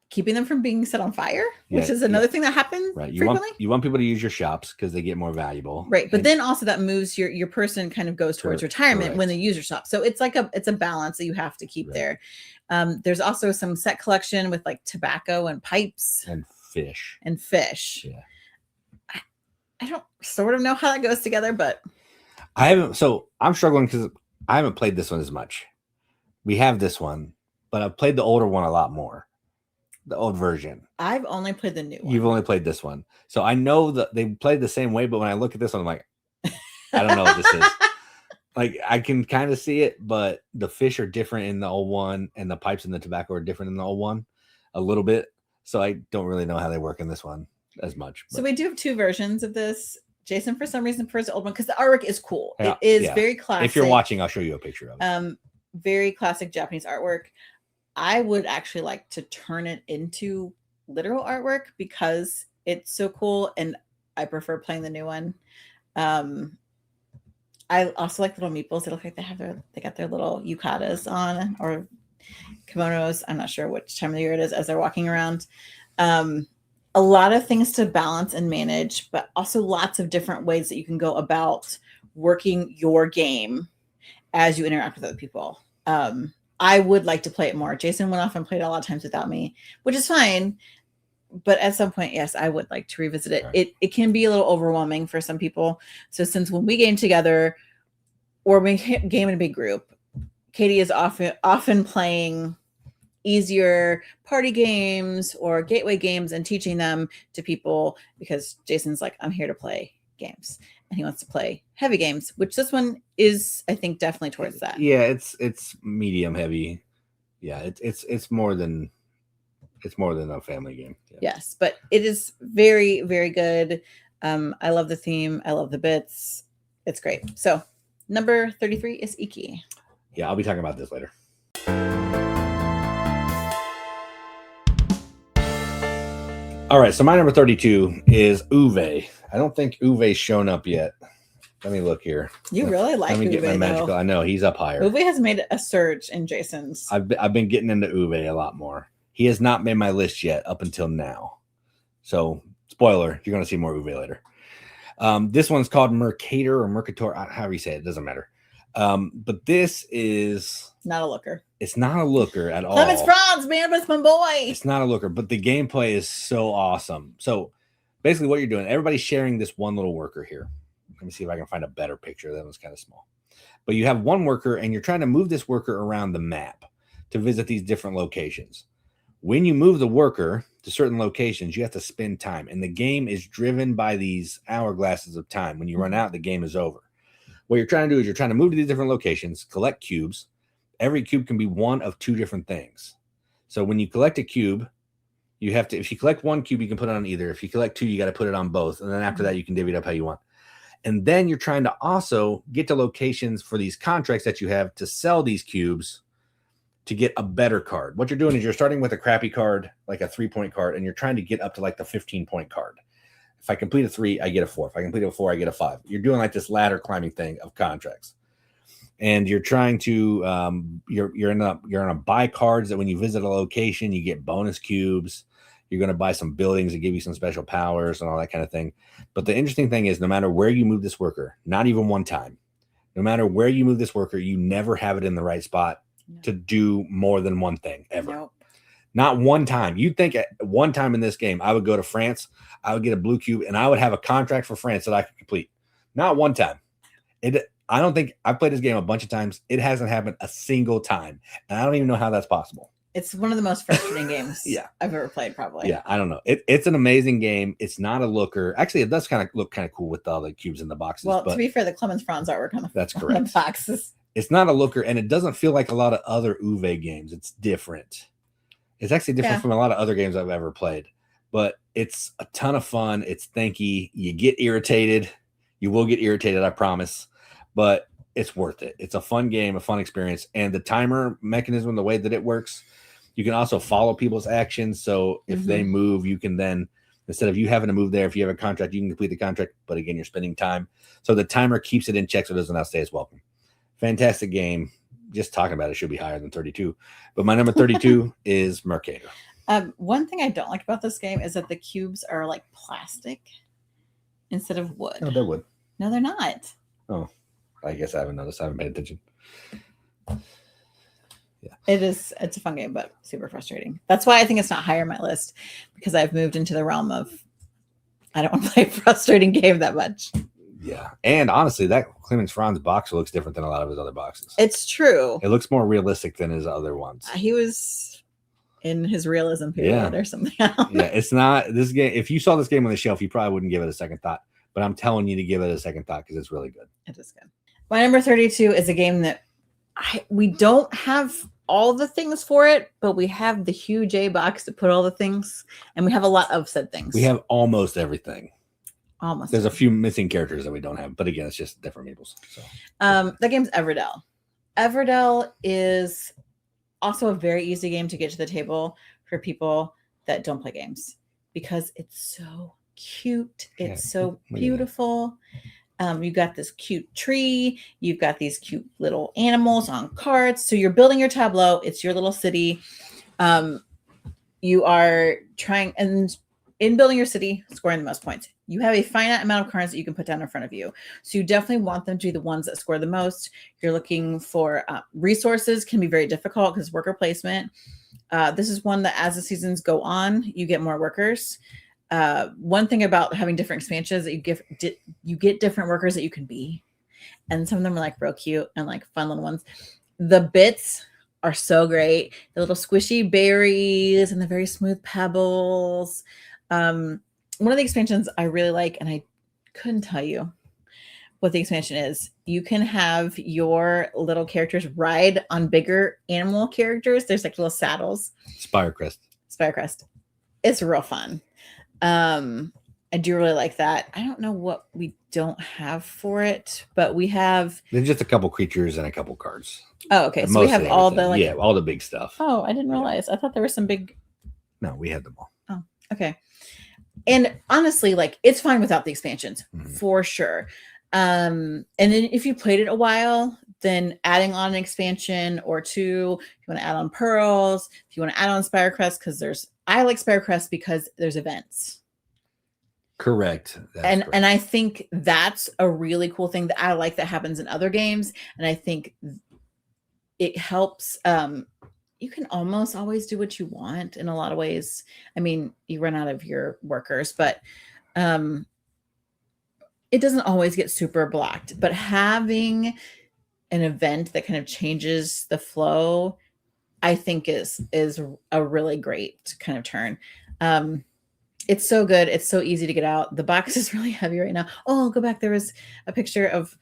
S1: keeping them from being set on fire, which is another thing that happens frequently.
S2: You want people to use your shops because they get more valuable,
S1: right? But then also that moves your person kind of goes towards retirement when they use your shop. So it's like it's a balance that you have to keep there. There's also some set collection with like tobacco and pipes
S2: and fish.
S1: Yeah, I don't sort of know how that goes together, but
S2: I haven't. So I'm struggling because I haven't played this one as much. We have this one, but I've played the older one a lot more. The old version.
S1: I've only played the new one.
S2: You've only played this one. So I know that they played the same way, but when I look at this one, I'm like, I don't know what this is. Like, I can kind of see it, but the fish are different in the old one, and the pipes and the tobacco are different in the old one a little bit. So I don't really know how they work in this one as much. But.
S1: So we do have two versions of this. Jason, for some reason, prefers the old one because the artwork is cool. It is very classic.
S2: If you're watching, I'll show you a picture of it.
S1: Very classic Japanese artwork. I would actually like to turn it into literal artwork because it's so cool, and I prefer playing the new one. I also like little meeples. They look like they got their little yukatas on, or kimonos. I'm not sure which time of the year it is as they're walking around. A lot of things to balance and manage, but also lots of different ways that you can go about working your game as you interact with other people. I would like to play it more. Jason went off and played it a lot of times without me, which is fine. But at some point, yes, I would like to revisit it.
S2: Okay.
S1: It can be a little overwhelming for some people. So since when we game together or we game in a big group, Katie is often playing easier party games or gateway games and teaching them to people because Jason's like, I'm here to play games. And he wants to play heavy games, which this one is, I think, definitely towards that.
S2: Yeah, it's medium heavy. Yeah, it's more than a family game. Yeah.
S1: Yes, but it is very, very good. I love the theme. I love the bits. It's great. So number 33 is Iki.
S2: Yeah, I'll be talking about this later. All right, so my number 32 is Uwe. I don't think Uwe's shown up yet. Let me look here.
S1: You really like Uwe. Let me get my magical.
S2: I know he's up higher.
S1: Uwe has made a surge in Jason's.
S2: I've been getting into Uwe a lot more. He has not made my list yet up until now. So, spoiler, you're going to see more Uwe later. This one's called Mercator or Mercator, however you say it, doesn't matter. But this is
S1: not a looker.
S2: It's not a looker at all.
S1: Clemens Franz, man, but it's my boy.
S2: It's not a looker, but the gameplay is so awesome. So basically what you're doing, everybody's sharing this one little worker here. Let me see if I can find a better picture. That one's kind of small. But you have one worker, and you're trying to move this worker around the map to visit these different locations. When you move the worker to certain locations, you have to spend time. And the game is driven by these hourglasses of time. When you run out, the game is over. What you're trying to do is you're trying to move to these different locations, collect cubes. Every cube can be one of two different things. So when you collect a cube, you have to, if you collect one cube, you can put it on either. If you collect two, you got to put it on both. And then after that, you can divvy it up how you want. And then you're trying to also get to locations for these contracts that you have to sell these cubes to get a better card. What you're doing is you're starting with a crappy card, like a 3-point card, and you're trying to get up to like the 15-point card. If I complete a 3, I get a 4. If I complete a 4, I get a 5. You're doing like this ladder climbing thing of contracts. And you're trying to you're in a buy cards that when you visit a location, you get bonus cubes. You're going to buy some buildings that give you some special powers and all that kind of thing. But the interesting thing is no matter where you move this worker, not even one time, no matter where you move this worker, you never have it in the right spot to do more than one thing ever. Not one time. You'd think at one time in this game, I would go to France, I would get a blue cube, and I would have a contract for France that I could complete. Not one time. I don't think I've played this game a bunch of times. It hasn't happened a single time. And I don't even know how that's possible.
S1: It's one of the most frustrating games I've ever played, probably.
S2: Yeah, I don't know. It's an amazing game. It's not a looker. Actually, it does look kind of cool with all the cubes in the boxes.
S1: Well, to be fair, the Clemens Franz artwork on
S2: that's correct.
S1: On the boxes.
S2: It's not a looker, and it doesn't feel like a lot of other Uwe games. It's different. It's actually different from a lot of other games I've ever played. But it's a ton of fun. It's thanky. You get irritated. You will get irritated, I promise. But it's worth it. It's a fun game, a fun experience. And the timer mechanism, the way that it works, you can also follow people's actions. So if they move, you can then, instead of you having to move there, if you have a contract, you can complete the contract. But again, you're spending time. So the timer keeps it in check so it does not stay as welcome. Fantastic game. Just talking about it should be higher than 32. But my number 32 is Mercator.
S1: One thing I don't like about this game is that the cubes are like plastic instead of wood.
S2: Oh, they're wood.
S1: No, they're not.
S2: Oh, I guess I haven't noticed. I haven't paid attention. Yeah.
S1: It's a fun game, but super frustrating. That's why I think it's not higher on my list, because I've moved into the realm of I don't want to play a frustrating game that much.
S2: Yeah. And honestly, that Clemens Franz box looks different than a lot of his other boxes.
S1: It's true.
S2: It looks more realistic than his other ones.
S1: He was in his realism period or something else.
S2: Yeah, it's not this game. If you saw this game on the shelf, you probably wouldn't give it a second thought. But I'm telling you to give it a second thought because it's really good.
S1: It is good. My number 32 is a game that we don't have all the things for it, but we have the huge A box to put all the things, and we have a lot of said things.
S2: We have almost everything.
S1: Almost.
S2: There's a few missing characters that we don't have, but again, it's just different meeples. So
S1: the game's Everdell. Everdell is also a very easy game to get to the table for people that don't play games because it's so cute. It's so beautiful. You got this cute tree. You've got these cute little animals on cards. So you're building your tableau. It's your little city. You are trying, and in building your city, scoring the most points. You have a finite amount of cards that you can put down in front of you. So you definitely want them to be the ones that score the most. You're looking for resources, can be very difficult because worker placement. This is one that as the seasons go on, you get more workers. One thing about having different expansions that you get different workers that you can be. And some of them are like real cute and like fun little ones. The bits are so great. The little squishy berries and the very smooth pebbles. One of the expansions I really like, and I couldn't tell you what the expansion is. You can have your little characters ride on bigger animal characters. There's like little saddles.
S2: Spirecrest.
S1: It's real fun. I do really like that. I don't know what we don't have for it, but we have.
S2: There's just a couple creatures and a couple cards.
S1: Oh, okay. So we have all the
S2: all the big stuff.
S1: Oh, I didn't realize. I thought there were some big.
S2: No, we had them all.
S1: Oh, okay. And honestly, like it's fine without the expansions for sure. And then if you played it a while, then adding on an expansion or two, if you want to add on pearls, if you want to add on Spirecrest, because I like Spirecrest because there's events.
S2: Correct.
S1: And I think that's a really cool thing that I like that happens in other games. And I think it helps. You can almost always do what you want in a lot of ways. I mean, you run out of your workers, but it doesn't always get super blocked. But having an event that kind of changes the flow, I think is a really great kind of turn. It's so good. It's so easy to get out. The box is really heavy right now. Oh, I'll go back. There was a picture of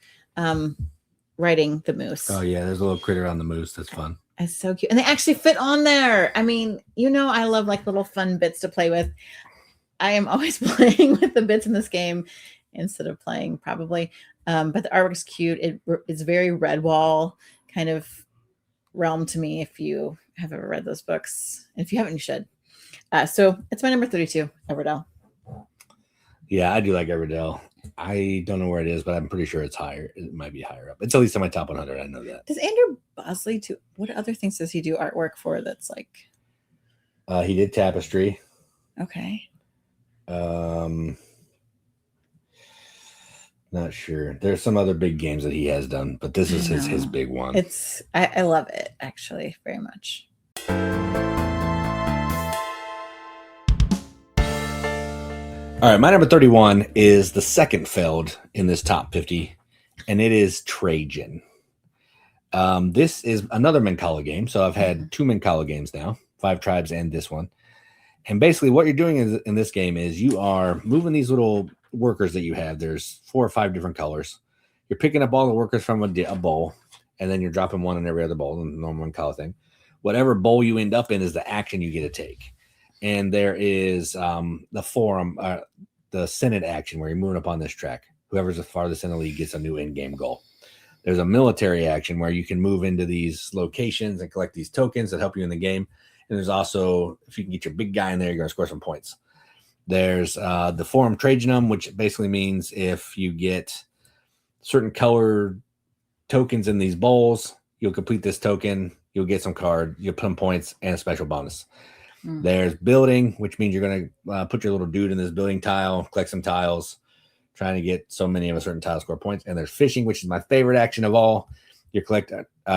S1: riding the moose.
S2: Oh yeah, there's a little critter on the moose. That's fun.
S1: It's so cute. And they actually fit on there. I mean, I love like little fun bits to play with. I am always playing with the bits in this game instead of playing probably. But the artwork is cute. It's very Redwall kind of realm to me if you have ever read those books. If you haven't, you should. So it's my number 32, Everdell.
S2: Yeah, I do like Everdell. I don't know where it is, but I'm pretty sure it's higher. It might be higher up. It's at least in my top 100. I know that.
S1: Does Andrew Bosley do? What other things does he do artwork for? That's like.
S2: He did Tapestry.
S1: Okay.
S2: Not sure. There's some other big games that he has done, but this is his big one.
S1: I love it actually very much.
S2: All right, my number 31 is the second feld in this top 50, and it is Trajan. This is another Mancala game. So I've had 2 Mancala games now, 5 tribes and this one. And basically what you're doing in this game is you are moving these little workers that you have. There's 4 or 5 different colors. You're picking up all the workers from a bowl, and then you're dropping one in every other bowl, the normal Mancala thing. Whatever bowl you end up in is the action you get to take. And there is the forum, the Senate action where you're moving up on this track. Whoever's the farthest in the league gets a new in-game goal. There's a military action where you can move into these locations and collect these tokens that help you in the game. And there's also, if you can get your big guy in there, you're going to score some points. There's the Forum Trajanum, which basically means if you get certain color tokens in these bowls, you'll complete this token, you'll get some card, you'll put some points and a special bonus. There's building, which means you're going to put your little dude in this building tile, collect some tiles, trying to get so many of a certain tile score points. And there's fishing, which is my favorite action of all. You collect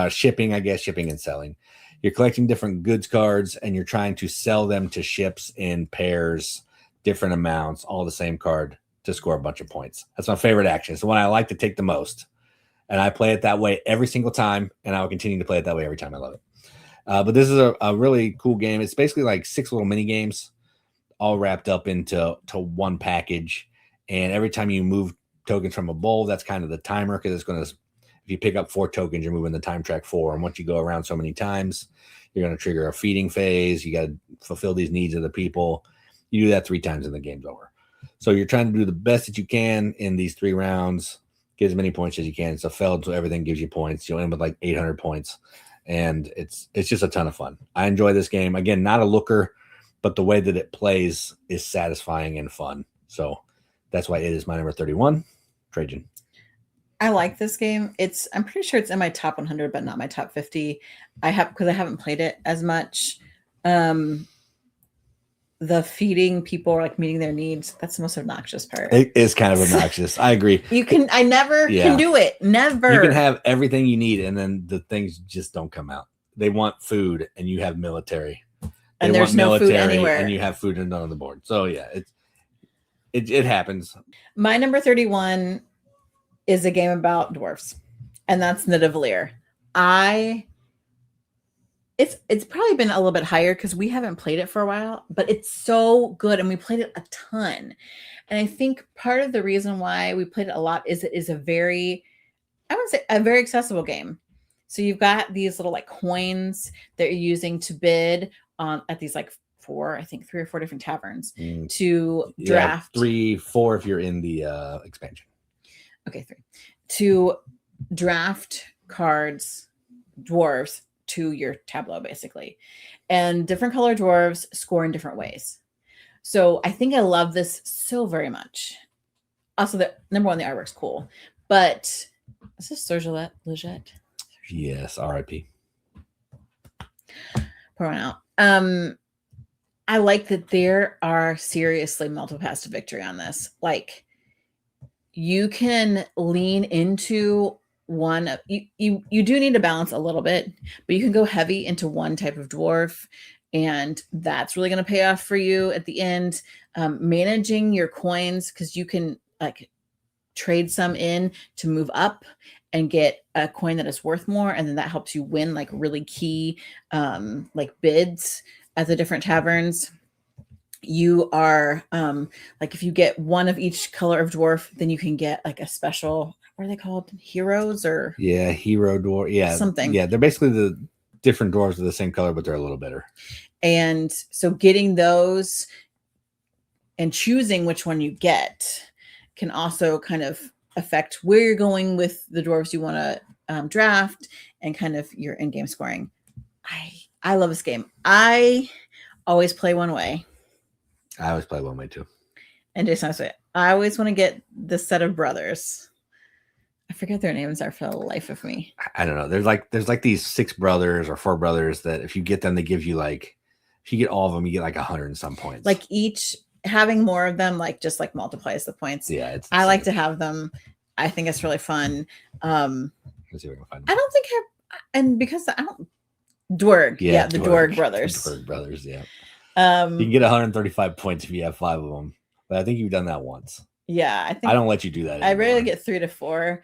S2: shipping and selling. You're collecting different goods cards, and you're trying to sell them to ships in pairs, different amounts, all the same card to score a bunch of points. That's my favorite action. It's the one I like to take the most. And I play it that way every single time, and I will continue to play it that way every time. I love it. But this is a really cool game. It's basically like 6 little mini games all wrapped up into one package. And every time you move tokens from a bowl, that's kind of the timer, because it's going to, if you pick up 4 tokens, you're moving the time track 4. And once you go around so many times, you're going to trigger a feeding phase. You got to fulfill these needs of the people. You do that 3 times and the game's over. So you're trying to do the best that you can in these 3 rounds, get as many points as you can. It's a feld, so everything gives you points. You'll end with like 800 points. And it's just a ton of fun. I enjoy this game. Again, not a looker, but the way that it plays is satisfying and fun. So that's why it is my number 31, Trajan.
S1: I like this game. I'm pretty sure it's in my top 100, but not my top 50. Because I haven't played it as much. The feeding people, or like meeting their needs, that's the most obnoxious part.
S2: It is kind of obnoxious. I agree.
S1: I never can do it. Never.
S2: You can have everything you need, and then the things just don't come out. They want food, and you have military.
S1: And there's no food anywhere.
S2: And you have food and none on the board. So yeah, it happens.
S1: My number 31 is a game about dwarfs, and that's Nidavellir. It's probably been a little bit higher because we haven't played it for a while, but it's so good, and we played it a ton. And I think part of the reason why we played it a lot is it is a very accessible game. So you've got these little like coins that you're using to bid at these like 3 or 4 different taverns to draft.
S2: 3, 4 if you're in the expansion.
S1: Okay, 3. To draft cards, dwarves, to your tableau, basically. And different color dwarves score in different ways. So I think I love this so very much. Also, the number 1, the artwork's cool. But is this Serge Legette?
S2: Yes, R.I.P.
S1: Pour one out. I like that there are seriously multiple paths to victory on this. Like, you can lean into one. You do need to balance a little bit, but you can go heavy into one type of dwarf, and that's really going to pay off for you at the end. Managing your coins, because you can like trade some in to move up and get a coin that is worth more, and then that helps you win like really key like bids at the different taverns. You are like, if you get one of each color of dwarf, then you can get like a special, what are they called, heroes? Or
S2: hero dwarf, something. They're basically the different dwarves of the same color, but they're a little better.
S1: And so getting those and choosing which one you get can also kind of affect where you're going with the dwarves you want to draft, and kind of your in-game scoring. I love this game. I always play one way.
S2: I always play one way too.
S1: And Jason, I always want to get this set of brothers. I forget their names are for the life of me.
S2: I don't know. There's like these 6 brothers or 4 brothers that if you get them, they give you like, if you get all of them, you get like 100 and some points.
S1: Like each having more of them, like just like multiplies the points.
S2: Yeah,
S1: I like to have them. I think it's really fun.
S2: Let's see if we can find them.
S1: I don't think and because I don't Dwerg. Yeah, the Dwerg brothers.
S2: The Dwerg brothers, yeah. You can get 135 points if you have 5 of them. But I think you've done that once.
S1: Yeah, I think
S2: I don't let you do that anymore.
S1: I rarely get 3 to 4,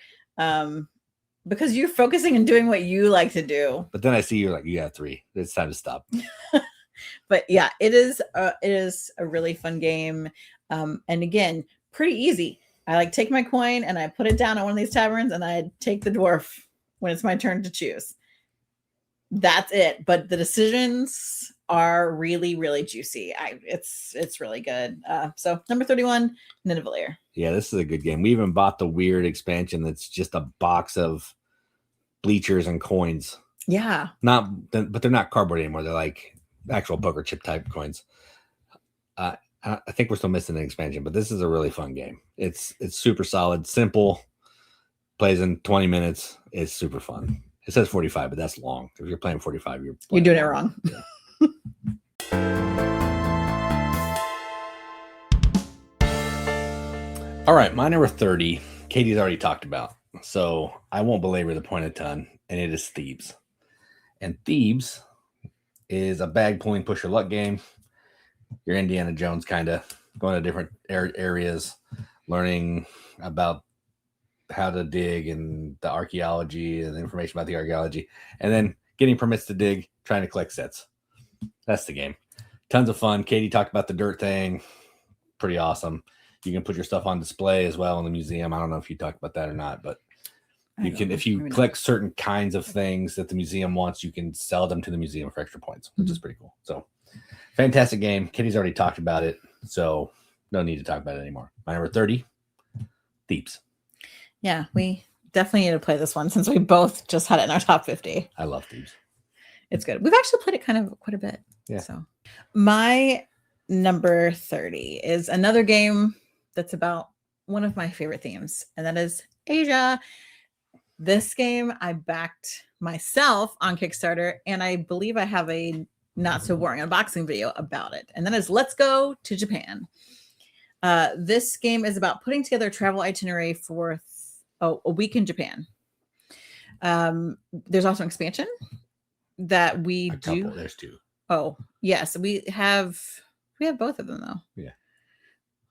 S1: because you're focusing and doing what you like to do.
S2: But then I see you're like, you got 3. It's time to stop.
S1: But yeah, it is a really fun game. And again, pretty easy. I like take my coin and I put it down at one of these taverns and I take the dwarf when it's my turn to choose. That's it. But the decisions are really, really juicy. It's really good. So number 31, Nidavellir.
S2: Yeah, this is a good game. We even bought the weird expansion that's just a box of bleachers and coins.
S1: Yeah.
S2: But they're not cardboard anymore. They're like actual poker chip type coins. I think we're still missing an expansion, but this is a really fun game. It's super solid, simple, plays in 20 minutes. It's super fun. It says 45, but that's long. If you're playing 45, you're
S1: doing it wrong.
S2: Yeah. All right, my number 30, Katie's already talked about, so I won't belabor the point a ton, and it is Thebes. And Thebes is a bag pulling push your luck game. You're Indiana Jones, kind of going to different areas, learning about how to dig and the archaeology and information about the archaeology, and then getting permits to dig, trying to collect sets. That's the game. Tons of fun. Katie talked about the dirt thing. Pretty awesome. You can put your stuff on display as well in the museum. I don't know if you talked about that or not, but you can, if you collect certain kinds of things that the museum wants, you can sell them to the museum for extra points, which is pretty cool. So fantastic game. Kitty's already talked about it, so no need to talk about it anymore. My number 30, Thebes.
S1: Yeah, we definitely need to play this one since we both just had it in our top 50.
S2: I love Thebes.
S1: It's good. We've actually played it kind of quite a bit.
S2: Yeah.
S1: So my number 30 is another game that's about one of my favorite themes, and that is Asia. This game I backed myself on Kickstarter, and I believe I have a not so boring unboxing video about it. And that is Let's Go to Japan. This game is about putting together a travel itinerary for a week in Japan. There's also an expansion that we do.
S2: There's 2.
S1: Oh, yes. We have both of them though.
S2: Yeah.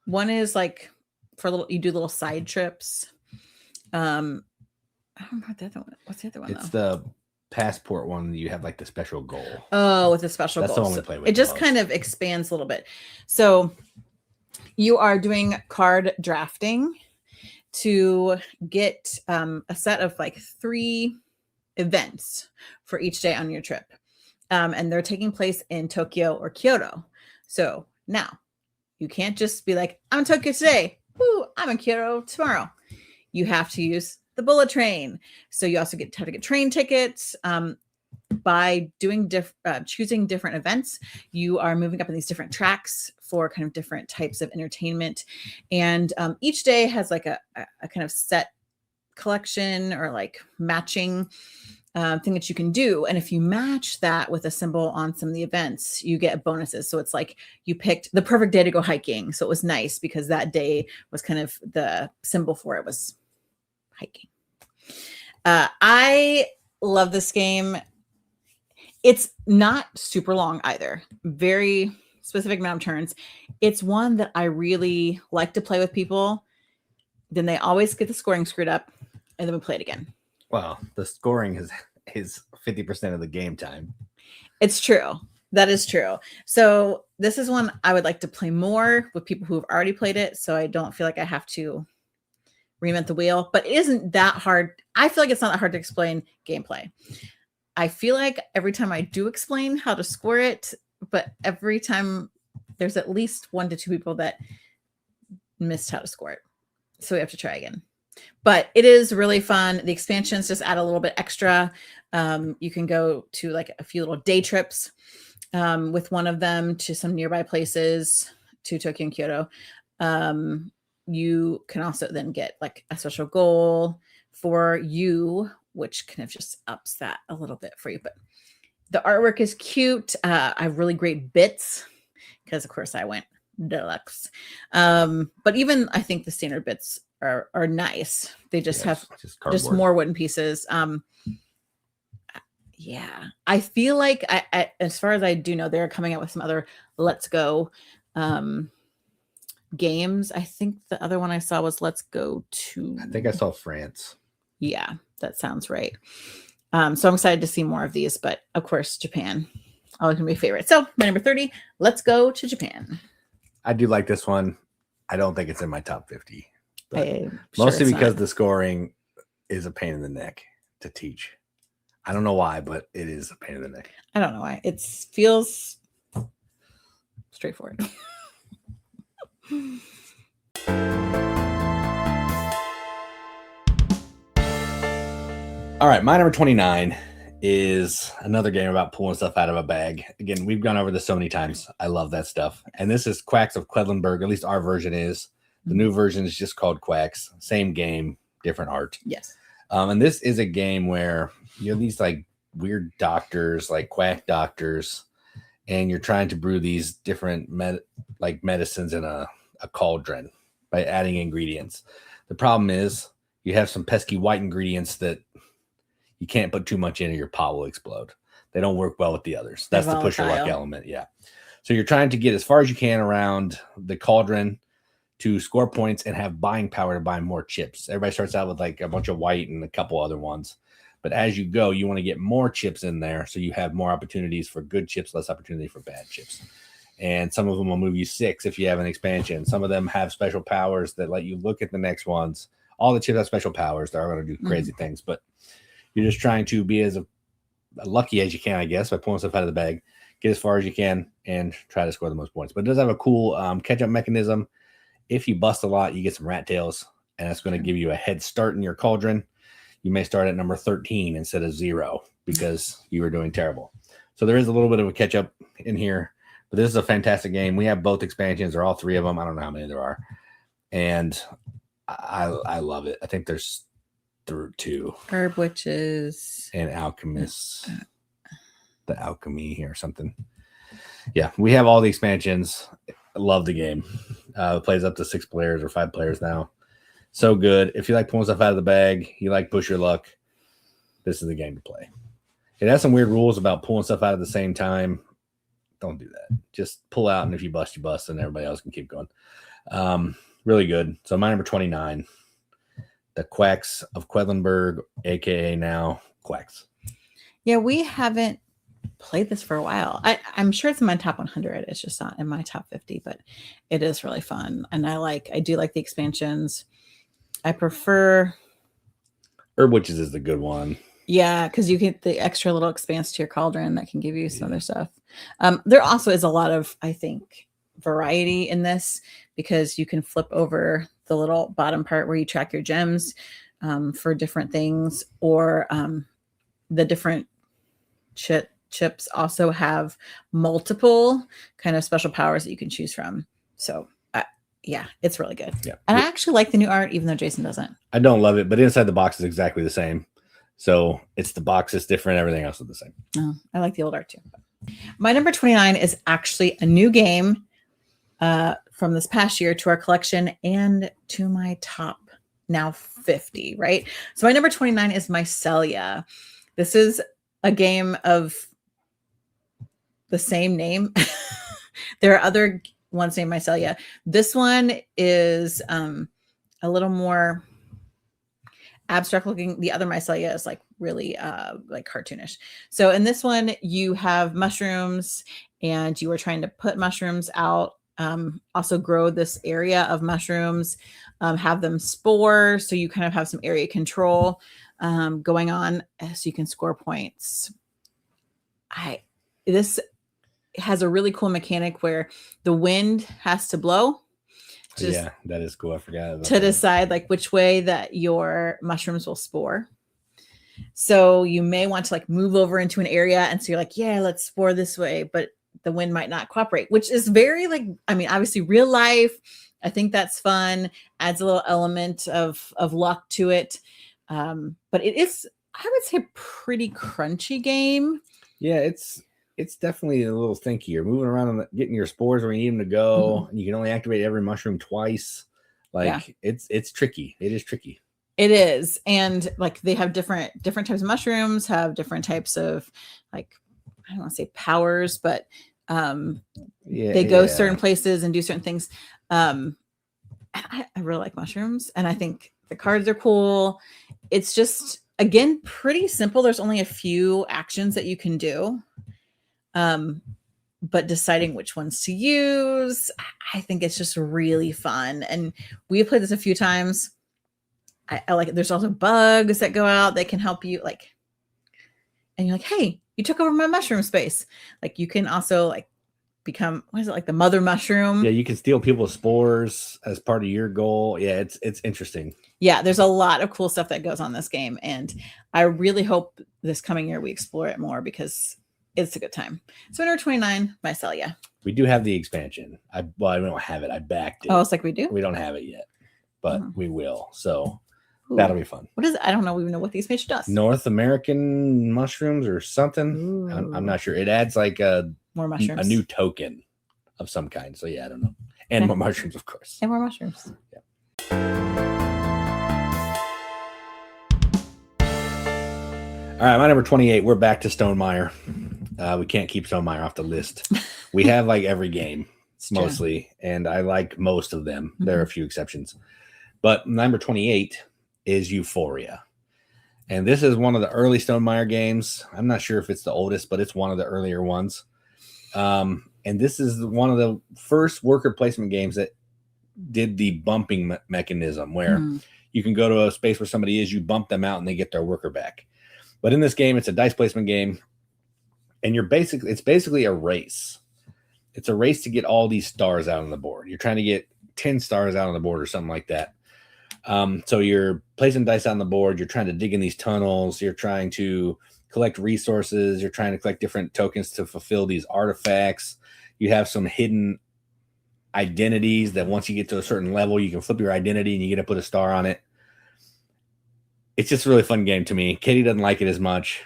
S2: One
S1: is like for you do little side trips. I don't know what the other one. What's the other one?
S2: It's the passport one. You have like the special goal.
S1: Oh, with a special
S2: goal. That's the one we play with.
S1: It just kind of expands a little bit. So you are doing card drafting to get a set of like 3 events for each day on your trip. And they're taking place in Tokyo or Kyoto. So now you can't just be like, I'm in Tokyo today. Woo, I'm in Kyoto tomorrow. You have to use the bullet train. So you also have to get train tickets. By doing choosing different events, you are moving up in these different tracks for kind of different types of entertainment. And each day has like a kind of set collection or like matching thing that you can do. And if you match that with a symbol on some of the events, you get bonuses. So it's like you picked the perfect day to go hiking. So it was nice because that day was kind of the symbol for it was hiking. I love this game. It's not super long either. Very specific amount of turns. It's one that I really like to play with people. Then they always get the scoring screwed up, and then we play it again.
S2: Well, the scoring is 50% of the game time.
S1: It's true. That is true. So this is one I would like to play more with people who have already played it, so I don't feel like I have to reinvent the wheel. But it isn't that hard. I feel like it's not that hard to explain gameplay. I feel like every time I do explain how to score it, but every time there's at least 1 to 2 people that missed how to score it. So we have to try again. But it is really fun. The expansions just add a little bit extra. You can go to like a few little day trips with one of them to some nearby places to Tokyo and Kyoto. You can also then get like a special goal for you, which kind of just ups that a little bit for you. But the artwork is cute. I have really great bits because, of course, I went deluxe. But even I think the standard bits are nice. They just have just more wooden pieces. Yeah, I feel like I as far as I do know, they're coming out with some other Let's Go games. I think the other one I saw was Let's Go to.
S2: I think I saw France.
S1: Yeah, that sounds right. So I'm excited to see more of these, but of course, Japan, always gonna be a favorite. So my number 30, Let's Go to Japan.
S2: I do like this one. I don't think it's in my top 50.
S1: Sure
S2: Mostly because the scoring is a pain in the neck to teach. I don't know why, but it is a pain in the neck.
S1: I don't know why. It feels straightforward.
S2: All right, my number 29 is another game about pulling stuff out of a bag. Again, we've gone over this so many times. I love that stuff. And this is Quacks of Quedlinburg. At least our version is. The new version is just called Quacks. Same game, different art.
S1: Yes.
S2: And this is a game where you have these like weird doctors, like quack doctors, and you're trying to brew these different medicines in a cauldron by adding ingredients. The problem is you have some pesky white ingredients that you can't put too much in or your pot will explode. They don't work well with the others. That's the push your luck element. Yeah. So you're trying to get as far as you can around the cauldron to score points and have buying power to buy more chips. Everybody starts out with like a bunch of white and a couple other ones. But as you go, you want to get more chips in there so you have more opportunities for good chips, less opportunity for bad chips. And some of them will move you 6 if you have an expansion. Some of them have special powers that let you look at the next ones. All the chips have special powers. They're going to do crazy things. But you're just trying to be as lucky as you can, I guess, by pulling stuff out of the bag, get as far as you can, and try to score the most points. But it does have a cool catch-up mechanism. If you bust a lot, you get some rat tails, and that's going to give you a head start in your cauldron. You may start at number 13 instead of 0 because you were doing terrible. So there is a little bit of a catch-up in here. But this is a fantastic game. We have both expansions, or all 3 of them. I don't know how many there are. And I love it. I think there's through 2.
S1: Herb Witches.
S2: And Alchemists. The Alchemy here or something. Yeah, we have all the expansions. I love the game. It plays up to 6 players or 5 players now. So good. If you like pulling stuff out of the bag, you like push your luck, this is the game to play. It has some weird rules about pulling stuff out at the same time. Don't do that. Just pull out, and if you bust, you bust, and everybody else can keep going. Really good. So my number 29, the Quacks of Quedlinburg, a.k.a. now Quacks.
S1: Yeah, we haven't played this for a while. I'm sure it's in my top 100. It's just not in my top 50, but it is really fun. And I do like the expansions. I prefer
S2: Herb Witches is the good one.
S1: Yeah, because you get the extra little expanse to your cauldron that can give you some other stuff. There also is a lot of, I think, variety in this because you can flip over the little bottom part where you track your gems for different things, or the different chips also have multiple kind of special powers that you can choose from. So yeah, it's really good.
S2: Yeah.
S1: And I actually like the new art, even though Jason doesn't.
S2: I don't love it, but inside the box is exactly the same. So it's the box is different. Everything else is the same.
S1: Oh, I like the old art too. My number 29 is actually a new game from this past year to our collection and to my top now 50, right? So my number 29 is Mycelia. This is a game of the same name. There are other ones named Mycelia. This one is a little more abstract looking. The other Mycelia is like really like cartoonish. So in this one, you have mushrooms and you are trying to put mushrooms out, also grow this area of mushrooms, have them spore. So you kind of have some area control going on so you can score points. This has a really cool mechanic where the wind has to blow.
S2: Yeah, that is cool. I forgot about
S1: to decide like which way that your mushrooms will spore. So you may want to like move over into an area, and so you're like, yeah, let's spore this way, but the wind might not cooperate, which is very like, I mean, obviously real life. I think that's fun. Adds a little element of luck to it. But it is, I would say, a pretty crunchy game.
S2: Yeah, it's definitely a little thinky. You're moving around and getting your spores where you need them to go. And you can only activate every mushroom twice. Like it's tricky. It is tricky.
S1: It is. And like they have different types of mushrooms, have different types of like, I don't want to say powers, but they go certain places and do certain things. I really like mushrooms, and I think the cards are cool. It's just, again, pretty simple. There's only a few actions that you can do. But deciding which ones to use, I think it's just really fun. And we played this a few times. I like it. There's also bugs that go out that can help you, like, and you're like, hey, you took over my mushroom space. Like, you can also like become, what is it, like the mother mushroom?
S2: Yeah, you can steal people's spores as part of your goal. Yeah, it's interesting.
S1: Yeah, there's a lot of cool stuff that goes on this game, and I really hope this coming year we explore it more because it's a good time. So number 29, Mycelia.
S2: We do have the expansion. I don't have it. I backed it.
S1: Oh, it's like we do?
S2: We don't have it yet, but we will. So that'll be fun.
S1: What is it? I don't know even know what the expansion does.
S2: North American mushrooms or something. I'm not sure. It adds like
S1: more mushrooms,
S2: a new token of some kind. So yeah, I don't know. And more mushrooms, of course.
S1: And more mushrooms.
S2: Yeah. All right, my number 28. We're back to Stonemaier. We can't keep Stonemaier off the list. We have like every game mostly, and I like most of them. There are a few exceptions, but number 28 is Euphoria, and this is one of the early Stonemaier games. I'm not sure if it's the oldest, but it's one of the earlier ones. And this is one of the first worker placement games that did the bumping mechanism, where you can go to a space where somebody is, you bump them out, and they get their worker back. But in this game, it's a dice placement game, and it's basically a race. It's a race to get all these stars out on the board. You're trying to get 10 stars out on the board or something like that. So you're placing dice on the board. You're trying to dig in these tunnels. You're trying to collect resources. You're trying to collect different tokens to fulfill these artifacts. You have some hidden identities that once you get to a certain level, you can flip your identity and you get to put a star on it. It's just a really fun game to me. Katie doesn't like it as much.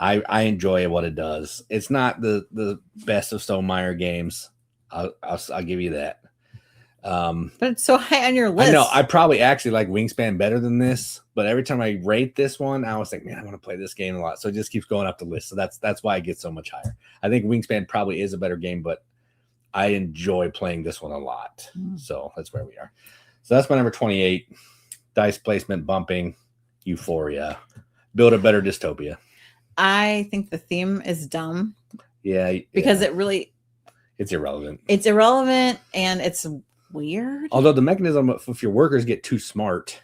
S2: I enjoy what it does. It's not the best of Stonemaier games. I'll give you that.
S1: But it's so high on your list.
S2: I know. I probably actually like Wingspan better than this, but every time I rate this one, I always think, man, I want to play this game a lot. So it just keeps going up the list. So that's why it gets so much higher. I think Wingspan probably is a better game, but I enjoy playing this one a lot. So that's where we are. So that's my number 28. Dice placement, bumping, Euphoria. Build a better dystopia.
S1: I think the theme is dumb.
S2: Yeah.
S1: Because
S2: it's irrelevant.
S1: It's irrelevant and it's weird.
S2: Although the mechanism, if your workers get too smart,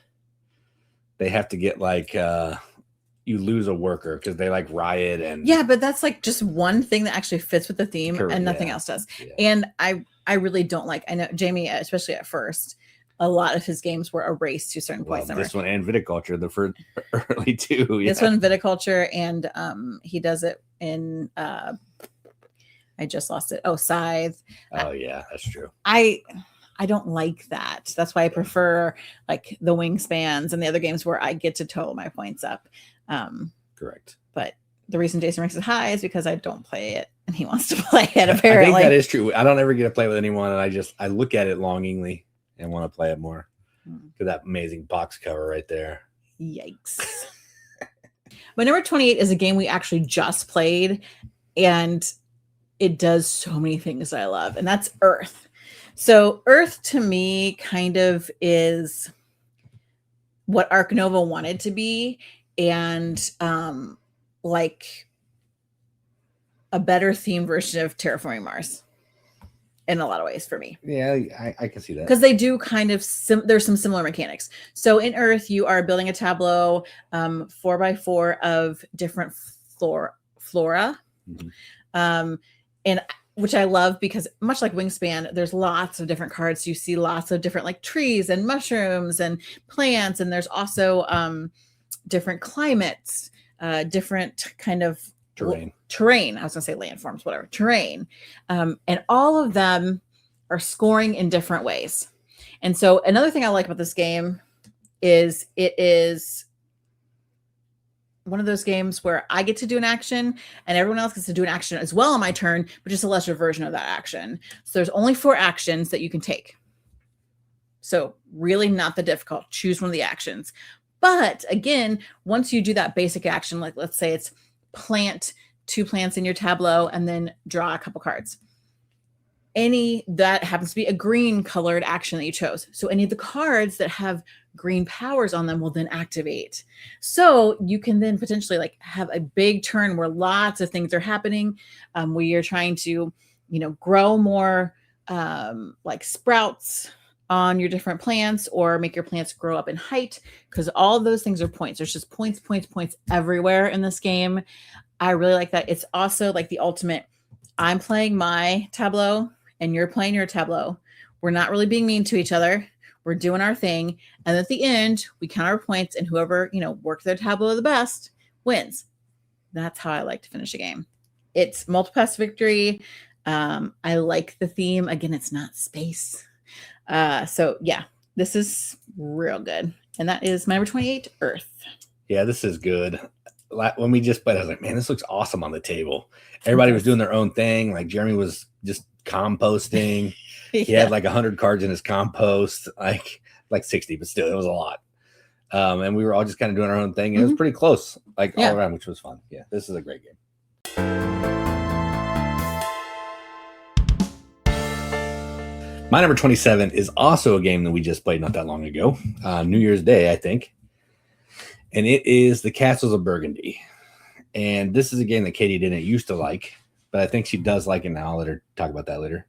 S2: they have to get like you lose a worker because they like riot and
S1: but that's like just one thing that actually fits with the theme and nothing else does. And I really don't like. I know Jamie, especially at first, a lot of his games were a race to certain points.
S2: This one and Viticulture, the first early two.
S1: This one, Viticulture, and he does it in I just lost it. Oh, Scythe.
S2: Oh yeah, that's true.
S1: I don't like that. That's why I prefer like the Wingspans and the other games where I get to total my points up.
S2: Correct.
S1: But the reason Jason ranks it high is because I don't play it and he wants to play it. Apparently,
S2: I think that is true. I don't ever get to play with anyone, and I look at it longingly and want to play it more. Look at that amazing box cover right there.
S1: Yikes. But number 28 is a game we actually just played, and it does so many things that I love, and that's Earth. So Earth to me kind of is what Ark Nova wanted to be, and like a better themed version of Terraforming Mars in a lot of ways for me.
S2: Yeah, I can see that.
S1: Because they do kind of, there's some similar mechanics. So in Earth, you are building a tableau 4x4 of different flora. And which I love because much like Wingspan, there's lots of different cards. You see lots of different like trees and mushrooms and plants. And there's also different climates, different kind of terrain. I was gonna say landforms, whatever, terrain. And all of them are scoring in different ways. And so another thing I like about this game is it is one of those games where I get to do an action and everyone else gets to do an action as well on my turn, but just a lesser version of that action. So there's only 4 actions that you can take. So really not that difficult. Choose one of the actions. But again, once you do that basic action, like let's say it's plant 2 plants in your tableau and then draw a couple cards. any that happens to be a green colored action that you chose. So any of the cards that have green powers on them will then activate. So you can then potentially like have a big turn where lots of things are happening, where you're trying to, grow more like sprouts on your different plants, or make your plants grow up in height, because all of those things are points. There's just points, points, points everywhere in this game. I really like that. It's also like the ultimate, I'm playing my tableau and you're playing your tableau. We're not really being mean to each other. We're doing our thing. And at the end, we count our points, and whoever, worked their tableau the best wins. That's how I like to finish a game. It's multi-pass victory. I like the theme. Again, it's not space. So yeah, this is real good. And that is my number 28, Earth.
S2: Yeah, this is good. When we just played, I was like, man, this looks awesome on the table. Everybody was doing their own thing. Like Jeremy was just composting. He had like 100 cards in his compost, like 60, but still, it was a lot. And we were all just kind of doing our own thing. And it was pretty close, all around, which was fun. Yeah, this is a great game. My number 27 is also a game that we just played not that long ago, New Year's Day, I think. And it is the Castles of Burgundy. And this is a game that Katie didn't used to like, but I think she does like it now. I'll let her talk about that later.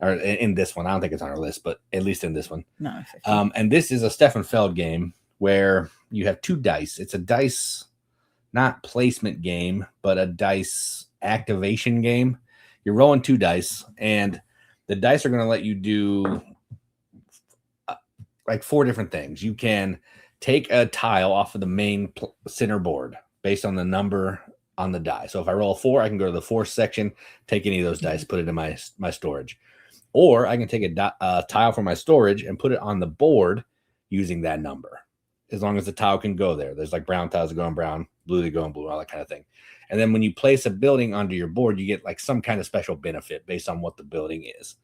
S2: Or in this one. I don't think it's on our list, but at least in this one.
S1: No.
S2: And this is a Stefan Feld game where you have 2 dice. It's a dice, not placement game, but a dice activation game. You're rolling 2 dice, and the dice are going to let you do like 4 different things. You can take a tile off of the main center board based on the number on the die. So if I roll a 4, I can go to the 4th section, take any of those dice, put it in my storage. Or I can take a tile from my storage and put it on the board using that number, as long as the tile can go there. There's like brown tiles that go in brown, blue that go in blue, all that kind of thing. And then when you place a building onto your board, you get like some kind of special benefit based on what the building is.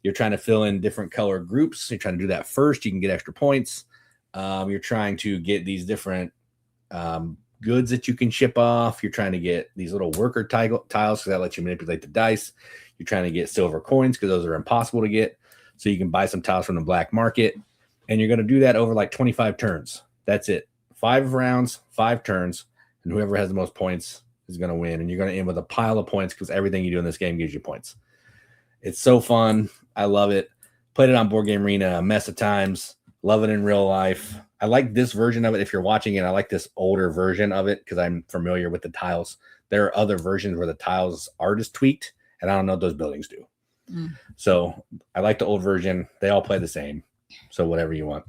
S2: You're trying to fill in different color groups. You're trying to do that first. You can get extra points. You're trying to get these different goods that you can ship off. You're trying to get these little worker tiles because that lets you manipulate the dice. You're trying to get silver coins because those are impossible to get. So you can buy some tiles from the black market. And you're going to do that over like 25 turns. That's it. 5 rounds, 5 turns. And whoever has the most points is going to win. And you're going to end with a pile of points because everything you do in this game gives you points. It's so fun. I love it. Played it on Board Game Arena a mess of times. Love it in real life. I like this version of it. If you're watching it, I like this older version of it because I'm familiar with the tiles. There are other versions where the tiles are just tweaked, and I don't know what those buildings do. So I like the old version. They all play the same. So whatever you want.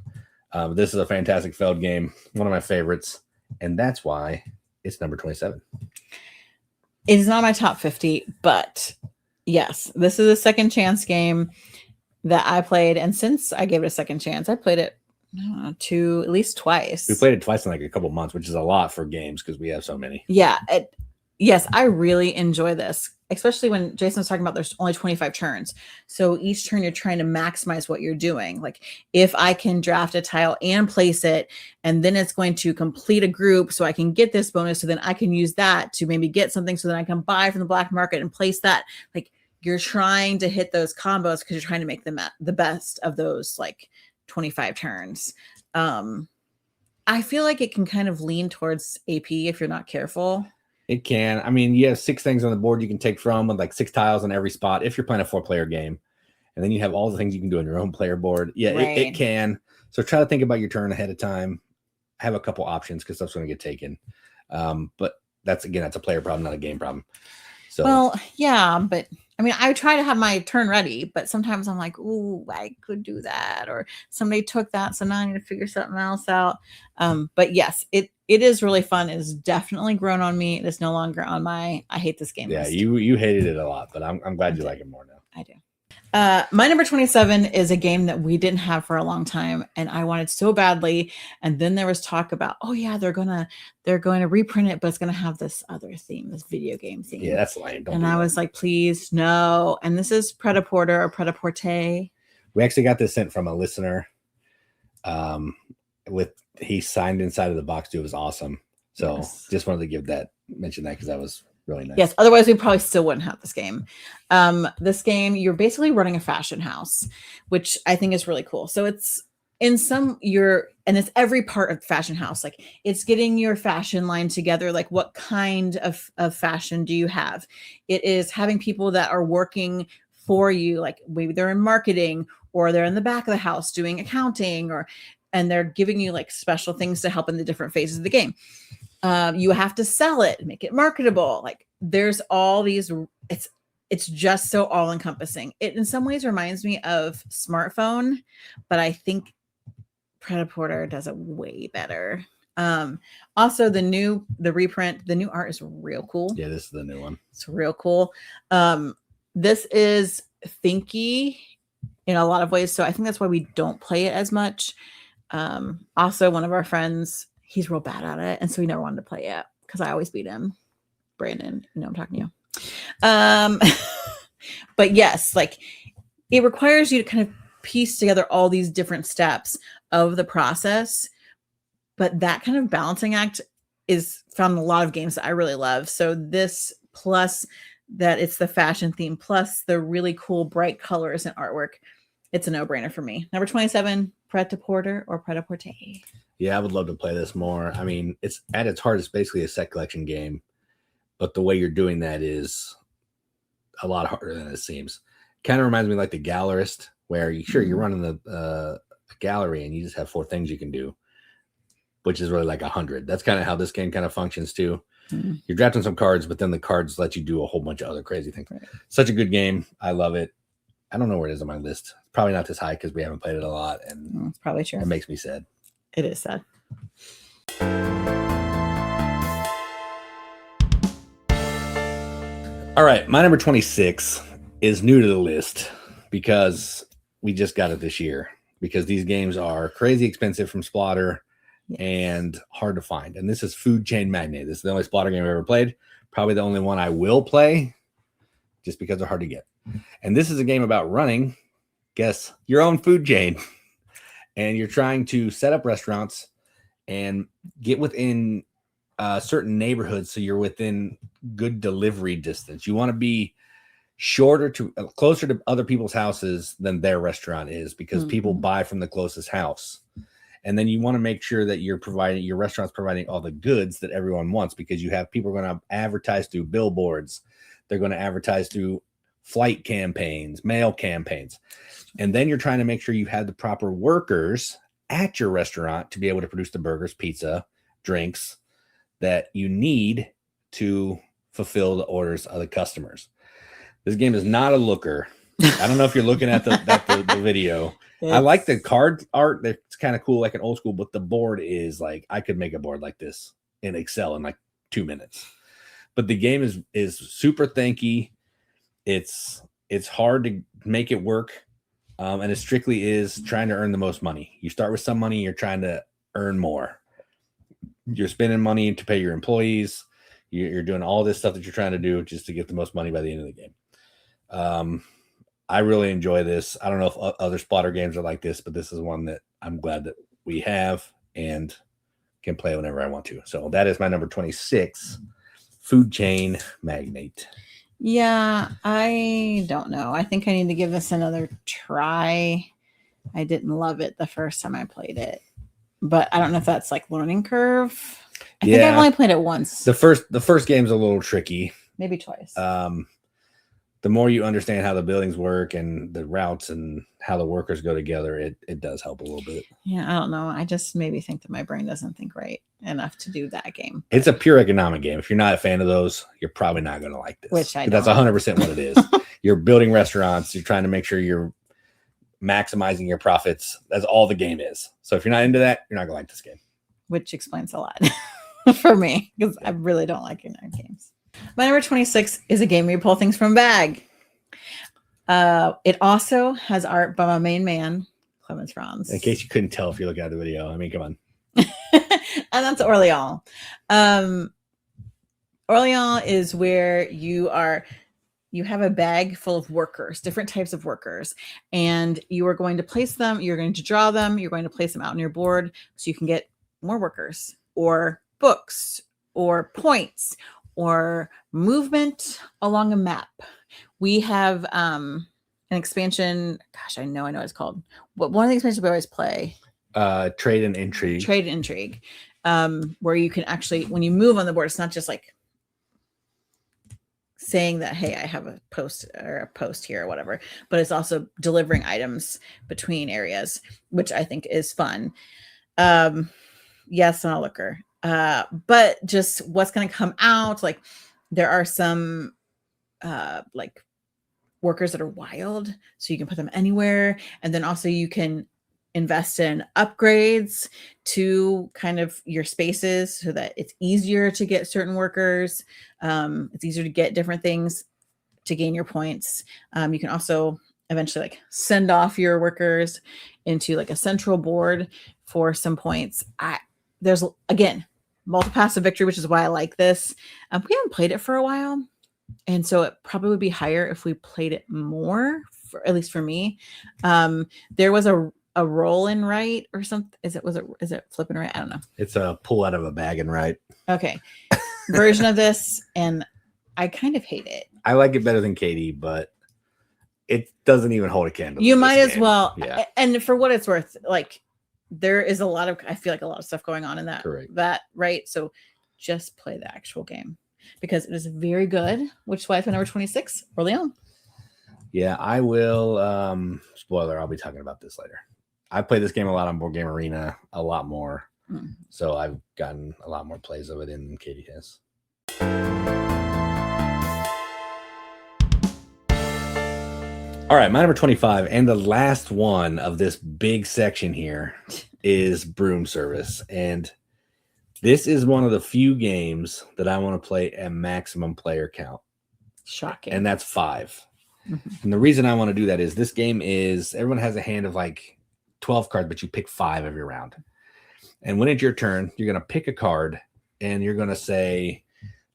S2: This is a fantastic Feld game. One of my favorites. And that's why it's number 27.
S1: It is not my top 50, but yes, this is a second chance game that I played. And since I gave it a second chance, I played it at least twice.
S2: We played it twice in like a couple months, which is a lot for games because we have so many.
S1: Yeah. Yes, I really enjoy this, especially when Jason was talking about there's only 25 turns. So each turn you're trying to maximize what you're doing. Like if I can draft a tile and place it, and then it's going to complete a group so I can get this bonus. So then I can use that to maybe get something so then I can buy from the black market and place that. Like you're trying to hit those combos because you're trying to make them the best of those like 25 turns. I feel like it can kind of lean towards AP if you're not careful.
S2: It can. I mean, you have 6 things on the board you can take from with like 6 tiles on every spot if you're playing a 4-player game. And then you have all the things you can do on your own player board. Yeah, right. It can. So try to think about your turn ahead of time. Have a couple options because stuff's going to get taken. But that's a player problem, not a game problem. So,
S1: well, yeah, but I mean, I try to have my turn ready, but sometimes I'm like, ooh, I could do that. Or somebody took that, so now I need to figure something else out. But yes, it is really fun. It has definitely grown on me. It is no longer on my I hate this game list.
S2: You hated it a lot, but I'm glad you like it more now.
S1: I do. My number 27 is a game that we didn't have for a long time, and I wanted so badly. And then there was talk about, oh yeah, they're going to reprint it, but it's going to have this other theme, this video game theme.
S2: Yeah, that's lame.
S1: And I was like, please, no. And this is Pret-a-Porter or Pret-a-Porter.
S2: We actually got this sent from a listener. He signed inside of the box too. It was awesome. So Just wanted to mention that because that was really nice.
S1: Yes, otherwise we probably still wouldn't have this game. This game, you're basically running a fashion house, which I think is really cool. So it's and it's every part of the fashion house. Like it's getting your fashion line together. Like what kind of fashion do you have? It is having people that are working for you, like maybe they're in marketing or they're in the back of the house doing accounting, and they're giving you like special things to help in the different phases of the game. You have to sell it, make it marketable. Like there's all these, it's just so all encompassing. It in some ways reminds me of Smartphone, but I think Pret-a-Porter does it way better. Also the reprint, the new art is real cool.
S2: Yeah, this is the new one.
S1: It's real cool. This is thinky in a lot of ways, so I think that's why we don't play it as much. Also, one of our friends, he's real bad at it, and so he never wanted to play it because I always beat him. Brandon, you know I'm talking to you. But yes, like it requires you to kind of piece together all these different steps of the process, but that kind of balancing act is found in a lot of games that I really love. So this, plus that it's the fashion theme, plus the really cool bright colors and artwork, it's a no-brainer for me. Number 27, Pret-a-Porter or Pret-a-Porter.
S2: Yeah, I would love to play this more. I mean, it's at its heart, it's basically a set collection game, but the way you're doing that is a lot harder than it seems. Kind of reminds me like the Gallerist, where you're running the gallery and you just have 4 things you can do, which is really like 100. That's kind of how this game kind of functions too. You're drafting some cards, but then the cards let you do a whole bunch of other crazy things. Right. Such a good game. I love it. I don't know where it is on my list. Probably not this high because we haven't played it a lot, and
S1: it's probably true.
S2: It makes me sad.
S1: It is sad.
S2: All right, my number 26 is new to the list because we just got it this year, because these games are crazy expensive from Splotter and hard to find. And this is Food Chain Magnate. This is the only Splotter game I've ever played. Probably the only one I will play just because they're hard to get. And this is a game about running, guess, your own food chain. And you're trying to set up restaurants and get within certain neighborhoods so you're within good delivery distance. You want to be closer to other people's houses than their restaurant is, because people buy from the closest house. And then you want to make sure that your restaurant's providing all the goods that everyone wants, because you have people going to advertise through billboards. They're going to advertise through flight campaigns, mail campaigns. And then you're trying to make sure you have the proper workers at your restaurant to be able to produce the burgers, pizza, drinks that you need to fulfill the orders of the customers. This game is not a looker. I don't know if you're looking at the video. I like the card art. That's kind of cool, like an old school, but the board is like, I could make a board like this in Excel in like 2 minutes. But the game is super thanky. It's hard to make it work. And it strictly is trying to earn the most money. You start with some money, you're trying to earn more. You're spending money to pay your employees. You're doing all this stuff that you're trying to do just to get the most money by the end of the game. I really enjoy this. I don't know if other Splotter games are like this, but this is one that I'm glad that we have and can play whenever I want to. So that is my number 26, Food Chain Magnate.
S1: Yeah, I don't know. I think I need to give this another try. I didn't love it the first time I played it, but I don't know if that's like learning curve. I think I've only played it once.
S2: The first game's a little tricky.
S1: Maybe twice.
S2: The more you understand how the buildings work and the routes and how the workers go together, it does help a little bit.
S1: Yeah, I don't know. I just maybe think that my brain doesn't think right enough to do that game.
S2: It's a pure economic game. If you're not a fan of those, you're probably not going to like this.
S1: Which I
S2: That's 100% what it is. You're building restaurants. You're trying to make sure you're maximizing your profits. That's all the game is. So if you're not into that, you're not going to like this game.
S1: Which explains a lot for me, because I really don't like economic games. My number 26 is a game where you pull things from a bag. It also has art by my main man, Clemens Franz.
S2: In case you couldn't tell if you look at the video. I mean, come on.
S1: And that's Orléans. Orléans is where you have a bag full of workers, different types of workers, and you are going to place them, you're going to draw them, you're going to place them out on your board so you can get more workers or books or points or movement along a map. We have an expansion. Gosh, I know what it's called. But one of the expansions we always play.
S2: Trade and Intrigue.
S1: Trade and Intrigue, where you can actually, when you move on the board, it's not just like saying that, hey, I have a post here or whatever, but it's also delivering items between areas, which I think is fun. Yes, not a looker. But just what's going to come out, like there are some like workers that are wild, so you can put them anywhere, and then also you can invest in upgrades to kind of your spaces so that it's easier to get certain workers. It's easier to get different things to gain your points. You can also eventually like send off your workers into like a central board for some points. There's again multi-pass of victory, which is why I like this. We haven't played it for a while, and so it probably would be higher if we played it more, at least for me. There was a roll and right or something. Is it flip and right? I don't know.
S2: It's a pull out of a bag and right.
S1: Okay. Version of this, and I kind of hate it.
S2: I like it better than Katie, but it doesn't even hold a candle.
S1: You might as well.
S2: Yeah.
S1: And for what it's worth, like there is I feel like a lot of stuff going on in that.
S2: Correct.
S1: That right. So just play the actual game because it is very good, which is why it's my number 26, Orleans.
S2: Yeah, I will. Spoiler, I'll be talking about this later. I play this game a lot on Board Game Arena, a lot more. So I've gotten a lot more plays of it than Katie has. All right, my number 25, and the last one of this big section here is Broom Service. And this is one of the few games that I want to play at maximum player count.
S1: Shocking.
S2: And that's 5. And the reason I want to do that is this game is, everyone has a hand of like 12 cards, but you pick 5 every round. And when it's your turn, you're going to pick a card and you're going to say,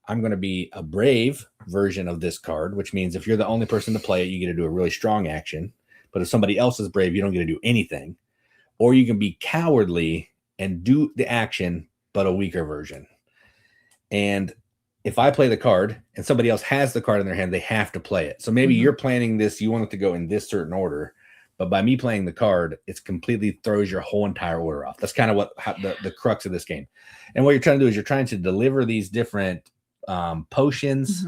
S2: I'm going to be a brave version of this card, which means if you're the only person to play it, you get to do a really strong action. But if somebody else is brave, you don't get to do anything. Or you can be cowardly and do the action, but a weaker version. And if I play the card and somebody else has the card in their hand, they have to play it. So maybe you're planning this, you want it to go in this certain order. But by me playing the card, it's completely throws your whole entire order off. That's kind of the crux of this game. And what you're trying to do is you're trying to deliver these different potions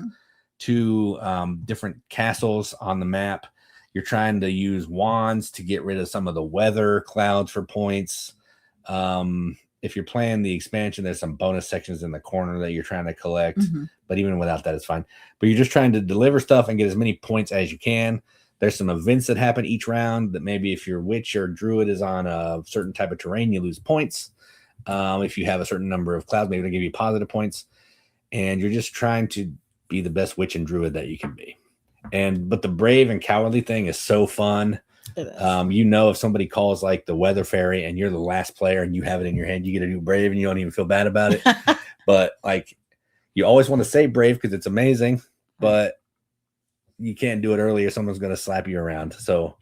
S2: to different castles on the map. You're trying to use wands to get rid of some of the weather clouds for points. If you're playing the expansion, there's some bonus sections in the corner that you're trying to collect. But even without that, it's fine. But you're just trying to deliver stuff and get as many points as you can. There's some events that happen each round that maybe if your witch or druid is on a certain type of terrain, you lose points. If you have a certain number of clouds, maybe they'll give you positive points. And you're just trying to be the best witch and druid that you can be. But the brave and cowardly thing is so fun. If somebody calls like the weather fairy and you're the last player and you have it in your hand, you get to do brave and you don't even feel bad about it. But like you always want to say brave because it's amazing, but you can't do it early or someone's going to slap you around. So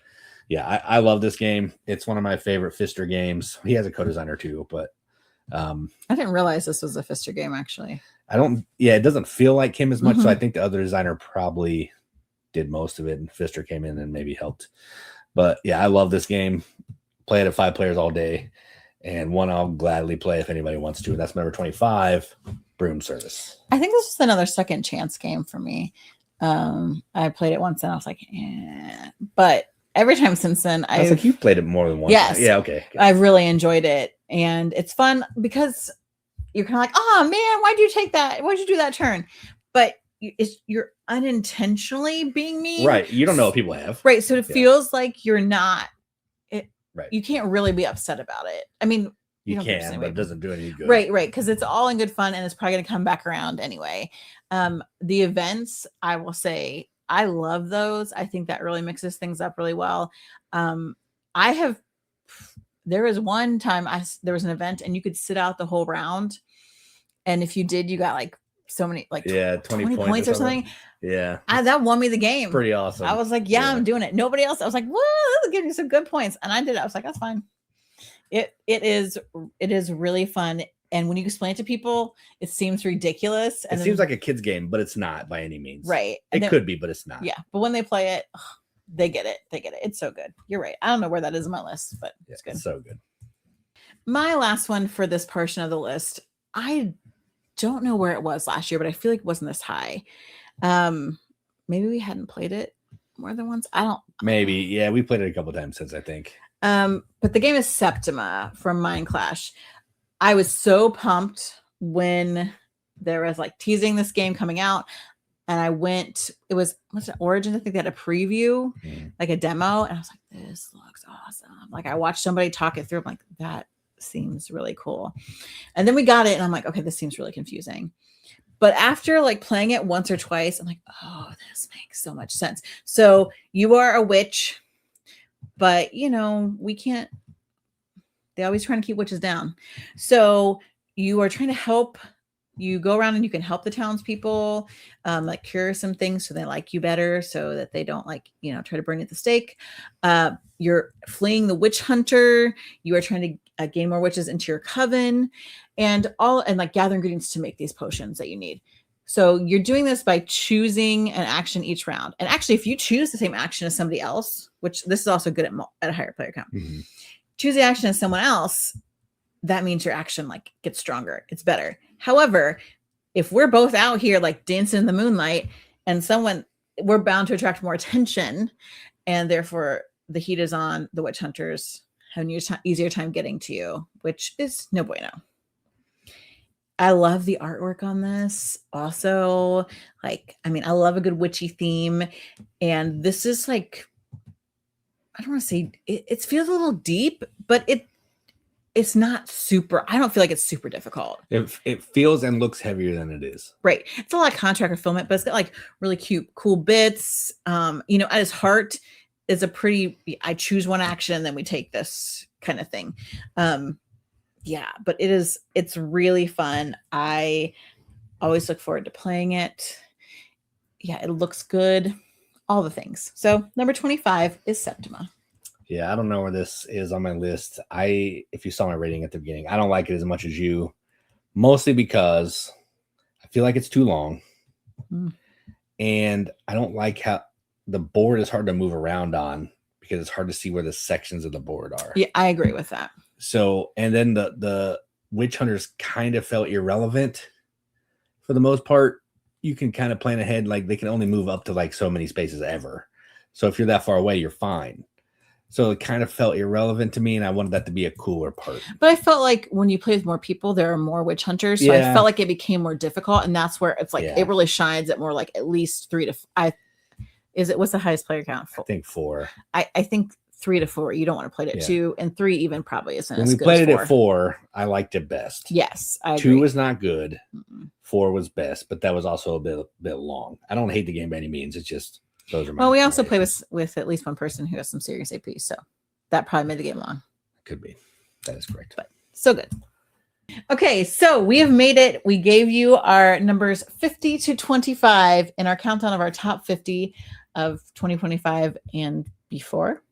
S2: yeah, I love this game. It's one of my favorite Pfister games. He has a co-designer too, but
S1: I didn't realize this was a Pfister game actually.
S2: It doesn't feel like him as much. So I think the other designer probably did most of it and Pfister came in and maybe helped. But yeah, I love this game. Play it at 5 players all day. And one I'll gladly play if anybody wants to. And that's number 25, Broom Service.
S1: I think this is another second chance game for me. I played it once and I was like, but every time since then,
S2: I was like, you've played it more than once.
S1: Yes.
S2: Yeah. Okay.
S1: I've really enjoyed it. And it's fun because you're kind of like, oh man, why'd you take that? Why'd you do that turn? But you're unintentionally being mean.
S2: Right. You don't know what people have.
S1: Right. So it feels like you're not,
S2: right.
S1: You can't really be upset about it. I mean,
S2: you can, but it doesn't do any good.
S1: Right. Because it's all in good fun and it's probably going to come back around anyway. The events, I will say, I love those. I think that really mixes things up really well. There was one time there was an event and you could sit out the whole round. And if you did, you got like so many, like 20 points or something.
S2: Yeah.
S1: That won me the game.
S2: Pretty awesome.
S1: I was like, yeah, I'm doing it. Nobody else. I was like, whoa, this is giving me some good points. And I did it. I was like, that's fine. It is really fun. And when you explain it to people, it seems ridiculous. And
S2: it seems like a kid's game, but it's not by any means.
S1: Right.
S2: It could be, but it's not.
S1: Yeah. But when they play it, they get it. They get it. It's so good. You're right. I don't know where that is on my list, but it's good.
S2: It's so good.
S1: My last one for this portion of the list, I don't know where it was last year, but I feel like it wasn't this high. Maybe we hadn't played it more than once. I don't.
S2: Maybe. Yeah, we played it a couple times since, I think.
S1: But the game is Septima from Mind Clash. I was so pumped when there was like teasing this game coming out. And I went, what's it, Origin? I think they had a preview, like a demo. And I was like, this looks awesome. Like I watched somebody talk it through. I'm like, that seems really cool. And then we got it and I'm like, okay, this seems really confusing. But after like playing it once or twice, I'm like, oh, this makes so much sense. So you are a witch, but we can't, they always trying to keep witches down. So you are trying to help. You go around and you can help the townspeople, like cure some things so they like you better, so that they don't try to burn you at the stake. You're fleeing the witch hunter. You are trying to gain more witches into your coven, and like gather ingredients to make these potions that you need. So you're doing this by choosing an action each round. And actually, if you choose the same action as somebody else, which this is also good at a higher player count, choose the action as someone else, that means your action gets stronger. It's better. However, if we're both out here dancing in the moonlight and we're bound to attract more attention, and therefore the heat is on, the witch hunters have an easier time getting to you, which is no bueno. I love the artwork on this. Also, I love a good witchy theme. And this is I don't want to say it feels a little deep, but it's not super. I don't feel like it's super difficult.
S2: It feels and looks heavier than it is.
S1: Right. It's a lot of contract fulfillment, but it's got really cute, cool bits. At its heart is I choose one action and then we take this kind of thing. But it's really fun. I always look forward to playing it. Yeah, it looks good. All the things. So number 25 is Septima.
S2: Yeah, I don't know where this is on my list. If you saw my rating at the beginning, I don't like it as much as you, mostly because I feel like it's too long. And I don't like how the board is hard to move around on because it's hard to see where the sections of the board are.
S1: Yeah, I agree with that.
S2: So, and then the witch hunters kind of felt irrelevant for the most part. You can kind of plan ahead, they can only move up to so many spaces ever. So if you're that far away, you're fine. So it kind of felt irrelevant to me, and I wanted that to be a cooler part.
S1: But I felt like when you play with more people, there are more witch hunters. So I felt like it became more difficult, and that's where it's it really shines at more at least 3 to 5. What's the highest player count?
S2: I think 4.
S1: I think 3 to 4. You don't want to play it at 2, and 3 even probably isn't.
S2: When we played it at 4, I liked it best.
S1: Yes, I agree.
S2: 2 was not good. 4 was best, but that was also a bit long. I don't hate the game by any means. It's just.
S1: Well, we also play with at least one person who has some serious AP, so that probably made the game long.
S2: Could be. That is correct.
S1: But so good. Okay, so we have made it. We gave you our numbers 50 to 25 in our countdown of our top 50 of 2025 and before.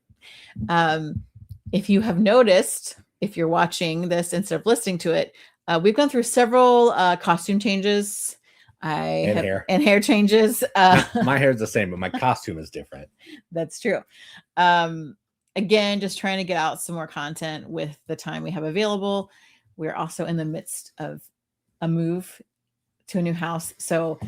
S1: If you have noticed, if you're watching this instead of listening to it, we've gone through several costume changes. And hair changes.
S2: My hair is the same, but my costume is different.
S1: That's true. Again, just trying to get out some more content with the time we have available. We're also in the midst of a move to a new house, so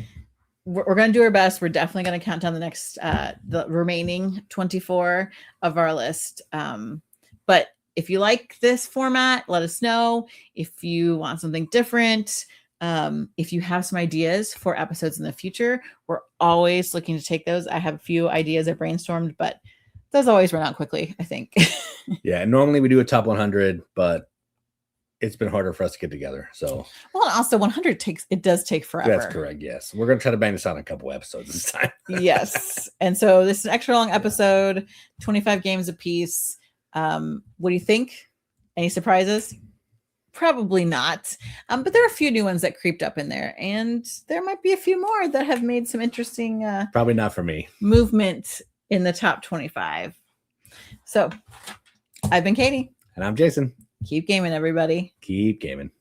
S1: we're going to do our best. We're definitely going to count down the remaining 24 of our list. But if you like this format, let us know. If you want something different. If you have some ideas for episodes in the future, we're always looking to take those. I have a few ideas I brainstormed, but those always run out quickly, I think.
S2: Yeah, normally we do a top 100, but it's been harder for us to get together. So,
S1: well, and also 100 does take forever.
S2: That's correct. Yes, we're gonna try to bang this out in a couple episodes this time.
S1: Yes, and so this is an extra long episode, 25 games apiece. What do you think? Any surprises? Probably not. But there are a few new ones that creeped up in there, and there might be a few more that have made some interesting
S2: probably not for me
S1: movement in the top 25. So I've been Katie.
S2: And I'm Jason.
S1: Keep gaming, everybody.
S2: Keep gaming.